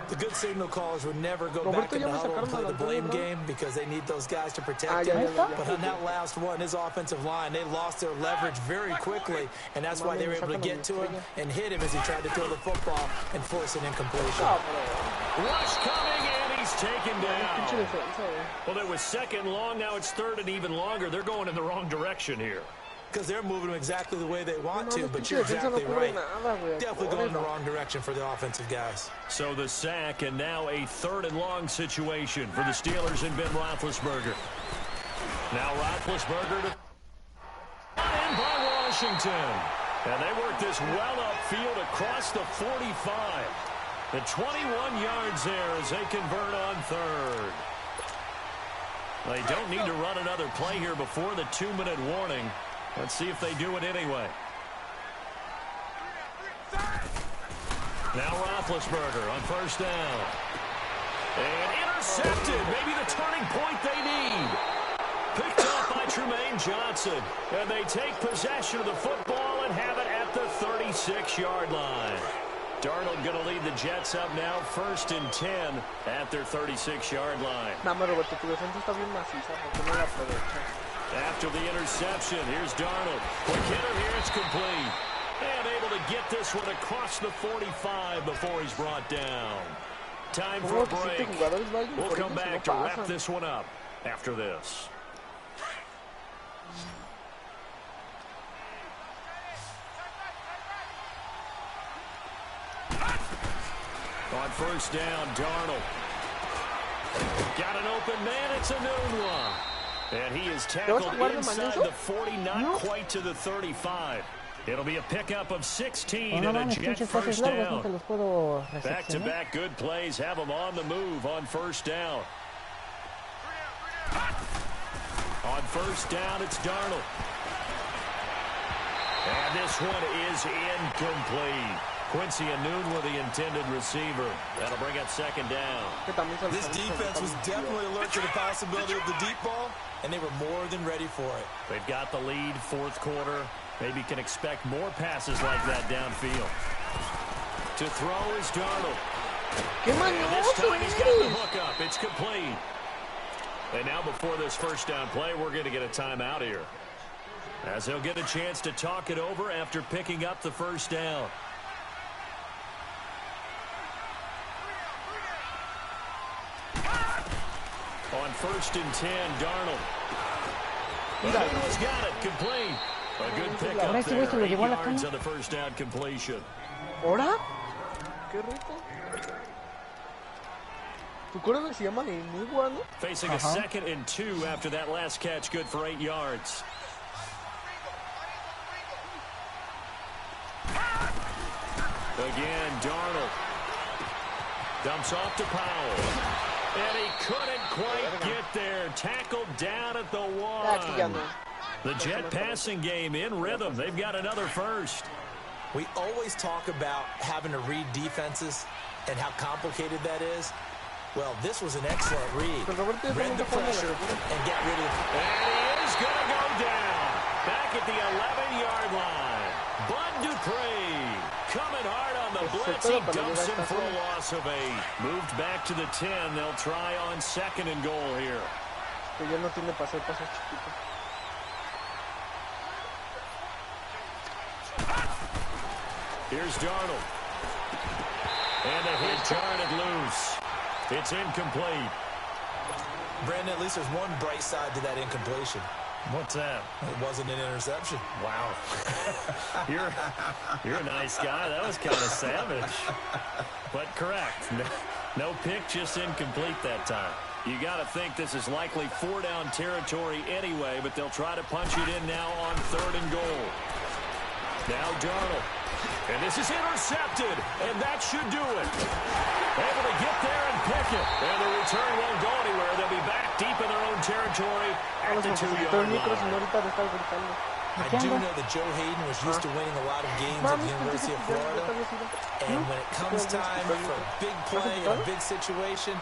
The good signal callers would never go back in the huddle and play the blame game because they need those guys to protect him. But on that last one, his offensive line, they lost their leverage very quickly, and that's why they were able to get to him and hit him as he tried to throw the football and force an incompletion. Rush coming, and he's taken down. Well, it was 2nd long, now it's 3rd and even longer. They're going in the wrong direction here. Because they're moving them exactly the way they want to, but you're exactly right. Definitely going in the wrong direction for the offensive guys. So the sack, and now a 3rd and long situation for the Steelers and Ben Roethlisberger. Now Roethlisberger to in by Washington. And they work this well upfield across the 45. The 21 yards there as they convert on 3rd. They don't need to run another play here before the 2-minute warning. Let's see if they do it anyway. Now Roethlisberger on 1st down. And intercepted. Maybe the turning point they need. Picked up by Tremaine Johnson. And they take possession of the football and have it at the 36-yard line. Darnold going to lead the Jets up now, 1st and 10 at their 36-yard line. After the interception, here's Darnold. Quick hitter here, it's complete. And able to get this one across the 45 before he's brought down. Time for a break. We'll come back to wrap this one up after this. On 1st down, Darnold. Got an open man, it's a known one. And he is tackled inside the 40, not quite to the 35. It'll be a pickup of 16 and a Jet 1st down. Back-to-back good plays have them on the move on 1st down. On 1st down, it's Darnold. And this one is incomplete. Quincy Anoon with the intended receiver. That'll bring up 2nd down. This defense was definitely alert to the possibility of the deep ball, and they were more than ready for it. They've got the lead, 4th quarter. Maybe can expect more passes like that downfield. To throw is Darnold. And this time he's got the hook up. It's complete. And now before this 1st down play, we're going to get a timeout here, as they'll get a chance to talk it over after picking up the 1st down. On 1st and 10, Darnold. He's got it, complete. A good pickup there, 8 yards on the 1st down completion. ¿Ahora? ¡Qué rico! ¿Tu quarterback se llama Enigua, no? Facing a 2nd and 2 after that last catch, good for 8 yards. Again, Darnold. Dumps off to Powell. And he couldn't quite get there. Tackled down at the 1. The Jet passing game in rhythm. They've got another 1st. We always talk about having to read defenses and how complicated that is. Well, this was an excellent read. Read the pressure and get rid of it. And he is going to go down. Back at the 11-yard line. Bud Dupree coming hard on the blitz. He dumps him for a loss of 8. Moved back to the 10. They'll try on 2nd and goal here. Here's Darnold. And a hit turn loose. It's incomplete. Brandon, at least there's one bright side to that incompletion. What's that? It wasn't an interception. Wow. You're a nice guy. That was kind of savage. But correct. No pick, just incomplete that time. You got to think this is likely 4-down territory anyway, but they'll try to punch it in now on 3rd and goal. Now Darnold. And this is intercepted, and that should do it. Able to get there and pick it. And the return won't go anywhere. They'll be back deep in their own territory at the 2-yard line. I do know that Joe Hayden was used to winning a lot of games at the University of Florida. And when it comes time for a big play in a big situation,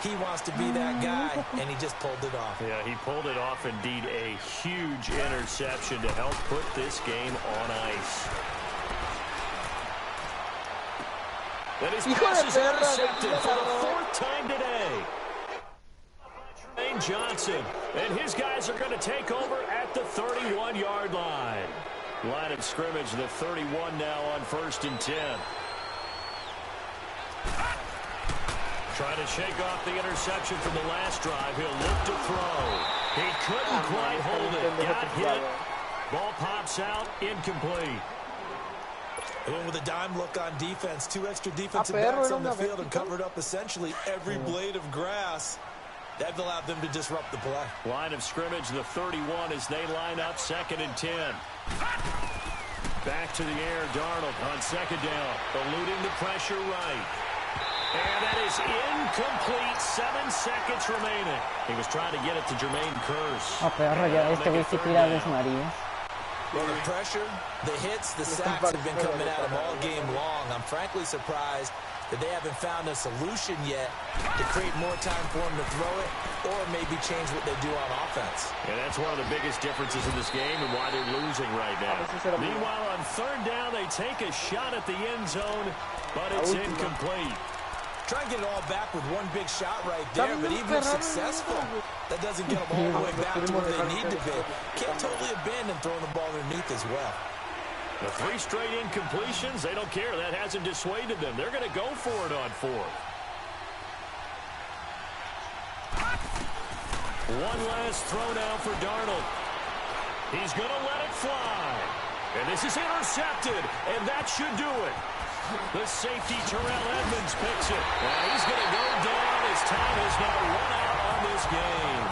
he wants to be that guy, and he just pulled it off. Yeah, he pulled it off. Indeed, a huge interception to help put this game on ice. And his pass is intercepted for the 4th time today. Tremaine Johnson, and his guys are going to take over at the 31-yard line. Line of scrimmage, the 31 now on 1st and 10. Trying to shake off the interception from the last drive. He'll look to throw. He couldn't quite hold it. Got hit. Ball pops out, incomplete. They went with a dime look on defense. 2 extra defensive backs on the field and covered up essentially every blade of grass. That allowed them to disrupt the play. Line of scrimmage, the 31 as they line up 2nd and 10. Back to the air, Darnold on 2nd down. Eluding the pressure right. And that is incomplete. 7 seconds remaining. He was trying to get it to Jermaine Curse. Perro, ya este güey sí tira desmarías. Well, the pressure, the hits, the sacks have been coming at him all game long. I'm frankly surprised that they haven't found a solution yet to create more time for him to throw it or maybe change what they do on offense. And that's one of the biggest differences in this game and why they're losing right now. Meanwhile, on third down, they take a shot at the end zone, but it's incomplete. Try and get it all back with one big shot right there, but even if successful, that doesn't get them all the way back to where they need to be. Can't totally abandon throwing the ball underneath as well. The 3 straight incompletions, they don't care. That hasn't dissuaded them. They're going to go for it on 4th. One last throw now for Darnold. He's going to let it fly. And this is intercepted, and that should do it. The safety, Terrell Edmonds, picks it. And he's going to go down as time has now run out on this game.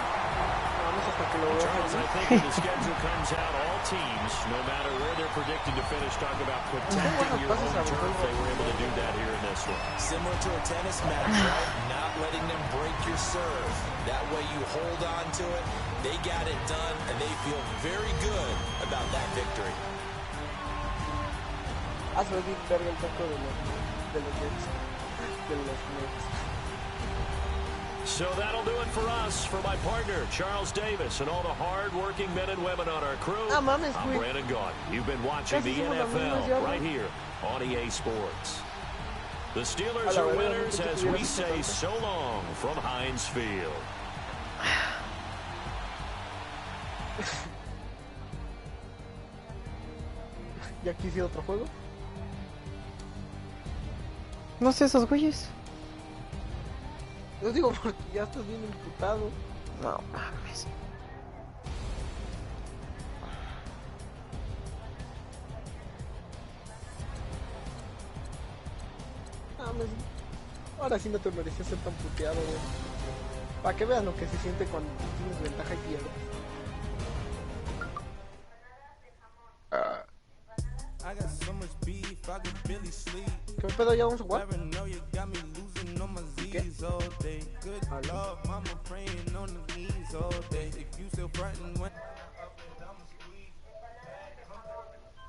Charles, I think when the schedule comes out, all teams, no matter where they're predicted to finish, talk about protecting your home turf. They were able to do that here in this one. Similar to a tennis match, right? Not letting them break your serve. That way you hold on to it. They got it done, and they feel very good about that victory. Hazme bien verga el taco de los Nets. So that'll do it for us. For my partner, Charles Davis, and all the hard-working men and women on our crew, I'm Brandon Gaudin. You've been watching the NFL right here on EA Sports. The Steelers are winners as we say so long from Heinz Field. ¿Ya quisiera otro juego? No sé, esos güeyes. Yo digo porque ya estás bien imputado. No mames. Ahora sí no te merecías ser tan puteado, güey. Para que vean lo que se siente cuando tienes ventaja y pierdes. ¿Qué pedo? ¿Ya vamos a jugar? ¿Qué?